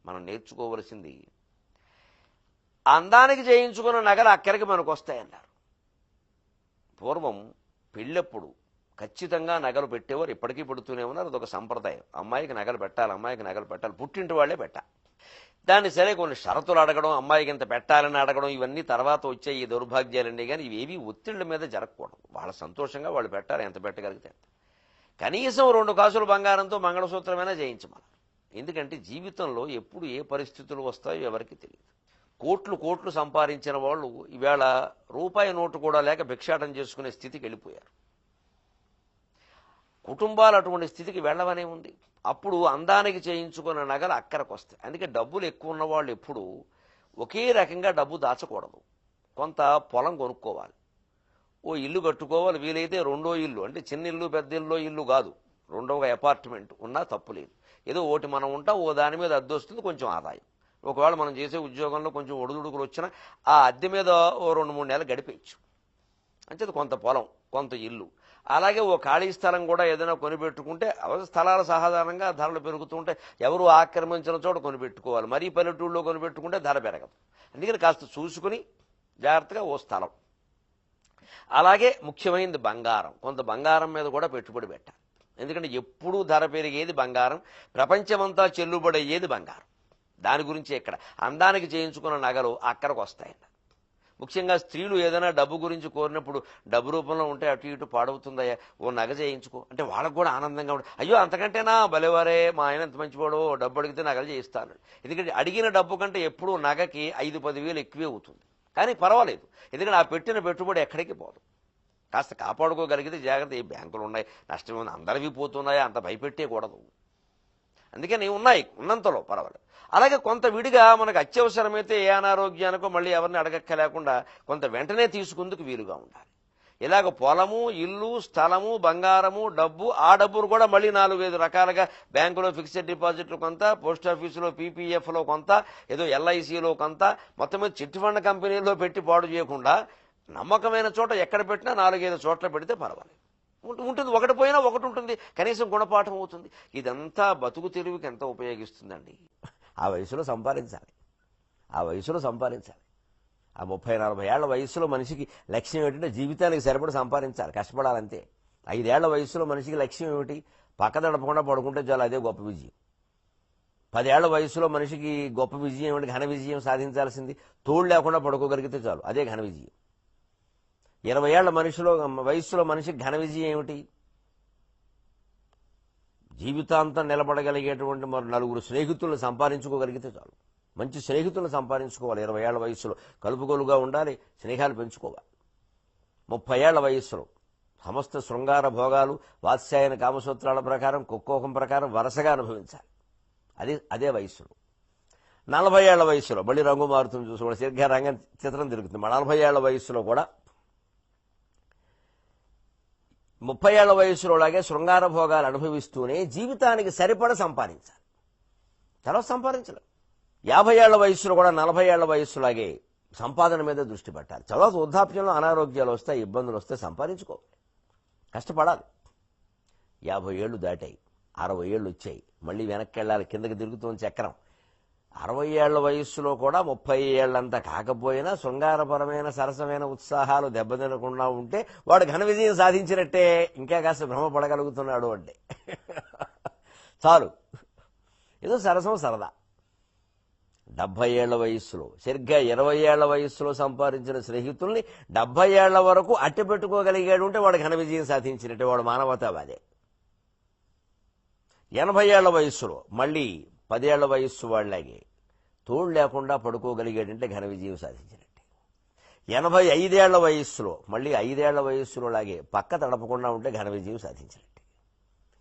మనం నేర్చుకోవలసింది అందానికి చేయించుకున్న నగలు అక్కడికి మనకు వస్తాయన్నారు. పూర్వం పెళ్ళప్పుడు ఖచ్చితంగా నగలు పెట్టేవారు, ఇప్పటికీ పెడుతూనే ఉన్నారు. అదొక సంప్రదాయం. అమ్మాయికి నగలు పెట్టాలి, అమ్మాయికి నగలు పెట్టాలి, పుట్టింటి వాళ్లే పెట్టాలి. దాన్ని సరే కొన్ని షరతులు అడగడం, అమ్మాయికి ఇంత పెట్టాలని అడగడం, ఇవన్నీ తర్వాత వచ్చే ఈ దౌర్భాగ్యాలండి. కానీ ఇవేవి ఒత్తిళ్ల మీద జరగకూడదు. వాళ్ళ సంతోషంగా వాళ్ళు పెట్టాలి, ఎంత పెట్టగలిగితే అంత. కనీసం 2 కాసుల బంగారంతో మంగళసూత్రమైనా చేయించమని. ఎందుకంటే జీవితంలో ఎప్పుడు ఏ పరిస్థితులు వస్తాయో ఎవరికి తెలియదు. కోట్లు సంపాదించిన వాళ్ళు ఈవేళ రూపాయి నోటు కూడా లేక భిక్షాటం చేసుకునే స్థితికి వెళ్ళిపోయారు. కుటుంబాలు అటువంటి స్థితికి వెళ్ళవనే ఉంది. అప్పుడు అందానికి చేయించుకున్న నగలు అక్కడికి వస్తాయి. అందుకే డబ్బులు ఎక్కువ ఉన్న వాళ్ళు ఎప్పుడు ఒకే రకంగా డబ్బు దాచకూడదు. కొంత పొలం కొనుక్కోవాలి, ఓ ఇల్లు కట్టుకోవాలి, వీలైతే 2వ ఇల్లు, అంటే చిన్న ఇల్లు పెద్ద ఇల్లు కాదు, 2వ అపార్ట్మెంట్ ఉన్నా తప్పు లేదు. ఏదో ఒకటి మనం ఉంటా, ఓ దాని మీద అద్దె వస్తుంది, కొంచెం ఆదాయం. ఒకవేళ మనం చేసే ఉద్యోగంలో కొంచెం ఒడిదుడుకులు వచ్చినా ఆ అద్దె మీద ఓ 2-3 నెలలు గడిపేయచ్చు. అంచేది కొంత పొలం, కొంత ఇల్లు, అలాగే ఓ ఖాళీ స్థలం కూడా ఏదైనా కొనిపెట్టుకుంటే, స్థలాలు సాధారణంగా ధరలు పెరుగుతుంటే ఎవరు ఆక్రమించిన చోట కొనిపెట్టుకోవాలి. మరీ పల్లెటూళ్ళలో కొనిపెట్టుకుంటే ధర పెరగదు. అందుకని కాస్త చూసుకుని జాగ్రత్తగా ఓ స్థలం. అలాగే ముఖ్యమైనది బంగారం. కొంత బంగారం మీద కూడా పెట్టుబడి పెట్టాలి. ఎందుకంటే ఎప్పుడూ ధర పెరిగేది బంగారం, ప్రపంచమంతా చెల్లుబడి అయ్యేది బంగారం. దాని గురించి ఇక్కడ అందానికి చేయించుకున్న నగలు అక్కడికి వస్తాయండి. ముఖ్యంగా స్త్రీలు ఏదైనా డబ్బు గురించి కోరినప్పుడు డబ్బు రూపంలో ఉంటే అటు ఇటు పాడవుతుందయ్యా, ఓ నగ చేయించుకో అంటే వాళ్ళకు కూడా ఆనందంగా ఉంటుంది. అయ్యో అంతకంటేనా భలేవారే, మా ఆయన ఎంత మంచివాడో, డబ్బు అడిగితే నగలు చేయిస్తాను. ఎందుకంటే అడిగిన డబ్బు కంటే ఎప్పుడూ నగకి 5-10 వేలు ఎక్కువే అవుతుంది. కానీ పర్వాలేదు, ఎందుకంటే ఆ పెట్టిన పెట్టుబడి ఎక్కడికి పోదు. కాస్త కాపాడుకోగలిగితే జాగ్రత్త. ఈ బ్యాంకులు ఉన్నాయి, నష్టమే ఉంది, అందరివి పోతున్నాయా, అంత భయపెట్టేయకూడదు. అందుకని ఉన్నాయి, ఉన్నంతలో పర్వాలేదు. అలాగే కొంత విడిగా మనకు అత్యవసరమైతే ఏ అనారోగ్యానికో మళ్ళీ ఎవరిని అడగక్కలేకుండా కొంత వెంటనే తీసుకుందుకు వీలుగా ఉండాలి. ఇలాగ పొలము, ఇల్లు, స్థలము, బంగారము, డబ్బు, ఆ డబ్బును కూడా మళ్ళీ 4-5 రకాలుగా బ్యాంకులో ఫిక్స్డ్ డిపాజిట్లు కొంత, పోస్ట్ ఆఫీసులో పీపీఎఫ్లో కొంత, ఏదో ఎల్ఐసిలో కొంత, మొత్తం మీద చిట్ ఫండ్ కంపెనీలో పెట్టి పాడు చేయకుండా నమ్మకమైన చోట ఎక్కడ పెట్టినా 4-5 చోట్ల పెడితే పర్వాలేదు. ఉంటుంది, ఒకటి పోయినా ఒకటి ఉంటుంది, కనీసం గుణపాఠం అవుతుంది. ఇదంతా బతుకు తెరువుకి ఎంత ఉపయోగిస్తుందండి. ఆ వయసులో సంపాదించాలి, ఆ వయసులో సంపాదించాలి. ఆ 30-40 ఏళ్ల వయసులో మనిషికి లక్ష్యం ఏమిటంటే జీవితానికి సరిపడి సంపాదించాలి, కష్టపడాలంతే. 5 ఏళ్ల వయసులో మనిషికి లక్ష్యం ఏమిటి? పక్కదడపకుండా పడుకుంటే చాలు, అదే గొప్ప విజయం. 10 ఏళ్ల వయసులో మనిషికి గొప్ప విజయం ఏమిటి? ఘన విజయం సాధించాల్సింది తోడు లేకుండా పడుకోగలిగితే చాలు, అదే ఘన విజయం. 20 ఏళ్ల వయసులో మనిషికి ఘన విజయం ఏమిటి? జీవితాంతం నిలబడగలిగేటువంటి మరి 4 స్నేహితులను సంపాదించుకోగలిగితే చాలు. మంచి స్నేహితులను సంపాదించుకోవాలి. 20 ఏళ్ల వయసులో కలుపుగోలుగా ఉండాలి, స్నేహాలు పెంచుకోవాలి. 30 ఏళ్ల వయస్సులో సమస్త శృంగార భోగాలు, వాత్స్యాయన కామసూత్రాల ప్రకారం, కుక్కోకం ప్రకారం వరుసగా అనుభవించాలి. అదే వయస్సులో. 40 ఏళ్ల వయసులో మళ్ళీ రంగు మారుతుంది, చూసుకోండి, సరిగ్గా రంగం చిత్రం తిరుగుతుంది. 40 ఏళ్ల వయస్సులో కూడా 30 ఏళ్ల వయసులోలాగే శృంగార భోగాలు అనుభవిస్తూనే జీవితానికి సరిపడ సంపాదించాలి. తర్వాత సంపాదించలేదు. 50 ఏళ్ల వయసులో కూడా 40 ఏళ్ల వయస్సులాగే సంపాదన మీద దృష్టి పెట్టాలి. తర్వాత వృద్ధాప్యంలో అనారోగ్యాలు వస్తాయి, ఇబ్బందులు వస్తాయి, సంపాదించుకోవాలి, కష్టపడాలి. 50 ఏళ్లు దాటాయి, 60 ఏళ్లు వచ్చాయి, మళ్ళీ వెనక్కి వెళ్ళాలి, కిందకి తిరుగుతోంది చక్రం. 60 ఏళ్ల వయస్సులో కూడా 30 ఏళ్లంత కాకపోయినా శృంగారపరమైన సరసమైన ఉత్సాహాలు దెబ్బతినకుండా ఉంటే వాడు ఘన విజయం సాధించినట్టే. ఇంకా కాస్త భ్రమపడగలుగుతున్నాడు అంటే చాలు, ఏదో సరసం సరదా. 70 ఏళ్ల వయస్సులో సరిగ్గా 20 ఏళ్ల వయస్సులో సంపాదించిన స్నేహితుల్ని 70 ఏళ్ల వరకు అట్టి పెట్టుకోగలిగాడు అంటే వాడు ఘన విజయం సాధించినట్టే, వాడు మానవతావాదే. 80 ఏళ్ల వయస్సులో మళ్ళీ 10 ఏళ్ల వయస్సు వాళ్ళలాగే తోడు లేకుండా పడుకోగలిగాడంటే ఘన విజయం సాధించినట్టే. 85 ఏళ్ల వయస్సులో మళ్ళీ 5 ఏళ్ల వయస్సులో లాగే పక్క తడపకుండా ఉంటే ఘన విజయం సాధించినట్టే.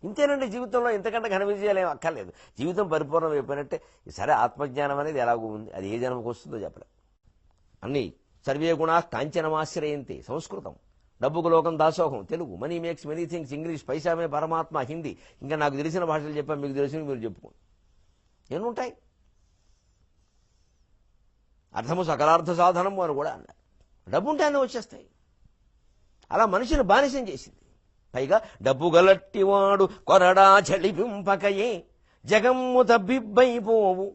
ఇంతేనండి జీవితంలో, ఇంతకంటే ఘన విజయాలు ఏం అక్కర్లేదు. జీవితం పరిపూర్ణం అయిపోయినట్టే. సరే, ఆత్మజ్ఞానం అనేది ఎలాగూ ఉంది, అది ఏ జన్మకు వస్తుందో చెప్పలేదు. అన్ని సర్వే గుణా కాంచనమాశ్రయంతి, సంస్కృతం. డబ్బుకు లోకం దాసోహం Telugu. Money makes many things English. పైసామే పరమాత్మ హిందీ. ఇంకా నాకు తెలిసిన భాషలు చెప్పాను, మీకు తెలిసిన మీరు చెప్పుకోండి. ఏముంటాయి? అర్థము సకలార్థ సాధనము అని కూడా అన్నారు. డబ్బు ఉంటే అన్నీ వచ్చేస్తాయి. అలా మనిషిని బానిసం చేసింది. పైగా డబ్బు గలట్టివాడు కొరడా చలిపింపకయే జగమ్ము తబ్బిబ్బైపోవు,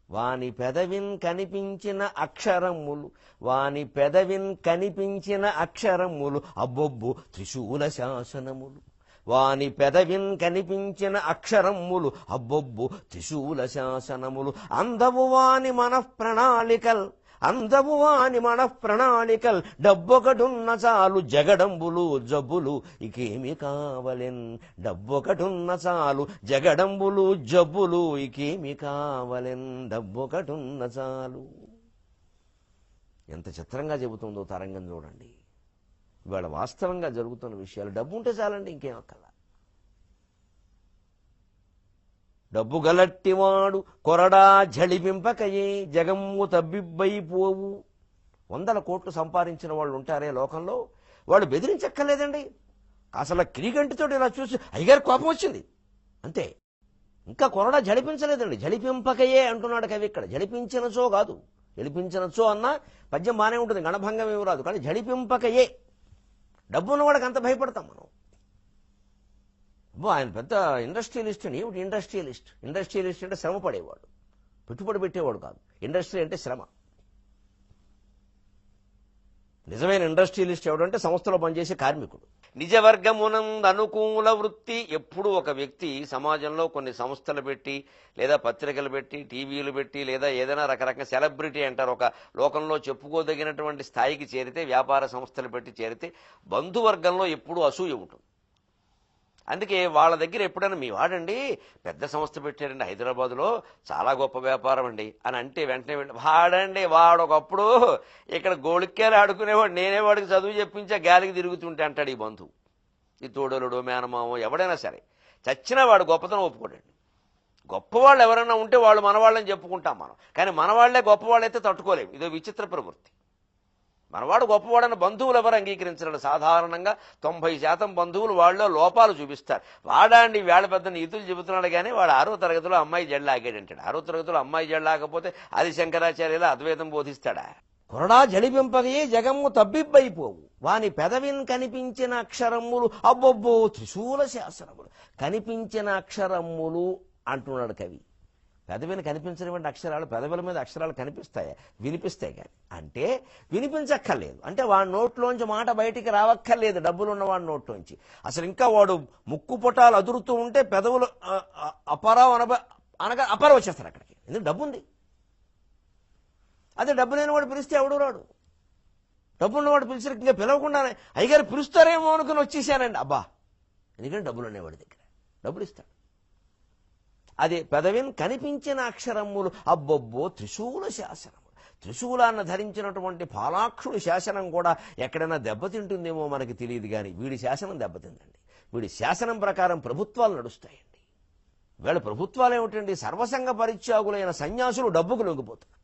వాని పెదవిన్ కనిపించిన అక్షరములు, వాని పెదవిన్ కనిపించిన అక్షరములు అబ్బొబ్బు త్రిశూల శాసనములు. వాని పెదవిన్ కనిపించిన అక్షరములు అబ్బొబ్బు త్రిశూల శాసనములు. అందవు వాని మనఃప్రణాళికల్, అందవు వాని మనఃప్రణాళికల్. డబ్బొకటున్న చాలు జగడంబులు జబ్బులు ఇకేమి కావలెన్. డబ్బొకటున్న చాలు జగడంబులు జబ్బులు ఇకేమి కావలెన్. డబ్బొకటున్న చాలు. ఎంత చిత్రంగా చెబుతుందో తరంగం చూడండి. ఇవాళ వాస్తవంగా జరుగుతున్న విషయాలు. డబ్బు ఉంటే చాలండి, ఇంకేం అక్కల. డబ్బు గలట్టివాడు కొరడా జళిపింపకయే జగమ్ము తబ్బిబ్బైపోవు. 100 కోట్లు సంపాదించిన వాళ్ళు ఉంటారే లోకంలో, వాళ్ళు బెదిరించక్కర్లేదండి. అసలు క్రీగంటితో ఇలా చూసి అయ్యగారు కోపం వచ్చింది అంతే. ఇంకా కొరడా జడిపించలేదండి. జడిపింపకయే అంటున్నాడు కవి ఇక్కడ. జడిపించినచో కాదు, జడిపించినచో అన్న పద్యం బాగానే ఉంటుంది, గణభంగం ఏమి రాదు. కానీ జడిపింపకయే. డబ్బు ఉన్నవాడికి అంత భయపడతాం మనం. ఆయన పెద్ద ఇండస్ట్రియలిస్ట్ అని. ఏమిటి ఇండస్ట్రియలిస్ట్? ఇండస్ట్రియలిస్ట్ అంటే శ్రమ పడేవాడు, పెట్టుబడి పెట్టేవాడు కాదు. ఇండస్ట్రీ అంటే శ్రమ. నిజమైన ఇండస్ట్రియలిస్ట్ ఎవడంటే సంస్థలో పనిచేసే కార్మికుడు. నిజవర్గమునందు అనుకూల వృత్తి. ఎప్పుడు ఒక వ్యక్తి సమాజంలో కొన్ని సంస్థలు పెట్టి, లేదా పత్రికలు పెట్టి, టీవీలు పెట్టి, లేదా ఏదైనా రకరకాల సెలబ్రిటీ అంటారు, ఒక లోకంలో చెప్పుకోదగినటువంటి స్థాయికి చేరితే, వ్యాపార సంస్థలు పెట్టి చేరితే బంధువర్గంలో ఎప్పుడూ అసూయ ఉంటుంది. అందుకే వాళ్ళ దగ్గర ఎప్పుడైనా మీ వాడండి పెద్ద సంస్థ పెట్టారండి హైదరాబాద్లో, చాలా గొప్ప వ్యాపారం అండి అని అంటే వెంటనే వాడండి వాడొకప్పుడు ఇక్కడ గోళిక్కాయలు ఆడుకునేవాడు, నేనే వాడికి చదువు చెప్పించా గాలికి తిరుగుతుంటే అంటాడు ఈ బంధువు. ఈ తోడలుడు మేనమామో ఎవడైనా సరే చచ్చినా వాడు గొప్పతనం ఒప్పుకోడండి. గొప్పవాళ్ళు ఎవరైనా ఉంటే వాళ్ళు మనవాళ్ళని చెప్పుకుంటాం మనం, కానీ మనవాళ్లే గొప్పవాళ్ళైతే తట్టుకోలేము. ఇదో విచిత్ర ప్రవృత్తి. మనవాడు గొప్పవాడన్న బంధువులు ఎవరు అంగీకరించరు. సాధారణంగా 90% బంధువులు వాళ్ళలో లోపాలు చూపిస్తారు. వాడాండి వేళ పెద్ద నీతులు చెబుతున్నాడు కానీ వాడు 6వ తరగతిలో అమ్మాయి జడలాగాడంటాడు. 6వ తరగతిలో అమ్మాయి జడలాకపోతే అది శంకరాచార్యుల అద్వైతం బోధిస్తాడా? కొరడా జడిపింపగే జగమ్ము తబ్బిబ్బైపోవు. వాని పెదవిన్ కనిపించిన అక్షరములు అబ్బొబ్బో త్రిశూల శాసనములు. కనిపించిన అక్షరములు అంటున్నాడు కవి. పెదవిని కనిపించినటువంటి అక్షరాలు, పెదవుల మీద అక్షరాలు కనిపిస్తాయా? వినిపిస్తాయి. కానీ అంటే వినిపించక్కర్లేదు. అంటే వాడి నోట్లోంచి మాట బయటికి రావక్కర్లేదు, డబ్బులున్న వాడి నోట్లోంచి. అసలు ఇంకా వాడు ముక్కు పొటాలు అదురుతూ ఉంటే పెదవులు అపరావు అనగా అపర వచ్చేస్తారు అక్కడికి. ఎందుకు డబ్బు ఉంది. అదే డబ్బు లేని వాడు పిలిస్తే ఎవడు రాడు. డబ్బు ఉన్నవాడు పిలిచిన ఇంకా పిలవకుండానే అయ్యగారు పిలుస్తారేమో అనుకుని వచ్చేసానండి. అబ్బా, ఎందుకంటే డబ్బులు ఉన్నవాడి దగ్గర డబ్బులు ఇస్తాడు. అదే పెదవిన్ కనిపించిన అక్షరములు అబ్బొబ్బో త్రిశూల శాసనము. త్రిశూలాన్ని ధరించినటువంటి పాలాక్షుడి శాసనం కూడా ఎక్కడైనా దెబ్బతింటుందేమో మనకి తెలియదు, కానీ వీడి శాసనం దెబ్బతిందండి. వీడి శాసనం ప్రకారం ప్రభుత్వాలు నడుస్తాయండి. వీళ్ళ ప్రభుత్వాలు ఏమిటండి? సర్వసంగ పరిత్యాగులైన సన్యాసులు డబ్బుకు లొంగిపోతారు.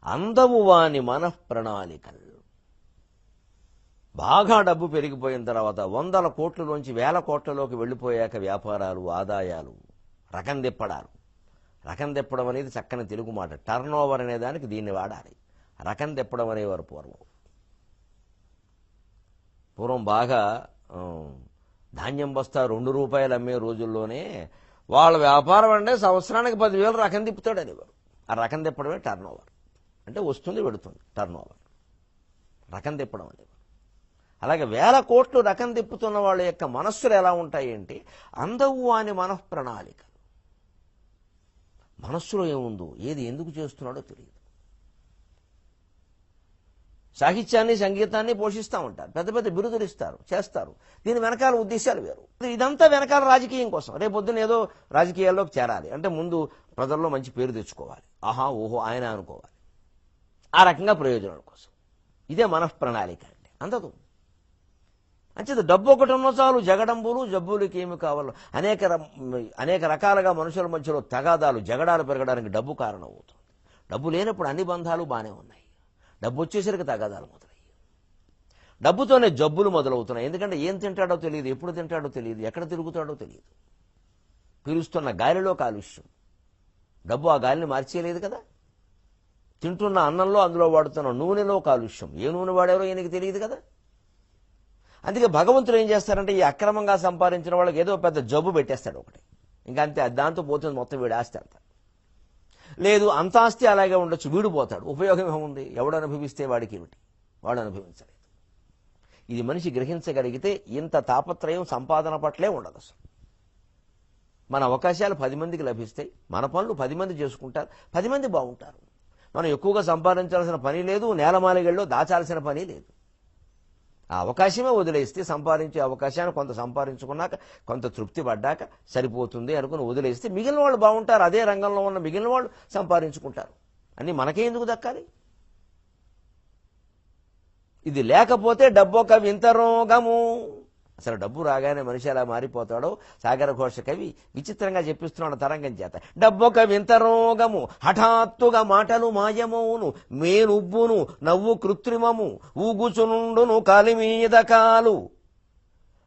అందవు వాని మనఃప్రణాళికలు. బాగా డబ్బు పెరిగిపోయిన తర్వాత 100 కోట్లలోంచి 1000 కోట్లలోకి వెళ్ళిపోయాక వ్యాపారాలు, ఆదాయాలు, రకం తిప్పడాలు. రకం తిప్పడం అనేది చక్కని తెలుగు మాట. టర్న్ ఓవర్ అనే దానికి దీన్ని వాడాలి. రకం తిప్పడం అనేవారు పూర్వం బాగా ధాన్యం బస్తా 2 రూపాయలు అమ్మే రోజుల్లోనే వాళ్ళ వ్యాపారం అంటే సంవత్సరానికి 10,000 రకం తిప్పుతాడు అనేవారు. ఆ రకం తిప్పడమే టర్న్ ఓవర్. అంటే వస్తుంది వెడుతుంది టర్న్ ఓవర్, రకం తిప్పడం అనేవారు. అలాగే 1000 కోట్లు రకం తిప్పుతున్న వాళ్ళ యొక్క మనస్సులు ఎలా ఉంటాయి అంటే అందవు అని మనఃప్రణాళిక. మనస్సులో ఏముందో, ఏది ఎందుకు చేస్తున్నాడో తెలియదు. సాహిత్యాన్ని, సంగీతాన్ని పోషిస్తూ ఉంటారు, పెద్ద పెద్ద బిరుదులు ఇస్తారు, చేస్తారు. దీని వెనకాల ఉద్దేశాలు వేరు. ఇదంతా వెనకాల రాజకీయం కోసం. రేపొద్దున ఏదో రాజకీయాల్లోకి చేరాలి అంటే ముందు ప్రజల్లో మంచి పేరు తెచ్చుకోవాలి. ఆహా ఓహో ఆయన అనుకోవాలి. ఆ రకంగా ప్రయోజనాల కోసం. ఇదే మనఃప్రణాళిక అంటే. అందదు. అంచేది డబ్బు ఒకటి ఉన్న చాలు జగడంబులు జబ్బులకి ఏమి కావాలో. అనేక రకాలుగా మనుషుల మధ్యలో తగాదాలు, జగడాలు పెరగడానికి డబ్బు కారణం అవుతుంది. డబ్బు లేనప్పుడు అన్ని బంధాలు బాగానే ఉన్నాయి. డబ్బు వచ్చేసరికి తగాదాలు మొదలయ్యాయి. డబ్బుతోనే జబ్బులు మొదలవుతున్నాయి. ఎందుకంటే ఏం తింటాడో తెలియదు, ఎప్పుడు తింటాడో తెలియదు, ఎక్కడ తిరుగుతాడో తెలియదు. పీలుస్తున్న గాలిలో కాలుష్యం. డబ్బు ఆ గాలిని మార్చేయలేదు కదా. తింటున్న అన్నంలో, అందులో వాడుతున్న నూనెలో కాలుష్యం. ఏ నూనె వాడారో ఈయనకి తెలియదు కదా. అందుకే భగవంతుడు ఏం చేస్తారంటే ఈ అక్రమంగా సంపాదించిన వాళ్ళకి ఏదో పెద్ద జబ్బు పెట్టేస్తాడు ఒకటి. ఇంకా అంతే, దాంతో పోతుంది మొత్తం వీడు ఆస్తి అంతా. లేదు అంత ఆస్తి అలాగే ఉండొచ్చు, వీడిపోతాడు, ఉపయోగం ఏముంది, ఎవడు అనుభవిస్తే వాడికి ఏమిటి, వాడు అనుభవించలేదు. ఇది మనిషి గ్రహించగలిగితే ఇంత తాపత్రయం సంపాదన పట్లే ఉండదు. అసలు మన అవకాశాలు 10 మందికి లభిస్తాయి, మన పనులు 10 మంది చేసుకుంటారు, 10 మంది బాగుంటారు. మనం ఎక్కువగా సంపాదించాల్సిన పని లేదు, నేలమాలిగల్లో దాచాల్సిన పని లేదు. ఆ అవకాశమే వదిలేస్తే, సంపాదించే అవకాశాన్ని కొంత సంపాదించుకున్నాక కొంత తృప్తి పడ్డాక సరిపోతుంది అనుకుని వదిలేస్తే మిగిలిన వాళ్ళు బాగుంటారు, అదే రంగంలో ఉన్న మిగిలిన వాళ్ళు సంపాదించుకుంటారు. అన్నీ మనకే ఎందుకు దక్కాలి? ఇది లేకపోతే డబ్బొక వింత రోగము. అసలు డబ్బు రాగానే మనిషి ఎలా మారిపోతాడో సాగర ఘోష కవి విచిత్రంగా చెప్పిస్తున్నాడు తరంగం చేత. డబ్బొక వింత రోగము, హఠాత్తుగా మాటలు మాయమవును, మేనుబ్బును నవ్వు కృత్రిమము, ఊగుచునుండును కాలి మీద కాలు.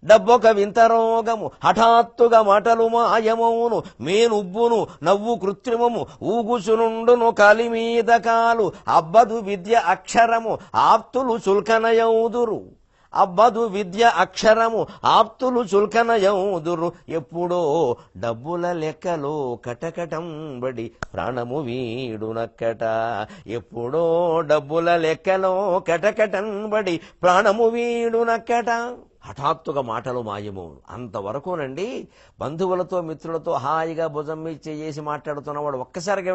డబ్బొక వింత రోగము, హఠాత్తుగా మాటలు మాయమవును, మేనుబ్బును నవ్వు కృత్రిమము, ఊగుచునుండును కాలి మీద కాలు. అబ్బదు విద్య అక్షరము, ఆప్తులు చుల్కనయౌదురు. అబ్బదు విద్య అక్షరము, ఆప్తులు చుల్కనయౌదురు. ఎప్పుడో డబ్బుల లెక్కలో కటకటం బడి ప్రాణము వీడునక్కట. ఎప్పుడో డబ్బుల లెక్కలో కటకటం బడి ప్రాణము వీడునక్కట. హఠాత్తుగా మాటలు మాయమవును. అంతవరకునండి బంధువులతో మిత్రులతో హాయిగా భుజం మీద చేసి మాట్లాడుతున్నవాడు ఒక్కసారిగా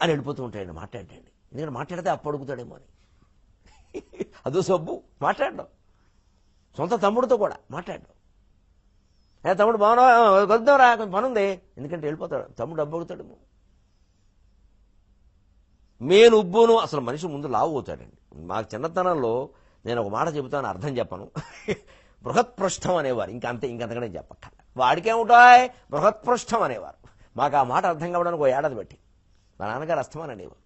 అని వెళ్ళిపోతూ ఉంటాయండి. మాట్లాడండి, ఎందుకంటే మాట్లాడితే అప్పు అడుగుతాడేమో అని. అదో సబ్బు మాట్లాడడం. సొంత తమ్ముడితో కూడా మాట్లాడడం. తమ్ముడు బాగున్నా కలుద్దాంరా, కొంచెం పని ఉంది, ఎందుకంటే వెళ్ళిపోతాడు, తమ్ముడు డబ్బు అడుగుతాడేమో. మేనుబ్బును, అసలు మనిషి ముందు లావు అవుతాడండి. మాకు చిన్నతనంలో నేను ఒక మాట చెబుతాను, అర్థం చెప్పను. బృహత్పృష్టం అనేవారు, ఇంకంతకనే చెప్పక్కర్లే. వాడికేముంటాయి బృహత్పృష్టం అనేవారు. మాకు ఆ మాట అర్థం కావడానికి 1 ఏడాది బట్టి. మా నాన్నగారు అస్తమాన్ అనేవారు.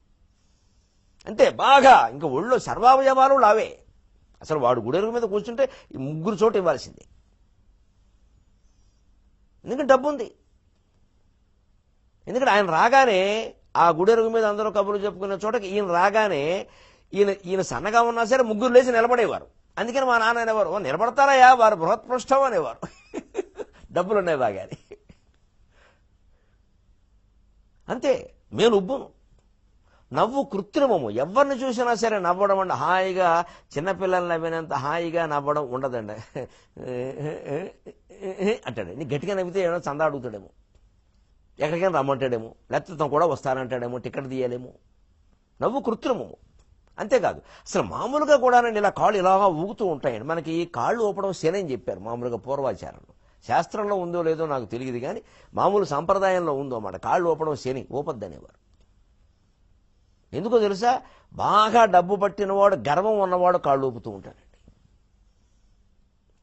అంతే, బాగా ఇంకా ఒళ్ళో సర్వావయవాలు లావే. అసలు వాడు గుడెరుగు మీద కూర్చుంటే 3 చోటు ఇవ్వాల్సిందే, ఎందుకంటే డబ్బు ఉంది. ఎందుకంటే ఆయన రాగానే ఆ గుడెరుగు మీద అందరూ కబుర్లు చెప్పుకునే చోటకి ఈయన రాగానే ఈయన సన్నగా ఉన్నా సరే 3 లేచి నిలబడేవారు. అందుకని మా నాన్న అనేవారు, నిలబడతారయ్యా వారు బృహత్పృష్టం అనేవారు. డబ్బులున్నాయి బాగా అని. అంతే, నేను ఉబ్బును. నవ్వు కృత్రిమము, ఎవరిని చూసినా సరే నవ్వడం అండి. హాయిగా చిన్నపిల్లలు నవ్వినంత హాయిగా నవ్వడం ఉండదండి. అంటాడు, నీ గట్టిగా నవ్వితే ఏమైనా చందా అడుగుతాడేమో, ఎక్కడికైనా రమ్మంటాడేమో, లేకపోతే తను కూడా వస్తానంటాడేమో, టికెట్ తీయాలేమో. నవ్వు కృత్రిమము. అంతేకాదు అసలు మామూలుగా కూడా ఇలా కాళ్ళు ఇలాగా ఊగుతూ ఉంటాయండి. మనకి కాళ్ళు ఊపడం శని అని చెప్పారు మామూలుగా పూర్వాచారంలో. శాస్త్రంలో ఉందో లేదో నాకు తెలియదు, కానీ మామూలు సంప్రదాయంలో ఉందో అన్నమాట. కాళ్ళు ఊపడం శని, ఊపద్దనేవారు. ఎందుకో తెలుసా, బాగా డబ్బు పట్టినవాడు, గర్వం ఉన్నవాడు కాళ్ళు ఊపుతూ ఉంటాడండి.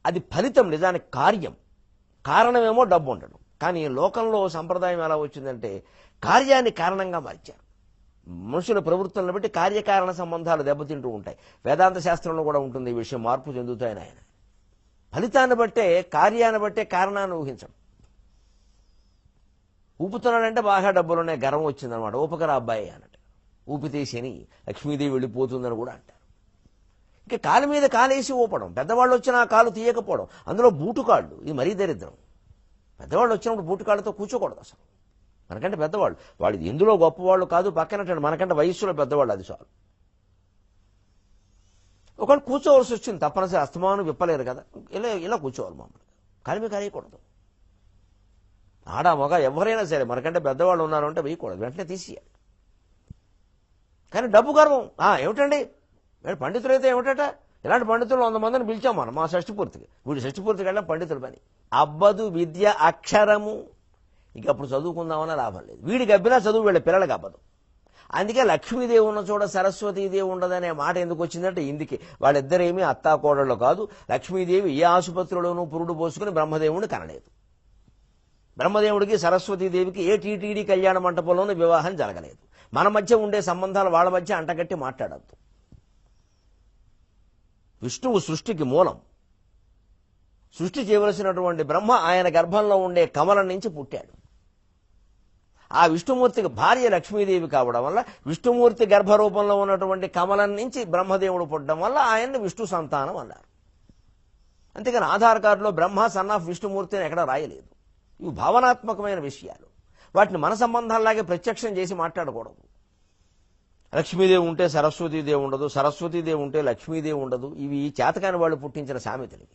అది ఫలితం, నిజానికి కార్యం. కారణమేమో డబ్బు ఉండడం. కానీ లోకంలో సంప్రదాయం ఎలా వచ్చిందంటే కార్యాన్ని కారణంగా మార్చారు. మనుషుల ప్రవృత్తులను బట్టి కార్యకారణ సంబంధాలు దెబ్బతింటూ ఉంటాయి. వేదాంత శాస్త్రంలో కూడా ఉంటుంది ఈ విషయం, మార్పు చెందుతాయని ఆయన. ఫలితాన్ని బట్టే, కార్యాన్ని బట్టే కారణాన్ని ఊహించడం. ఊపుతున్నాడంటే బాగా డబ్బులున్నాయి, గర్వం వచ్చిందనమాట. ఊపకరా అబ్బాయి అన్నట్టు. ఊపితే శని, లక్ష్మీదేవి వెళ్ళిపోతుందని కూడా అంటారు. ఇంకా కాలు మీద కాలేసి ఊపడం, పెద్దవాళ్ళు వచ్చినా కాలు తీయకపోవడం, అందులో బూటుకాళ్ళు, ఇది మరీ దరిద్రం. పెద్దవాళ్ళు వచ్చినప్పుడు బూటుకాళ్ళతో కూర్చోకూడదు అసలు. మనకంటే పెద్దవాళ్ళు, వాళ్ళు ఎందులో గొప్పవాళ్ళు కాదు, పక్కనట్టు మనకంటే వయస్సులో పెద్దవాళ్ళు, అది చాలు. ఒకళ్ళు కూర్చోవలసి వచ్చింది తప్పనిసరి, అస్తమానం విప్పలేరు కదా, ఇలా కూర్చోవాలి. మామూలుగా కాలిమి కాలేయకూడదు. ఆడ మగ ఎవరైనా సరే మనకంటే పెద్దవాళ్ళు ఉన్నారు అంటే వేయకూడదు, వెంటనే తీసేయాలి. కానీ డబ్బు గర్వం, ఏమిటండి పండితులు అయితే ఏమిటట, ఇలాంటి పండితులు 100 మందిని పిలిచాం మనం మా షష్ఠపూర్తికి. వీడు షష్ఠపూర్తికి వెళ్ళాం పండితుల పని. అబ్బదు విద్య అక్షరము, ఇంక అప్పుడు చదువుకుందామన్నా లాభం లేదు. వీడికి అబ్బినా చదువు వీళ్ళ పిల్లలకి అబ్బదు. అందుకే లక్ష్మీదేవి ఉన్న చోట సరస్వతీదేవి ఉండదనే మాట ఎందుకు వచ్చిందంటే ఇందుకే. వాళ్ళిద్దరేమీ అత్తాకోడళ్ళు కాదు. లక్ష్మీదేవి ఏ ఆసుపత్రిలోనూ పురుడు పోసుకుని బ్రహ్మదేవుడిని కనలేదు. బ్రహ్మదేవుడికి సరస్వతీదేవికి ఏ టీటీడీ కళ్యాణ మంటపంలోనూ వివాహం జరగలేదు. మన మధ్య ఉండే సంబంధాలు వాళ్ళ మధ్య అంటగట్టి మాట్లాడద్దు. విష్ణువు సృష్టికి మూలం. సృష్టి చేయవలసినటువంటి బ్రహ్మ ఆయన గర్భంలో ఉండే కమలం నుంచి పుట్టాడు. ఆ విష్ణుమూర్తికి భార్య లక్ష్మీదేవి కావడం వల్ల విష్ణుమూర్తి గర్భరూపంలో ఉన్నటువంటి కమలం నుంచి బ్రహ్మదేవుడు పుట్టడం వల్ల ఆయన్ని విష్ణు సంతానం అన్నారు. అంతేకాని ఆధార్ కార్డులో బ్రహ్మ సన్ ఆఫ్ విష్ణుమూర్తి అని ఎక్కడ రాయలేదు. ఇవి భావనాత్మకమైన విషయాలు. వాటిని మన సంబంధాల్లాగే ప్రత్యక్షం చేసి మాట్లాడకూడదు. లక్ష్మీదేవి ఉంటే సరస్వతీదేవి ఉండదు, సరస్వతీదేవి ఉంటే లక్ష్మీదేవి ఉండదు. ఇవి చేతకాని వాళ్ళు పుట్టించిన సామెతలు.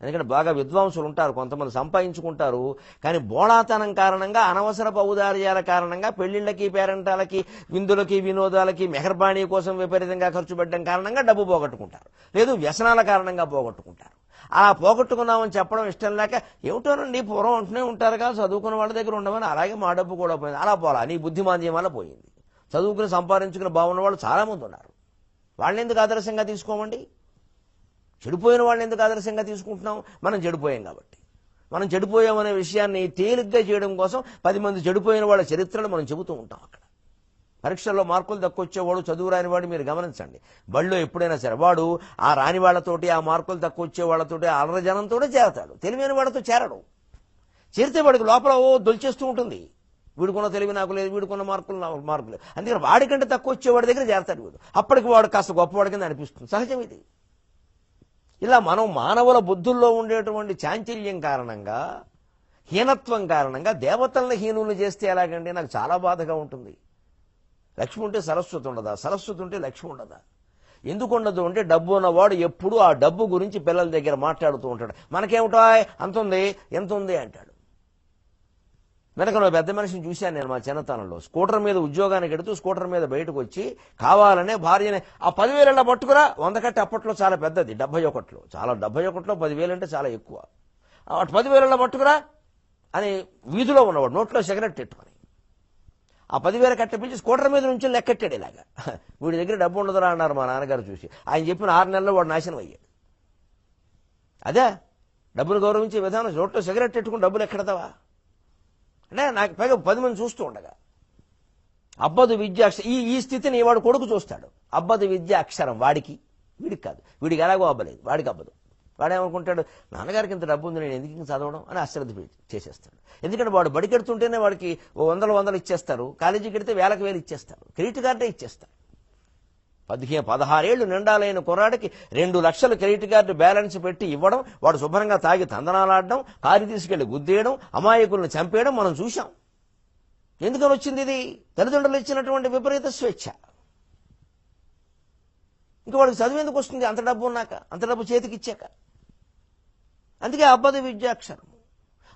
ఎందుకంటే బాగా విద్వాంసులు ఉంటారు, కొంతమంది సంపాదించుకుంటారు, కానీ బోళాతనం కారణంగా, అనవసరపు ఔదార్యాల కారణంగా, పెళ్లిళ్ళకి, పేరెంటాలకి, విందులకి, వినోదాలకి, మెహర్బానీ కోసం విపరీతంగా ఖర్చు పెట్టడం కారణంగా డబ్బు పోగొట్టుకుంటారు, లేదు వ్యసనాల కారణంగా పోగొట్టుకుంటారు. అలా పోగొట్టుకున్నామని చెప్పడం ఇష్టం లేక, ఏమిటోనండి పూర్వం అంటూనే ఉంటారుగా చదువుకున్న వాళ్ళ దగ్గర ఉండమని, అలాగే మా డబ్బు కూడా పోయింది. అలా పోలా, నీ బుద్ధిమాంద్యం వల్ల పోయింది. చదువుకుని సంపాదించుకుని బాగున్న వాళ్ళు చాలామంది ఉన్నారు. వాళ్ళని ఎందుకు ఆదర్శంగా తీసుకోమండి? చెడిపోయిన వాళ్ళని ఎందుకు ఆదర్శంగా తీసుకుంటున్నాం? మనం చెడిపోయాం కాబట్టి. మనం చెడిపోయామనే విషయాన్ని తేలిగ్గా చేయడం కోసం 10 మంది చెడిపోయిన వాళ్ళ చరిత్రలు మనం చెబుతూ ఉంటాం. అక్కడ పరీక్షల్లో మార్కులు తక్కువ వచ్చేవాడు, చదువు రానివాడు మీరు గమనించండి. బళ్ళో ఎప్పుడైనా సరే వాడు ఆ రాని వాళ్లతోటి, ఆ మార్కులు తక్కువ వచ్చే వాళ్ళతోటి, అలరజనంతో చేరతాడు. తెలివైన వాడితో చేరడు. చేరితే వాడికి లోపల దొల్చేస్తూ ఉంటుంది. వీడుకున్న తెలివి నాకు లేదు, వీడుకున్న మార్కులు లేదు. అందుకని వాడికంటే తక్కువ వచ్చేవాడి దగ్గర చేరతాడు వీడు. అప్పటికి వాడు కాస్త గొప్పవాడి కింద అనిపిస్తుంది. సహజం ఇది. ఇలా మనం మానవుల బుద్ధుల్లో ఉండేటువంటి చాంచల్యం కారణంగా, హీనత్వం కారణంగా దేవతలను హీనులు చేస్తే ఎలాగండి? నాకు చాలా బాధగా ఉంటుంది. లక్ష్మి ఉంటే సరస్వతి ఉండదా? సరస్వతి ఉంటే లక్ష్మి ఉండదా? ఎందుకు ఉండదు అంటే, డబ్బు ఉన్నవాడు ఎప్పుడూ ఆ డబ్బు గురించి పిల్లల దగ్గర మాట్లాడుతూ ఉంటాడు. మనకేమిటో అంత ఉంది, ఎంత ఉంది అంటాడు. వెనక పెద్ద మనిషిని చూశాను నేను మా చిన్నతనంలో. స్కూటర్ మీద ఉద్యోగానికి ఎడుతూ స్కూటర్ మీద బయటకు వచ్చి కావాలనే భార్యని ఆ 10,000 పట్టుకురా, 100 కట్టి అప్పట్లో చాలా పెద్దది, 71లో చాలా, 71లో 10,000 అంటే చాలా ఎక్కువ. 10,000 పట్టుకురా అని వీధిలో ఉన్నవాడు నోట్లో సిగరెట్ పెట్టుకొని ఆ 10,000 కట్ట పిలిచి స్కూటర్ మీద నుంచి లెక్కెట్టాడు. ఇలాగా వీడి దగ్గర డబ్బు ఉండదురా అన్నారు మా నాన్నగారు చూసి. ఆయన చెప్పిన 6 నెలల్లో వాడు నాశనం అయ్యాడు. అదే డబ్బును గౌరవించే విధానం. నోట్లో సిగరెట్ పెట్టుకుని డబ్బులు ఎక్కడతావా అంటే, నాకు పైగా 10 మంది చూస్తూ ఉండగా అబ్బదు విద్య ఈ స్థితిని వాడు కొడుకు చూస్తాడు. అబ్బదు విద్య అక్షరం వాడికి, వీడికి కాదు. వీడికి ఎలాగో అబ్బలేదు, వాడికి అబ్బదు. వాడేమనుకుంటాడు, నాన్నగారికి ఇంత డబ్బు ఉంది, నేను ఎందుకు చదవడం అని అశ్రద్ధ చేసేస్తాడు. ఎందుకంటే వాడు బడికెడుతుంటేనే వాడికి 100 ఇచ్చేస్తారు, కాలేజీకి వెడితే 1,000 ఇచ్చేస్తారు, క్రెడిట్ కార్డే ఇచ్చేస్తారు. 16 ఏళ్లు నిండాలైన కుర్రాడికి 2 లక్షలు క్రెడిట్ కార్డు బ్యాలెన్స్ పెట్టి ఇవ్వడం, వాడు శుభ్రంగా తాగి తందనాలాడడం, కారు తీసుకెళ్లి గుద్దేయడం, అమాయకులను చంపేయడం మనం చూశాం. ఎందుకని వచ్చింది ఇది? తల్లిదండ్రులు ఇచ్చినటువంటి విపరీత స్వేచ్ఛ. ఇంకా వాడికి చదివేందుకు వస్తుంది అంత డబ్బు ఉన్నాక, అంత డబ్బు చేతికి ఇచ్చాక? అందుకే అబ్బదు విద్యాక్షరం.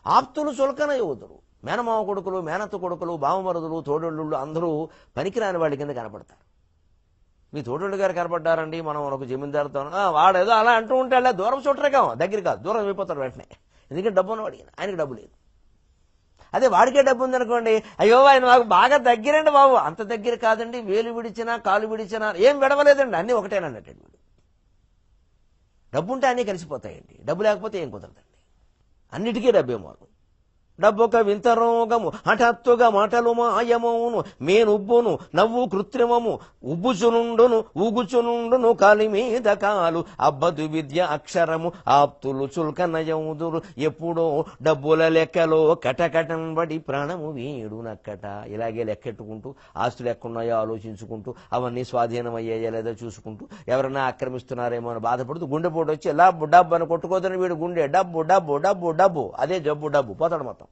ఆప్తులు చులకన యువతులు, మేనమావ కొడుకులు, మేనత్త కొడుకులు, బావమరుదులు, తోడళ్ళు అందరూ పనికిరాని వాళ్ళ కింద కనపడతారు. మీ తోటోళ్ళు గారు కనపడ్డారండి, మనం ఒక జమీందారుతో వాడేదో అలా అంటూ ఉంటే అలా దూరం చుట్టరేగా, దగ్గర కాదు, దూరం అయిపోతారు వెంటనే. ఎందుకంటే డబ్బు ఉన్నవాడు, ఆయనకి డబ్బు లేదు. అదే వాడికే డబ్బు ఉందనుకోండి, అయ్యో ఆయన మాకు బాగా దగ్గరండి బాబు. అంత దగ్గర కాదండి, వేలు విడిచినా కాలు విడిచినా ఏం విడవలేదండి, అన్నీ ఒకటేనన్నట్టు. వీడు డబ్బు ఉంటే అన్నీ కలిసిపోతాయండి, డబ్బు లేకపోతే ఏం కుదరదండి. అన్నిటికీ డబ్బే మూలం. డబ్బొక వింత రోగము, హఠాత్తుగా మాటలు మాయమౌను, మేనుబ్బును నవ్వు కృత్రిమము, ఉబ్బుచునుండును ఊగుచునుండును కాలి మీద కాలు, అబ్బదు విద్య అక్షరము, ఆప్తులు చుల్కనయౌదురు, ఎప్పుడో డబ్బుల లెక్కలో కటకటంబడి ప్రాణము వీడునక్కట. ఇలాగే లెక్కెట్టుకుంటూ, ఆస్తులు ఎక్కడున్నాయో ఆలోచించుకుంటూ, అవన్నీ స్వాధీనం అయ్యాయో లేదో చూసుకుంటూ, ఎవరైనా ఆక్రమిస్తున్నారేమో అని బాధపడుతూ గుండెపోటు వచ్చి డబ్బు డబ్బు అని కొట్టుకోదని వీడు గుండె డబ్బు డబ్బు డబ్బు డబ్బు, అదే జబ్బు డబ్బు పోతాడు మొత్తం.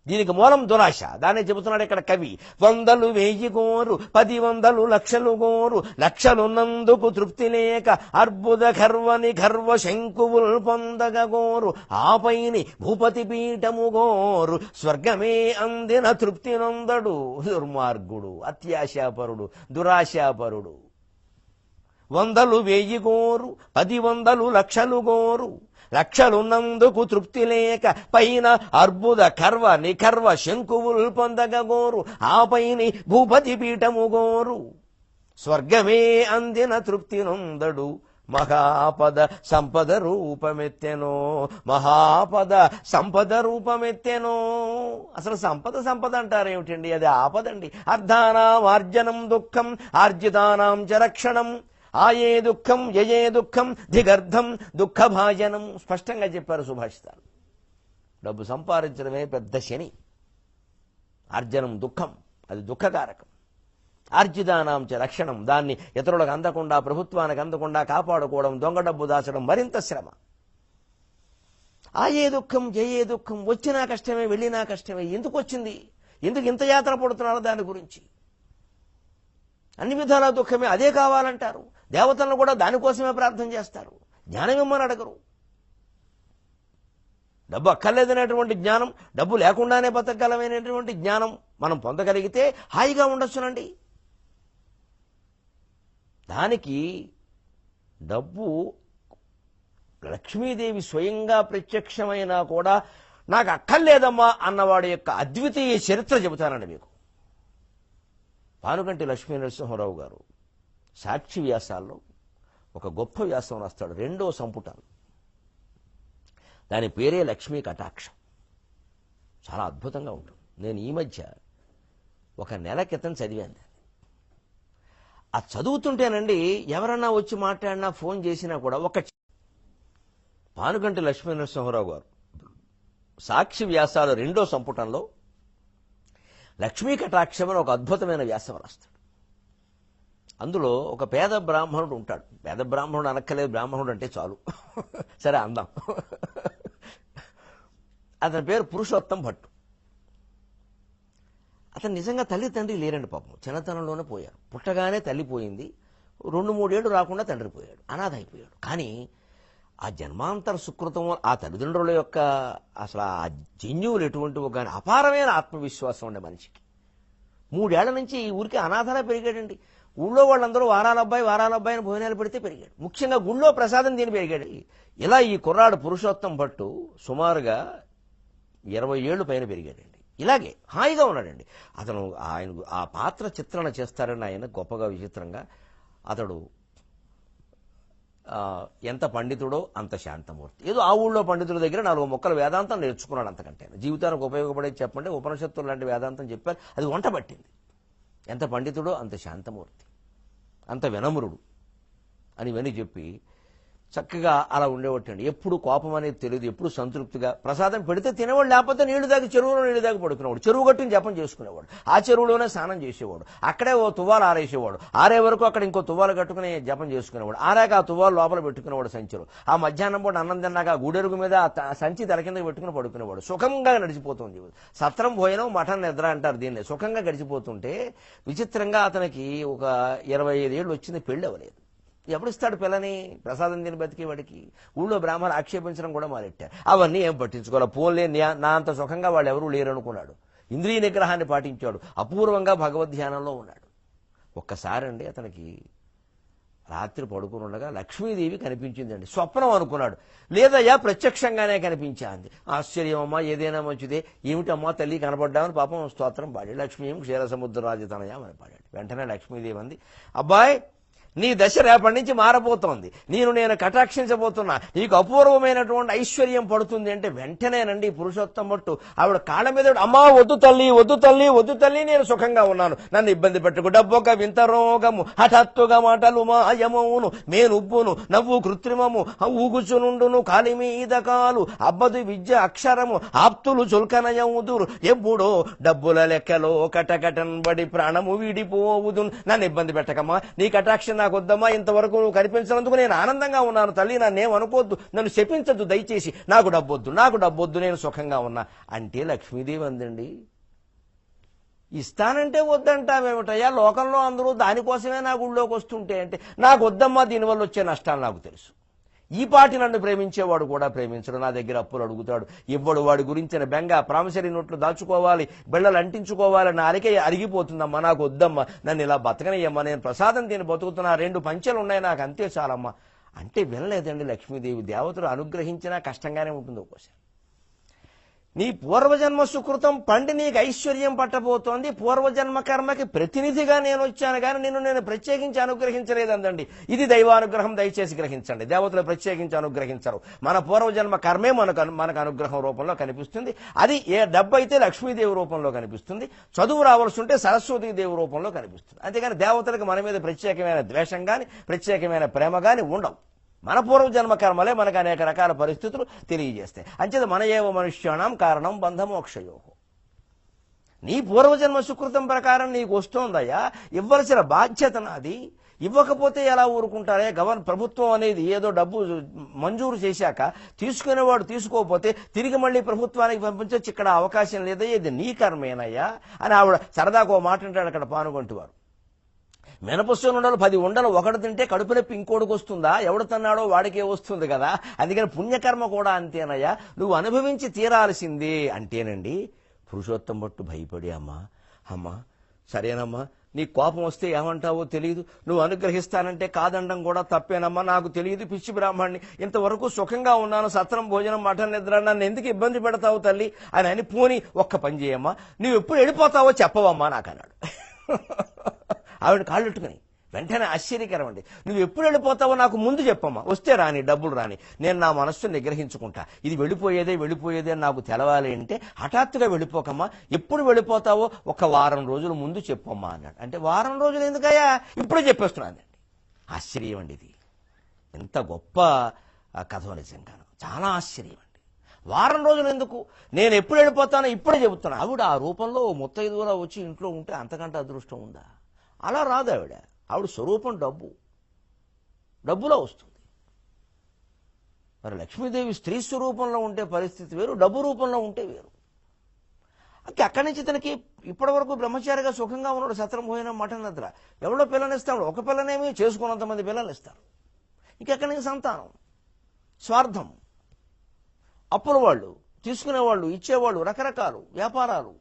దీనికి మూలం దురాశ. దాన్ని చెబుతున్నాడు ఇక్కడ కవి. 100 1000 గోరు, 10 100 లక్షలు గోరు, లక్షలున్నందుకు తృప్తి లేక అర్బుద గర్వని గర్వ శంకువుల్ పొందగ గోరు, ఆపైని భూపతి పీఠము గోరు, స్వర్గమే అందిన తృప్తి నొందడు. దుర్మార్గుడు, అత్యాశాపరుడు, దురాశాపరుడు. 100 1000 గోరు, 10 100 లక్షలు గోరు, లక్షలున్నందుకు తృప్తి లేక పైన అర్బుద కర్వ నికర్వ శంకువుల్ పొందగ గోరు, ఆపైని భూపతి పీఠము గోరు, స్వర్గమే అందిన తృప్తి నొందడు. మహాపద సంపద రూపమెత్తెనో, మహాపద సంపద రూపమెత్తెనో. అసలు సంపద అంటారేమిటండి? అది ఆపదండి. అర్ధానాం ఆర్జనం దుఃఖం, ఆర్జితానాం చ రక్షణం, ఆయే దుఃఖం యయే దుఃఖం ధిగర్థం దుఃఖభాజనం. స్పష్టంగా చెప్పారు సుభాషితాలు. డబ్బు సంపాదించడమే పెద్ద శని. ఆర్జనం దుఃఖం, అది దుఃఖకారకం. ఆర్జితానాం చ రక్షణం, దాన్ని ఇతరులకు అందకుండా, ప్రభుత్వానికి అందకుండా కాపాడుకోవడం, దొంగ డబ్బు దాచడం మరింత శ్రమ. ఆయే దుఃఖం జయే దుఃఖం, వచ్చినా కష్టమే వెళ్ళినా కష్టమే, ఎందుకు వచ్చింది, ఎందుకు ఇంత యాత్ర పడుతున్నారో దాని గురించి. అన్ని విధాల దుఃఖమే, అదే కావాలంటారు. దేవతలను కూడా దానికోసమే ప్రార్థన చేస్తారు, జ్ఞానం ఇమ్మని అడగరు. డబ్బు అక్కర్లేదనేటువంటి జ్ఞానం, డబ్బు లేకుండానే బతకగలమైనటువంటి జ్ఞానం మనం పొందగలిగితే హాయిగా ఉండొచ్చునండి. దానికి డబ్బు లక్ష్మీదేవి స్వయంగా ప్రత్యక్షమైనా కూడా నాకు అక్కర్లేదమ్మా అన్నవాడి యొక్క అద్వితీయ చరిత్ర చెబుతానండి మీకు. పానుగంటి లక్ష్మీ నరసింహారావు గారు సాక్షి వ్యాసాల్లో ఒక గొప్ప వ్యాసం రాస్తాడు, 2వ సంపుటాలు. దాని పేరే లక్ష్మీ కటాక్షం. చాలా అద్భుతంగా ఉంటుంది. నేను ఈ మధ్య ఒక నెల క్రితం చదివాను. ఆ చదువుతుంటేనండి ఎవరన్నా వచ్చి మాట్లాడినా ఫోన్ చేసినా కూడా పానుగంటి లక్ష్మీ నరసింహారావు గారు సాక్షి వ్యాసాలు 2వ సంపుటంలో లక్ష్మీ కటాక్షం అని ఒక అద్భుతమైన వ్యాసం రాస్తాడు. అందులో ఒక పేద బ్రాహ్మణుడు ఉంటాడు. పేద బ్రాహ్మణుడు అనక్కలేదు, బ్రాహ్మణుడు అంటే చాలు, సరే అందాం. అతని పేరు పురుషోత్తం భట్టు. అతను నిజంగా తల్లి తండ్రి లేరండి పాపం, చిన్నతనంలోనే పోయారు. పుట్టగానే తల్లి పోయింది, 2-3 ఏళ్ళు రాకుండా తండ్రి పోయాడు, అనాథ అయిపోయాడు. కానీ ఆ జన్మాంతర సుకృతం, ఆ తల్లిదండ్రుల యొక్క అసలు ఆ జన్యువులు ఎటువంటివో కానీ అపారమైన ఆత్మవిశ్వాసం ఉండే మనిషికి 3 ఏళ్ల నుంచి ఈ ఊరికి అనాథలా పెరిగాడండి. ఊళ్ళో వాళ్ళందరూ వారాల అబ్బాయి అని భోజనాలు పెడితే పెరిగాడు. ముఖ్యంగా గుళ్ళో ప్రసాదం తిని పెరిగాడు. ఇలా ఈ కుర్రాడు పురుషోత్తం భట్టు సుమారుగా 20 ఏళ్ళు పైన పెరిగాడండి. ఇలాగే హాయిగా ఉన్నాడండి. అతను ఆయన ఆ పాత్ర చిత్రణ చేస్తారని ఆయన గొప్పగా విచిత్రంగా, అతడు ఎంత పండితుడో అంత శాంతమూర్తి. ఏదో ఆ ఊళ్ళో పండితుల దగ్గర 4 మొక్కల వేదాంతం నేర్చుకున్నాడు, అంతకంటే జీవితానికి ఉపయోగపడేది చెప్పండి. ఉపనిషత్తులు లాంటి వేదాంతం చెప్పారు, అది వంట పట్టింది. ఎంత పండితుడో అంత శాంతమూర్తి, అంత వినమ్రుడు అని ఇవన్నీ చెప్పి చక్కగా అలా ఉండేవాటండి. ఎప్పుడు కోపం అనేది తెలియదు, ఎప్పుడు సంతృప్తిగా ప్రసాదం పెడితే తినేవాడు, లేకపోతే నీళ్లు దాకా చెరువులో నీళ్లు దాకా పడుకునేవాడు. చెరువు గట్టుని జపం చేసుకునేవాడు, ఆ చెరువులోనే స్నానం చేసేవాడు. అక్కడే ఓ తువ్వాలు ఆరేసేవాడు, ఆరే వరకు అక్కడ ఇంకో తువ్వాలు కట్టుకుని జపం చేసుకునేవాడు. ఆరాక ఆ తువ్వాలు లోపల పెట్టుకునేవాడు సంచిలో. ఆ మధ్యాహ్నం పూట అన్నం తిన్నాక ఆ గుడెరుగు మీద ఆ సంచి తల కింద పెట్టుకుని పడుకునేవాడు. సుఖంగా నడిచిపోతుంది. సత్రం భోజనం మఠం నిద్ర అంటారు దీన్ని. సుఖంగా గడిచిపోతుంటే విచిత్రంగా అతనికి ఒక 25 ఏళ్ళు వచ్చింది, పెళ్లి అవ్వలేదు. ఎప్పుడు ఇస్తాడు పిల్లని, ప్రసాదం తిని బతికేవాడికి? ఊళ్ళో బ్రాహ్మణులు ఆక్షేపించడం కూడా మొదలెట్టారు. అవన్నీ ఏం పట్టించుకోవాలి, పోన్లే నా అంత సుఖంగా వాళ్ళు ఎవరూ లేరనుకున్నాడు. ఇంద్రియ నిగ్రహాన్ని పాటించాడు, అపూర్వంగా భగవద్ధ్యానంలో ఉన్నాడు. ఒక్కసారండి అతనికి రాత్రి పడుకుని ఉండగా లక్ష్మీదేవి కనిపించిందండి. స్వప్నం అనుకున్నాడు, లేదయ్యా ప్రత్యక్షంగానే కనిపించాంది. ఆశ్చర్యమమ్మా, ఏదైనా మంచిదే, ఏమిటమ్మా తల్లి కనపడ్డామని పాపం స్తోత్రం పాడాడు. లక్ష్మీ క్షీర సముద్ర రాజతనయా అని పాడాడు. వెంటనే లక్ష్మీదేవి అంది, అబ్బాయి నీ దశ రేపటి నుంచి మారబోతోంది, నేను కటాక్షించబోతున్నా, నీకు అపూర్వమైనటువంటి ఐశ్వర్యం పడుతుంది అంటే వెంటనేనండి పురుషోత్తం భట్టు ఆవిడ కాళ్ళ మీద, అమ్మా వద్దు తల్లి వద్దు తల్లి వద్దు తల్లి, నేను సుఖంగా ఉన్నాను, నన్ను ఇబ్బంది పెట్టుకు, డబ్బొక వింత రోగము హఠాత్తుగా మాటలు మాయమవును, మేనుబ్బును నవ్వు కృత్రిమము ఊగుచునుండును, కాలి మీద కాలు అబ్బదు విద్య అక్షరము, ఆప్తులు చుల్కనయముదురు, ఎప్పుడో డబ్బుల లెక్కలో కటకటన్బడి ప్రాణము వీడిపోవుదు, నన్ను ఇబ్బంది పెట్టకమ్మా, నీ కటాక్ష నాకు వద్దమ్మా, ఇంతవరకు నువ్వు కనిపించినందుకు నేను ఆనందంగా ఉన్నాను తల్లి, నన్నేం అనుకోవద్దు, నన్ను శపించద్దు దయచేసి, నాకు డబ్బొద్దు, నేను సుఖంగా ఉన్నా అంటే లక్ష్మీదేవి అందండి, ఇస్తానంటే వద్దంటావేమిటయ్యా, లోకంలో అందరూ దానికోసమే నా గుళ్ళోకి వస్తుంటే అంటే, నాకు వద్దమ్మా, దీనివల్ల వచ్చే నష్టాలు నాకు తెలుసు. ఈ పాటి నన్ను ప్రేమించేవాడు కూడా ప్రేమించడు, నా దగ్గర అప్పులు అడుగుతాడు, ఇవ్వడు, వాడి గురించిన బెంగ, ప్రామిసరీ నోట్లు దాచుకోవాలి, బిళ్ళలు అంటించుకోవాలి, నా అరికే అరిగిపోతుందమ్మా, నాకు వద్దమ్మా, నన్ను ఇలా బతకనయ్యమ్మా, నేను ప్రసాదం తిని బతుకుతున్నా, 2 పంచెలు ఉన్నాయి నాకు, అంతే చాలమ్మా అంటే వినలేదండి లక్ష్మీదేవి. దేవతలు అనుగ్రహించినా కష్టంగానే ఉంటుంది ఒక్కోసారి. నీ పూర్వజన్మ సుకృతం పండి నీకు ఐశ్వర్యం పట్టబోతోంది, పూర్వజన్మ కర్మకి ప్రతినిధిగా నేను వచ్చాను కానీ నేను ప్రత్యేకించి అనుగ్రహించలేదండి. ఇది దైవానుగ్రహం, దయచేసి గ్రహించండి. దేవతలు ప్రత్యేకించి అనుగ్రహించరు, మన పూర్వజన్మ కర్మే మనకు అనుగ్రహం రూపంలో కనిపిస్తుంది. అది డబ్బు అయితే లక్ష్మీదేవి రూపంలో కనిపిస్తుంది, చదువు రావాల్సి ఉంటే సరస్వతీదేవి రూపంలో కనిపిస్తుంది. అంతేగాని దేవతలకు మన మీద ప్రత్యేకమైన ద్వేషం కానీ ప్రత్యేకమైన ప్రేమ కానీ ఉండవు. మన పూర్వజన్మ కర్మలే మనకు అనేక రకాల పరిస్థితులు తెలియజేస్తాయి. అంచేత మన ఏవ మనుష్యాణం కారణం బంధమోక్షయో. నీ పూర్వజన్మ సుకృతం ప్రకారం నీకు వస్తోందయ్యా, ఇవ్వలసిన బాధ్యత నాది, ఇవ్వకపోతే ఎలా ఊరుకుంటారే? ప్రభుత్వం అనేది ఏదో డబ్బు మంజూరు చేశాక తీసుకునేవాడు తీసుకోకపోతే తిరిగి మళ్ళీ ప్రభుత్వానికి పంపించవచ్చు, ఇక్కడ అవకాశం లేదా, ఇది నీ కర్మేనయ్యా అని ఆవిడ సరదాకు ఓ మాట అంటాడు అక్కడ పానుగొంటి వారు. మినపస్తు ఉండలు 10 ఉండలు ఒకటి తింటే కడుపు నొప్పి ఇంకోటికి వస్తుందా? ఎవడు తిన్నాడో వాడికే వస్తుంది కదా. అందుకని పుణ్యకర్మ కూడా అంతేనయ్యా, నువ్వు అనుభవించి తీరాల్సిందే అంటేనండి. పురుషోత్తం భట్టు భయపడి అమ్మా సరేనమ్మా, నీ కోపం వస్తే ఏమంటావో తెలియదు, నువ్వు అనుగ్రహిస్తానంటే కాదండం కూడా తప్పేనమ్మా, నాకు తెలియదు పిచ్చి బ్రాహ్మణ్ణి, ఇంతవరకు సుఖంగా ఉన్నాను, సత్రం భోజనం మఠం నిద్ర, నన్ను ఎందుకు ఇబ్బంది పెడతావు తల్లి అని పోని ఒక్క పని చేయమ్మా, నువ్వు ఎప్పుడు వెళ్ళిపోతావో చెప్పవమ్మా నాకు అన్నాడు. ఆవిడ కాళ్ళెట్టుకుని వెంటనే ఆశ్చర్యకరం అండి, నువ్వు ఎప్పుడు వెళ్ళిపోతావో నాకు ముందు చెప్పమ్మా, వస్తే రాని డబ్బులు రాని, నేను నా మనస్సును నిగ్రహించుకుంటా, ఇది వెళ్ళిపోయేదే నాకు తెలవాలి అంటే హఠాత్తుగా వెళ్ళిపోకమ్మా, ఎప్పుడు వెళ్ళిపోతావో ఒక వారం రోజుల ముందు చెప్పమ్మా అన్నాడు. అంటే వారం రోజులు ఎందుకయ్యా, ఇప్పుడే చెప్పేస్తున్నానండి. ఆశ్చర్యం అండి, ఇది ఎంత గొప్ప కథ నిజంగాను, చాలా ఆశ్చర్యం అండి. వారం రోజులు ఎందుకు, నేను ఎప్పుడు వెళ్ళిపోతానో ఇప్పుడే చెబుతాను. ఆవిడ ఆ రూపంలో ముత్తైదువులా వచ్చి ఇంట్లో ఉంటే అంతకంటే అదృష్టం ఉందా? అలా రాదు ఆవిడ స్వరూపం డబ్బులో వస్తుంది. మరి లక్ష్మీదేవి స్త్రీ స్వరూపంలో ఉంటే పరిస్థితి వేరు, డబ్బు రూపంలో ఉంటే వేరు. అక్కడి నుంచి తనకి ఇప్పటి వరకు బ్రహ్మచారిగా సుఖంగా ఉన్నాడు, సత్రం భోజనం మఠం నిద్ర, ఎవడో పిల్లనిస్తాడు, ఒక పిల్లనేమి చేసుకున్నంతమంది పిల్లలు ఇస్తారు. ఇంకెక్కడి నుంచి సంతానం, స్వార్థం, అప్పుల వాళ్ళు, తీసుకునేవాళ్ళు, ఇచ్చేవాళ్ళు, రకరకాలు వ్యాపారాలు,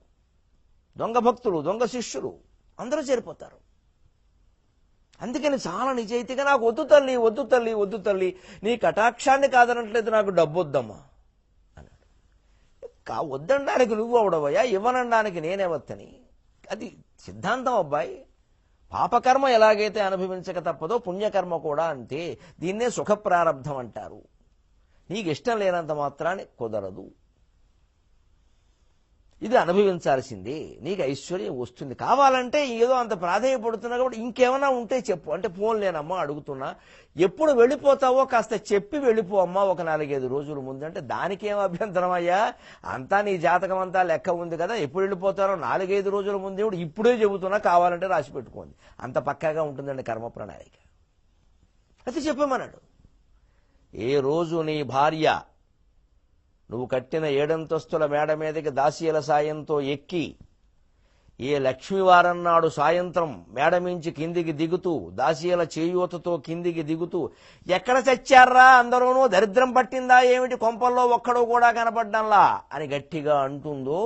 దొంగ భక్తులు, దొంగ శిష్యులు అందరూ చేరిపోతారు. అందుకని చాలా నిజాయితీగా నాకు వద్దు తల్లి నీ కటాక్షాన్ని కాదనట్లేదు, నాకు డబ్బు వద్దమ్మా అన్నాడు. వద్దనడానికి నువ్వు అవడవయ్యా, ఇవ్వనడానికి నేనేవత్తని, అది సిద్ధాంతం అబ్బాయి. పాపకర్మ ఎలాగైతే అనుభవించక తప్పదో పుణ్యకర్మ కూడా అంతే, దీన్నే సుఖ ప్రారబ్ధం అంటారు. నీకు ఇష్టం లేనంత మాత్రాన్ని కుదరదు, ఇది అనుభవించాల్సిందే, నీకు ఐశ్వర్యం వస్తుంది. కావాలంటే ఏదో అంత ప్రాధేయపడుతున్నా కాబట్టి ఇంకేమైనా ఉంటే చెప్పు అంటే, పోన్లేనమ్మా అడుగుతున్నా, ఎప్పుడు వెళ్ళిపోతావో కాస్త చెప్పి వెళ్ళిపో అమ్మా ఒక 4-5 రోజుల ముందు అంటే, దానికేం అభ్యంతరం అయ్యా, అంతా నీ జాతకం అంతా లెక్క ఉంది కదా, ఎప్పుడు వెళ్ళిపోతారో 4-5 రోజుల ముందు ఇప్పుడే చెబుతున్నా, కావాలంటే రాసి పెట్టుకోండి, అంత పక్కాగా ఉంటుందండి కర్మ ప్రణాళిక. అయితే చెప్పమన్నాడు, ఏ రోజు నీ భార్య నువ్వు కట్టిన 7 అంతస్తుల మేడ మీదకి దాసీల సాయంతో ఎక్కి, ఏ లక్ష్మీవారం నాడు సాయంత్రం మేడ మించి కిందికి దిగుతూ, దాసీల చేయూతతో కిందికి దిగుతూ, ఎక్కడ చచ్చారా అందరూనూ, దరిద్రం పట్టిందా ఏమిటి, కొంపల్లో ఒక్కడో కూడా కనపడ్డంలా అని గట్టిగా అంటుందో,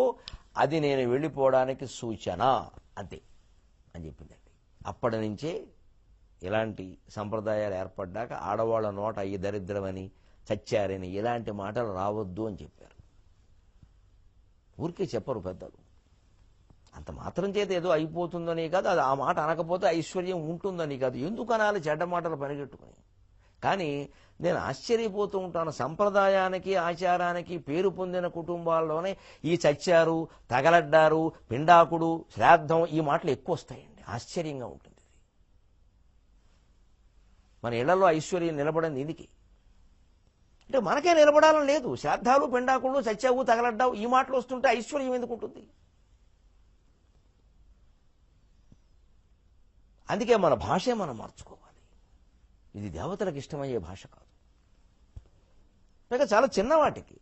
అది నేను వెళ్ళిపోవడానికి సూచన అంతే అని చెప్పిందండి. అప్పటి నుంచే ఇలాంటి సంప్రదాయాలు ఏర్పడ్డాక ఆడవాళ్ళ నోట ఈ దరిద్రమని, చచ్చారని ఇలాంటి మాటలు రావద్దు అని చెప్పారు. ఊరికే చెప్పరు పెద్దలు, అంత మాత్రం చేత ఏదో అయిపోతుందని కాదు, అది ఆ మాట అనకపోతే ఐశ్వర్యం ఉంటుందని కాదు, ఎందుకు అనాలి చెడ్డ మాటలు పనిగట్టుకుని. కానీ నేను ఆశ్చర్యపోతూ ఉంటాను, సంప్రదాయానికి ఆచారానికి పేరు పొందిన కుటుంబాల్లోనే ఈ చచ్చారు, తగలడ్డారు, పిండాకుడు, శ్రాద్ధం ఈ మాటలు ఎక్కువ వస్తాయండి. ఆశ్చర్యంగా ఉంటుంది. మన ఇళ్లలో ఐశ్వర్యం నిలబడింది ఇందుకే, అంటే మనకే నిలబడాలని లేదు, శ్రాద్ధాలు, పిండాకుళ్ళు, చచ్చావు, తగలడ్డావు ఈ మాటలు వస్తుంటే ఐశ్వర్యం ఎందుకు ఉంటుంది? అందుకే మన భాషే మనం మార్చుకోవాలి. ఇది దేవతలకు ఇష్టమయ్యే భాష కాదు. పైగా చాలా చిన్నవాటికి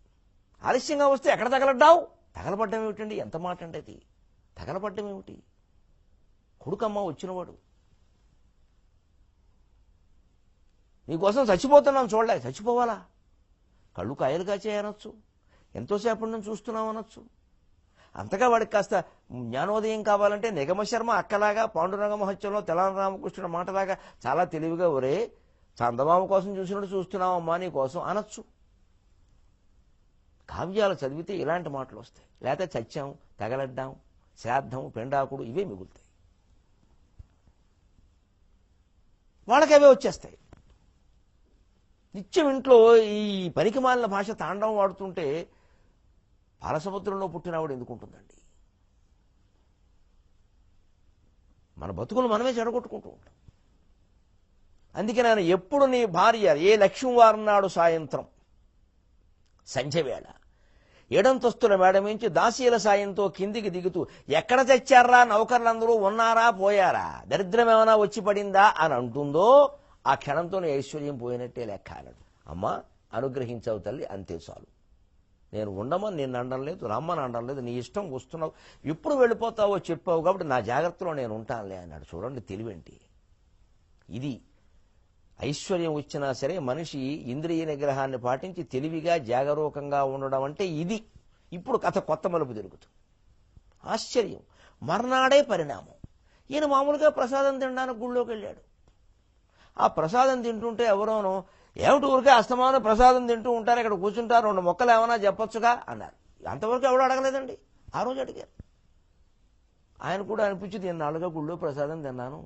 ఆలస్యంగా వస్తే ఎక్కడ తగలడ్డావు, తగలబడ్డం ఏమిటండి, ఎంత మాట అంటే అది, తగలబడ్డం ఏమిటి? కొడుకమ్మ వచ్చినవాడు నీకోసం చచ్చిపోతున్నాం చూడలే, చచ్చిపోవాలా, కళ్ళు కాయలు కాచేయనొచ్చు, ఎంతోసేపటి నుంచి చూస్తున్నాం అనొచ్చు. అంతగా వాడికి కాస్త జ్ఞానోదయం కావాలంటే నిగమ శర్మ అక్కలాగా పాండురంగ మహత్యంలో తెలంగాణ రామకృష్ణుడు మాటలాగా చాలా తెలివిగా, ఒరే చందమామ కోసం చూసినట్టు చూస్తున్నావమ్మా నీ కోసం అనొచ్చు. కావ్యాలు చదివితే ఇలాంటి మాటలు వస్తాయి, లేకపోతే చచ్చాం, తగలడ్డాం, శ్రాద్ధం, పెండాకుడు ఇవే మిగులుతాయి. వాళ్ళకి అవే వచ్చేస్తాయి. నిత్యం ఇంట్లో ఈ పనికిమాలిన భాష తాండవం వాడుతుంటే పాలసముద్రంలో పుట్టినవాడు ఎందుకుంటుందండి? మన బతుకులు మనమే చెడగొట్టుకుంటూ ఉంటాం. అందుకే నేను ఎప్పుడు నీ భార్య ఏ లక్ష్మీవారం నాడు సాయంత్రం సంధ్య వేళ ఏడంతస్తుల మేడ నుంచి దాసీల సాయంతో కిందికి దిగుతూ ఎక్కడ తెచ్చారా నౌకర్లందరూ ఉన్నారా పోయారా దరిద్రం ఏమైనా వచ్చి పడిందా అని అంటుందో ఆ క్షణంతోనే ఐశ్వర్యం పోయినట్టే లెక్క అన్నాడు. అమ్మా అనుగ్రహించావు తల్లి, అంతే చాలు. నేను ఉండమని నిన్ను అనడం లేదు, రమ్మని అనడం లేదు, నీ ఇష్టం వస్తున్నావు, ఎప్పుడు వెళ్ళిపోతావో చెప్పావు కాబట్టి నా జాగ్రత్తలో నేను ఉంటానులే అన్నాడు. చూడండి తెలివేంటి. ఇది ఐశ్వర్యం వచ్చినా సరే మనిషి ఇంద్రియ నిగ్రహాన్ని పాటించి తెలివిగా జాగరూకంగా ఉండడం అంటే ఇది. ఇప్పుడు కథ కొత్త మలుపు తిరుగుతుంది. ఆశ్చర్యం, మర్నాడే పరిణామం. ఈయన మామూలుగా ప్రసాదం తినడానికి గుళ్ళోకి వెళ్ళాడు. ఆ ప్రసాదం తింటుంటే ఎవరోనో ఏమిటి ఊరికే అస్తమానం ప్రసాదం తింటూ ఉంటారు, ఇక్కడ కూర్చుంటారు, 2 మొక్కలు ఏమైనా చెప్పొచ్చుగా అన్నారు. అంతవరకు ఎవరు అడగలేదండి. ఆ రోజు అడిగారు. ఆయన కూడా అనిపించింది, ఎన్నాళ్ళుగా గుళ్ళో ప్రసాదం తిన్నాను,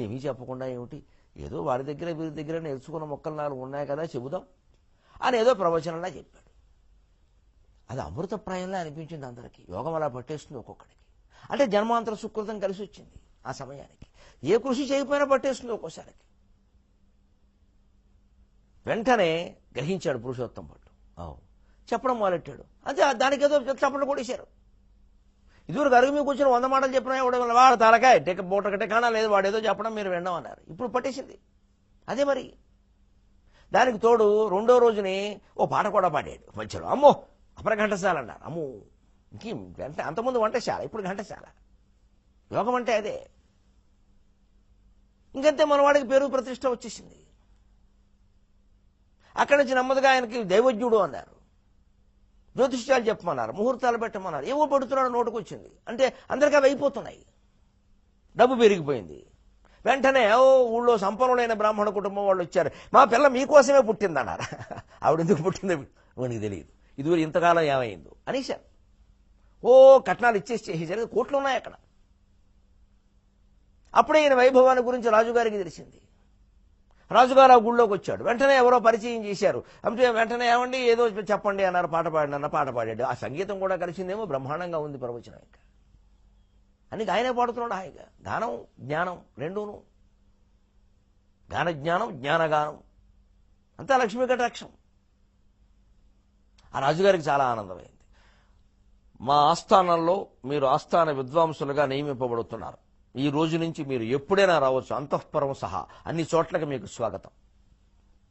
ఏమీ చెప్పకుండా ఏమిటి, ఏదో వారి దగ్గర వీరి దగ్గర నేర్చుకున్న మొక్కలు 4 ఉన్నాయి కదా చెబుదాం అని ఏదో ప్రవచనంలా చెప్పాడు. అది అమృతప్రాయంలా అనిపించింది అందరికీ. యోగం అలా పట్టేస్తుంది ఒక్కొక్కడికి. అంటే జన్మాంతర సుకృతం కలిసి వచ్చింది ఆ సమయానికి. ఏ కృషి చేయకపోయినా పట్టేస్తుంది ఒక్కోసారికి. వెంటనే గ్రహించాడు పురుషోత్తం భట్టు. చెప్పడం మొదలెట్టాడు. అంతే, దానికి ఏదో చప్పట్లు కొట్టేశారు. ఇదివరకు అరుగు మీకు కూర్చొని 100 మాటలు చెప్పినా వాడు తలకాయ బూటకట్టే కానా లేదు, వాడు ఏదో చెప్పడం మీరు వినడం అన్నారు. ఇప్పుడు పట్టేసింది. అదే మరి. దానికి తోడు 2వ రోజుని ఓ పాట కూడా పాడాడు మధ్యలో. అమ్మో అపరఘంటశాల అన్నారు. అమ్మో ఇంకేం గంట, అంతకుముందు వంటశాల, ఇప్పుడు ఘంటశాల. యోగం అంటే అదే. ఇంకంతే మనవాడికి పేరు ప్రతిష్ట వచ్చేసింది. అక్కడి నుంచి నెమ్మదిగా ఆయనకి దైవజ్ఞుడు అన్నారు, జ్యోతిష్యాలు చెప్పమన్నారు, ముహూర్తాలు పెట్టమన్నారు. ఏవో పడుతున్నాడు, నోటుకు వచ్చింది. అంటే అందరికీ అవి అయిపోతున్నాయి. డబ్బు పెరిగిపోయింది. వెంటనే ఊళ్ళో సంపన్నులైన బ్రాహ్మణ కుటుంబం వాళ్ళు వచ్చారు. మా పిల్ల మీకోసమే పుట్టిందన్నారు. ఆవిడ ఎందుకు పుట్టిందో మనకి తెలియదు. ఇదివరకు ఇంతకాలం ఏమైందో అనేశారు. కట్నాలు చేసేసారు. కోట్లు ఉన్నాయి అక్కడ. అప్పుడే ఈయన వైభవాన్ని గురించి రాజుగారికి తెలిసింది. రాజుగారు ఆ గుళ్ళోకి వచ్చాడు. వెంటనే ఎవరో పరిచయం చేశారు. అంటే వెంటనే ఏమండి ఏదో చెప్పండి అన్నారు. పాట పాడినన్న పాట పాడాడు. ఆ సంగీతం కూడా కలిసిందేమో, బ్రహ్మాండంగా ఉంది ప్రవచనం. ఇంకా అని ఆయనే పాడుతున్నాడు హాయిగా. గానం జ్ఞానం రెండూను. గాన జ్ఞానం జ్ఞానగానం అంతా లక్ష్మీ కటాక్షం. ఆ రాజుగారికి చాలా ఆనందమైంది. మా ఆస్థానంలో మీరు ఆస్థాన విద్వాంసులుగా నియమింపబడుతున్నారు. ఈ రోజు నుంచి మీరు ఎప్పుడైనా రావచ్చు, అంతఃపురం సహా అన్ని చోట్లకి మీకు స్వాగతం.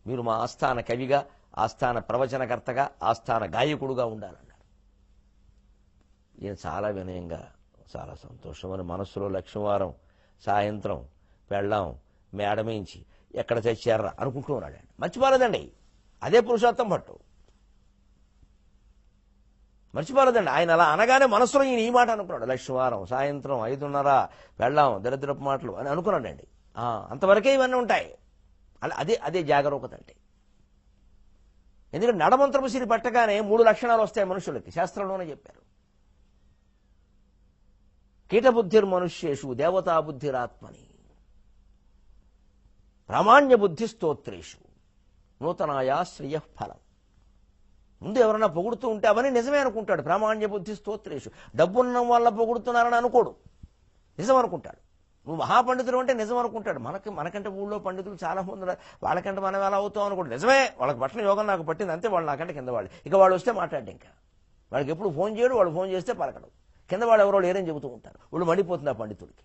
మీరు మా ఆస్థాన కవిగా, ఆస్థాన ప్రవచనకర్తగా, ఆస్థాన గాయకుడుగా ఉండాలన్నారు. ఈయన చాలా వినయంగా, చాలా సంతోషమని మనస్సులో లక్ష్మీవారం సాయంత్రం పెళ్ళాం మేడమించి ఎక్కడ తెచ్చారా అనుకుంటూ ఉన్నాడు. మర్చిపోలేదండి, అదే పురుషోత్తం భట్టు. మర్చిపోలేదండి. ఆయన అలా అనగానే మనసులో ఈయన ఈ మాట అనుకున్నాడు. లక్ష్మీవారం సాయంత్రం 5:30 పెళ్ళాం దరిద్రపు మాటలు అని అనుకున్నాడండి. అంతవరకే ఇవన్నీ ఉంటాయి. అదే అదే జాగరూకత అంటే. ఎందుకంటే నడమంత్రపు సిరి పట్టగానే 3 లక్షణాలు వస్తాయి మనుషులకి. శాస్త్రంలోనే చెప్పారు. కీటబుద్ధిర్మనుష్యేషు దేవతాబుద్ధిరాత్మని ప్రామాణ్య బుద్ధి స్తోత్రేషు నూతనాయా శ్రేయః ఫలం. ముందు ఎవరన్నా పొగుడుతూ ఉంటే అవన్నీ నిజమే అనుకుంటాడు. ప్రామాణ్య బుద్ధి స్తోత్రేషు. డబ్బున్న వాళ్ళ పొగుడుతున్నారని అనుకోడు, నిజం అనుకుంటాడు. నువ్వు మహాపండితుడు అంటే నిజం అనుకుంటాడు. మనకంటే ఊళ్ళో పండితులు చాలా మంది, వాళ్ళకంటే మనం ఎలా అవుతాం అనుకోండి. నిజమే, వాళ్ళకి పట్టిన యోగం నాకు పట్టింది, అంతే. వాళ్ళు నాకంటే కింద వాళ్ళు. ఇక వాళ్ళు వస్తే మాట్లాడు. ఇంకా వాళ్ళకి ఎప్పుడు ఫోన్ చేయడు, వాళ్ళు ఫోన్ చేస్తే పలకడు. కింద వాళ్ళు ఎవరో లేరని చెబుతూ ఉంటారు. వాళ్ళు మండిపోతుంది ఆ పండితుడికి.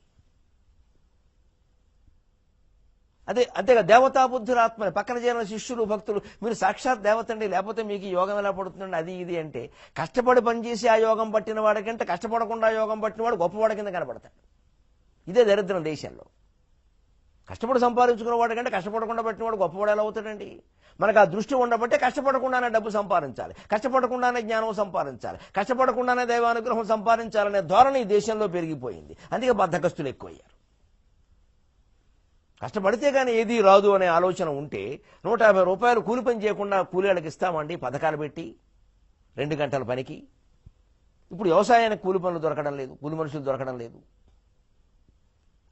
అంతేగా దేవతాబుద్ధిరాత్మని. పక్కన చేరిన శిష్యులు భక్తులు మీరు సాక్షాత్ దేవతండి, లేకపోతే మీకు ఈ యోగం ఎలా పడుతుందండి, అది ఇది అంటే కష్టపడి పనిచేసి ఆ యోగం పట్టిన వాడికంటే కష్టపడకుండా యోగం పట్టిన వాడు గొప్పవాడి కింద కనబడతాడు. ఇదే దరిద్రం దేశంలో. కష్టపడి సంపాదించుకున్న వాడికంటే కష్టపడకుండా పట్టినవాడు గొప్పవాడు ఎలా అవుతాడండి? మనకు ఆ దృష్టి ఉండబట్టే కష్టపడకుండానే డబ్బు సంపాదించాలి, కష్టపడకుండానే జ్ఞానం సంపాదించాలి, కష్టపడకుండానే దైవానుగ్రహం సంపాదించాలనే ధోరణి ఈ దేశంలో పెరిగిపోయింది. అందుకే బద్ధకస్తులు ఎక్కువయ్యారు. కష్టపడితే కానీ ఏదీ రాదు అనే ఆలోచన ఉంటే 150 రూపాయలు కూలి పని చేయకుండా కూలీళ్ళకి ఇస్తామండి పథకాలు పెట్టి 2 గంటల పనికి. ఇప్పుడు వ్యవసాయానికి కూలి పనులు దొరకడం లేదు, కూలి మనుషులు దొరకడం లేదు.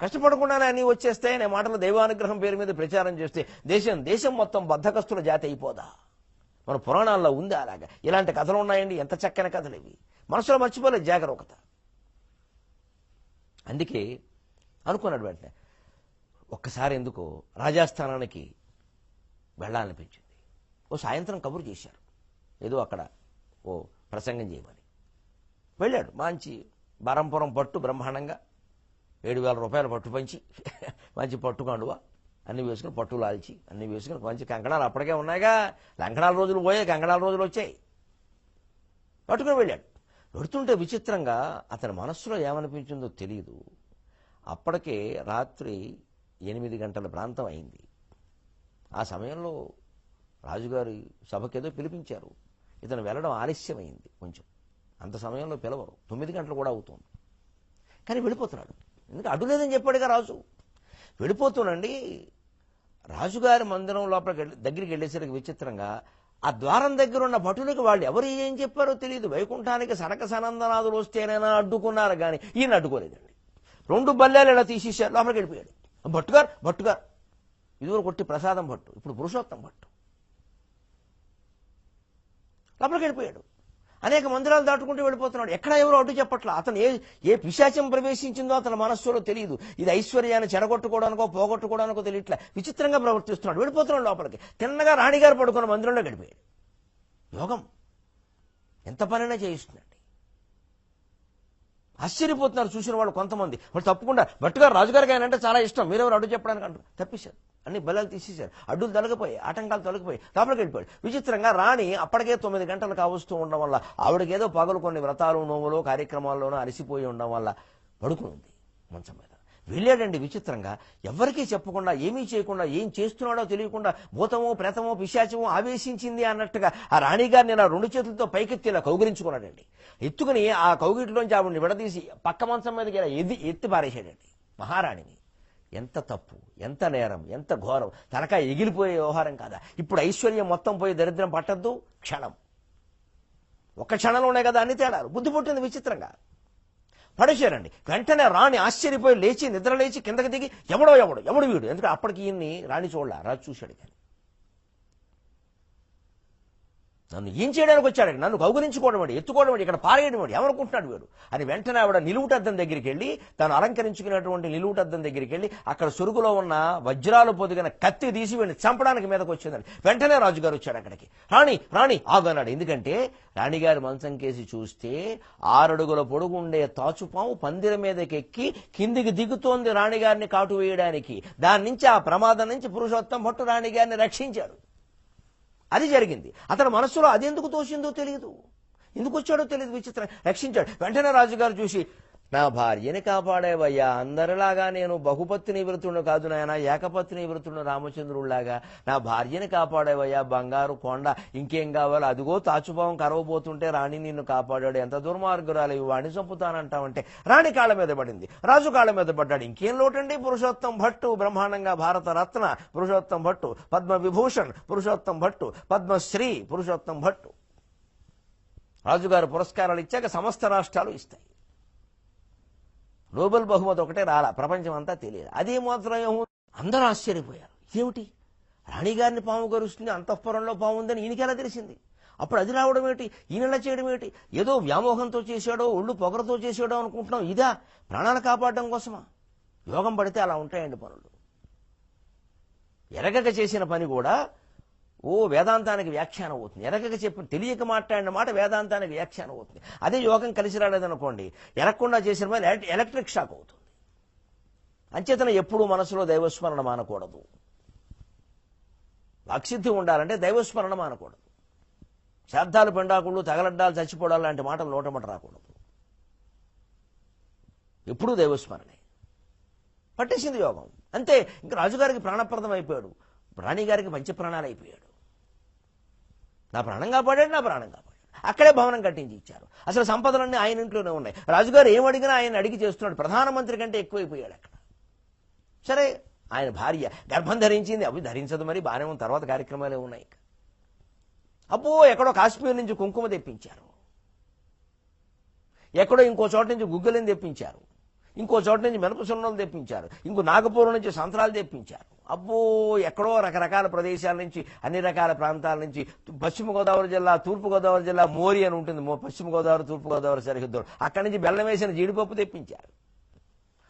కష్టపడకుండానే అన్నీ వచ్చేస్తాయనే మాటలు దైవానుగ్రహం పేరు మీద ప్రచారం చేస్తే దేశం మొత్తం బద్ధకస్తుల జాతి అయిపోదా? మన పురాణాల్లో ఉంది అలాగా. ఇలాంటి కథలు ఉన్నాయండి, ఎంత చక్కని కథలు ఇవి. మనసులో మర్చిపోలేదు జాగరూకత. అందుకే అనుకున్నాడు వెంటనే ఒక్కసారి ఎందుకో రాజస్థానానికి వెళ్ళాలనిపించింది. సాయంత్రం కబురు చేశారు. ఏదో అక్కడ ప్రసంగం చేయమని. వెళ్ళాడు. మంచి బరంపురం పట్టు బ్రహ్మాండంగా 7,000 రూపాయలు పట్టు పంచి మంచి పట్టు కండువా అన్ని వేసుకుని, పట్టు లాల్చి అన్ని వేసుకుని, మంచి కంకణాలు అప్పటికే ఉన్నాయిగా, కంకణాల రోజులు పోయాయి, కంకణాల రోజులు వచ్చాయి. పట్టుకుని వెళ్ళాడు. పెడుతుంటే విచిత్రంగా అతని మనస్సులో ఏమనిపించిందో తెలియదు. అప్పటికే రాత్రి 8 గంటల ప్రాంతం అయింది. ఆ సమయంలో రాజుగారి సభకేదో పిలిపించారు. ఇతను వెళ్ళడం ఆలస్యమైంది కొంచెం. అంత సమయంలో పిలవరు, 9 గంటలు కూడా అవుతుంది. కానీ వెళ్ళిపోతున్నాడు. ఎందుకంటే అడ్డు లేదని చెప్పాడుగా రాజు. వెళ్ళిపోతున్నాండి. రాజుగారి మందిరం లోపలికి దగ్గరికి వెళ్ళేసరికి విచిత్రంగా ఆ ద్వారం దగ్గర ఉన్న భటులకు వాళ్ళు ఎవరు ఏం చెప్పారో తెలియదు. వైకుంఠానికి సనక సనందనాథులు వస్తేనైనా అడ్డుకున్నారు కానీ ఈయన అడ్డుకోలేదండి. 2 బల్లాలు ఇలా తీసేశారు, లోపలికి వెళ్ళిపోయాడు. భట్టుగారు ఇదివరకు కొట్టి ప్రసాదం భట్టు, ఇప్పుడు పురుషోత్తం భట్టు. లోపలికి వెళ్ళిపోయాడు. అనేక మందిరాలు దాటుకుంటూ వెళ్ళిపోతున్నాడు. ఎక్కడ ఎవరో అడ్డు చెప్పట్లా. అతను ఏ పిశాచం ప్రవేశించిందో అతని మనస్సులో తెలియదు. ఇది ఐశ్వర్యాన్ని చెడగొట్టుకోవడానికో పోగొట్టుకోవడానికో తెలియట్లే. విచిత్రంగా ప్రవర్తిస్తున్నాడు. వెళ్ళిపోతున్నాడు లోపలికి. తిన్నగా రాణిగారు పడుకున్న మందిరంలో గడిపాడు. యోగం ఎంత పనైనా చేయిస్తుందండి. ఆశ్చర్యపోతున్నారు చూసిన వాళ్ళు కొంతమంది. వాళ్ళు తప్పకుండా భట్టుగారు రాజుగారికి ఆయన అంటే చాలా ఇష్టం, మీరెవరు అడ్డు చెప్పడానికి అంటారు. తప్పిశారు. అన్ని బలాలు తీసేశారు. అడ్డులు తొలగిపోయి, ఆటంకాలు తొలగిపోయి లోపలికి వెళ్ళిపోయాడు. విచిత్రంగా రాణి అప్పటికే 9 గంటలు కావస్తూ ఉండడం వల్ల ఆవిడకేదో పగలు కొన్ని వ్రతాలు నోములు కార్యక్రమాల్లోనూ అలసిపోయి ఉండడం వల్ల పడుకుని ఉంది మంచం మీద. వెళ్ళాడండి. విచిత్రంగా ఎవరికీ చెప్పకుండా, ఏమీ చేయకుండా, ఏం చేస్తున్నాడో తెలియకుండా భూతమో ప్రేతమో పిశాచమో ఆవేశించింది అన్నట్టుగా ఆ రాణిగారిని నా 2 చేతులతో పైకెత్తి ఇలా కౌగిలించుకున్నాడండి. ఎత్తుకుని ఆ కౌగిట్లోంచి ఆవిడని విడదీసి పక్క మంచం మీదకి ఇలా ఎత్తి పారేశాడండి మహారాణిని. ఎంత తప్పు, ఎంత నేరం, ఎంత ఘోరం. తనకాయ ఎగిలిపోయే వ్యవహారం కాదా. ఇప్పుడు ఐశ్వర్యం మొత్తం పోయి దరిద్రం పట్టద్దు. క్షణం, ఒక్క క్షణంలోనే కదా అన్ని తేడాలు. బుద్ధి పుట్టింది విచిత్రంగా. పడేశారండి. వెంటనే రాణి ఆశ్చర్యపోయి లేచి నిద్ర లేచి కిందకి దిగి ఎవడు వీడు. ఎందుకంటే అప్పటికి ఈయన్ని రాణి చూడలే, రాజు చూశాడు. కానీ నన్ను ఏం చేయడానికి వచ్చాడు, నన్ను కౌగులించుకోవడం వాడు, ఎత్తుకోవడం వాడు, ఇక్కడ పారేయడం వాడు, ఎవరుకుంటున్నాడు వీడు అని వెంటనే ఆవిడ నిలువుటద్దం దగ్గరికి వెళ్ళి, తాను అలంకరించుకున్నటువంటి నిలువుటద్దం దగ్గరికి వెళ్ళి అక్కడ సొరుగులో ఉన్న వజ్రాలు పొదిగిన కత్తి తీసి వీడిని చంపడానికి మీదకి వచ్చిందండి. వెంటనే రాజుగారు వచ్చాడు అక్కడికి. రాణి ఆగన్నాడు. ఎందుకంటే రాణిగారి మంచం కేసి చూస్తే 6 అడుగుల పొడుగు ఉండే తాచుపాము పందిర మీదకి ఎక్కి కిందికి దిగుతోంది రాణిగారిని కాటు వేయడానికి. దాని నుంచి, ఆ ప్రమాదం నుంచి పురుషోత్తం భట్టు రాణిగారిని రక్షించాడు. అది జరిగింది. అతని మనస్సులో అది ఎందుకు తోసిందో తెలియదు, ఎందుకు వచ్చాడో తెలియదు. విచిత్రం. రక్షించాడు. వెంటనే రాజుగారు చూసి, నా భార్యని కాపాడేవయ్యా, అందరిలాగా నేను బహుపత్ని వృతుడు కాదు నాయన, ఏకపత్ని వృతుడు రామచంద్రుడిలాగా నా భార్యని కాపాడేవయ్యా, బంగారు కొండ, ఇంకేం కావాలి, అదిగో తాచుపావం కరవబోతుంటే రాణి నిన్ను కాపాడాడు, ఎంత దుర్మార్గురాలు, వాణ్ణి చంపుతానంటావంటే రాణి కాళ్ళ మీద పడింది, రాజు కాళ్ళ మీద పడ్డాడు. ఇంకేం లోటండి. పురుషోత్తం భట్టు బ్రహ్మాండంగా భారత రత్న పురుషోత్తం భట్టు, పద్మ విభూషణ్ పురుషోత్తం భట్టు, పద్మశ్రీ పురుషోత్తం భట్టు. రాజుగారు పురస్కారాలు ఇచ్చాక సమస్త రాష్ట్రాలు ఇస్తాయి. నోబెల్ బహుమతి ఒకటే రాలా, ప్రపంచం అంతా తెలియదు. అదే మాత్రం అందరూ ఆశ్చర్యపోయారు. ఏమిటి, రాణిగారిని పాము గరుస్తుంది, అంతఃపురంలో పాము ఉందని ఈయనకెలా తెలిసింది? అప్పుడు అది రావడం ఏంటి, ఈయనలా చేయడం ఏంటి? ఏదో వ్యామోహంతో చేశాడో, ఒళ్ళు పొగరతో చేశాడో అనుకుంటున్నాం. ఇదా ప్రాణాలు కాపాడడం కోసమా? యోగం పడితే అలా ఉంటాయండి పనులు. ఎరగక చేసిన పని కూడా వేదాంతానికి వ్యాఖ్యానం అవుతుంది. ఎరగక చెప్పిన, తెలియక మాట్లాడిన మాట వేదాంతానికి వ్యాఖ్యానం అవుతుంది. అదే యోగం కలిసి రాలేదనుకోండి, ఎరగకుండా చేసిన పని ఎలక్ట్రిక్ షాక్ అవుతుంది. అంచేతన ఎప్పుడూ మనసులో దైవస్మరణ మానకూడదు. వాక్సిద్ధి ఉండాలంటే దైవస్మరణ మానకూడదు. శ్రాద్ధాలు, పెండాకుళ్ళు, తగలడ్డాలు, చచ్చిపోవడాలు లాంటి మాటలు నోటమట రాకూడదు. ఎప్పుడూ దైవస్మరణే. పట్టేసింది యోగం. అంతే. ఇంకా రాజుగారికి ప్రాణప్రదం అయిపోయాడు, రాణిగారికి పంచప్రాణాలు అయిపోయాడు. నా ప్రాణం కాపాడాడు, నా ప్రాణం కాపాడాడు. అక్కడే భవనం కట్టించి ఇచ్చారు. అసలు సంపదలన్నీ ఆయన ఇంట్లోనే ఉన్నాయి. రాజుగారు ఏం అడిగినా ఆయన అడిగి చేస్తున్నాడు. ప్రధానమంత్రి కంటే ఎక్కువైపోయాడు అక్కడ. సరే, ఆయన భార్య గర్భం ధరించింది, అవి ధరించదు, మరి బాగానే ఉన్న తర్వాత కార్యక్రమాలే ఉన్నాయి. అబ్బో, ఎక్కడో కాశ్మీర్ నుంచి కుంకుమ తెప్పించారు, ఎక్కడో ఇంకో చోట నుంచి గుగ్గిలని తెప్పించారు, ఇంకో చోట నుంచి మినపసున్నలు తెప్పించారు, ఇంకో నాగపూర్ నుంచి సంత్రాలు తెప్పించారు. అబ్బో, ఎక్కడో రకరకాల ప్రదేశాల నుంచి, అన్ని రకాల ప్రాంతాల నుంచి, పశ్చిమ గోదావరి జిల్లా, తూర్పు గోదావరి జిల్లా మోరి అని ఉంటుంది, పశ్చిమ గోదావరి తూర్పు గోదావరి సరిహద్దులు, అక్కడి నుంచి బెల్లం వేసిన జీడిపప్పు తెప్పించారు.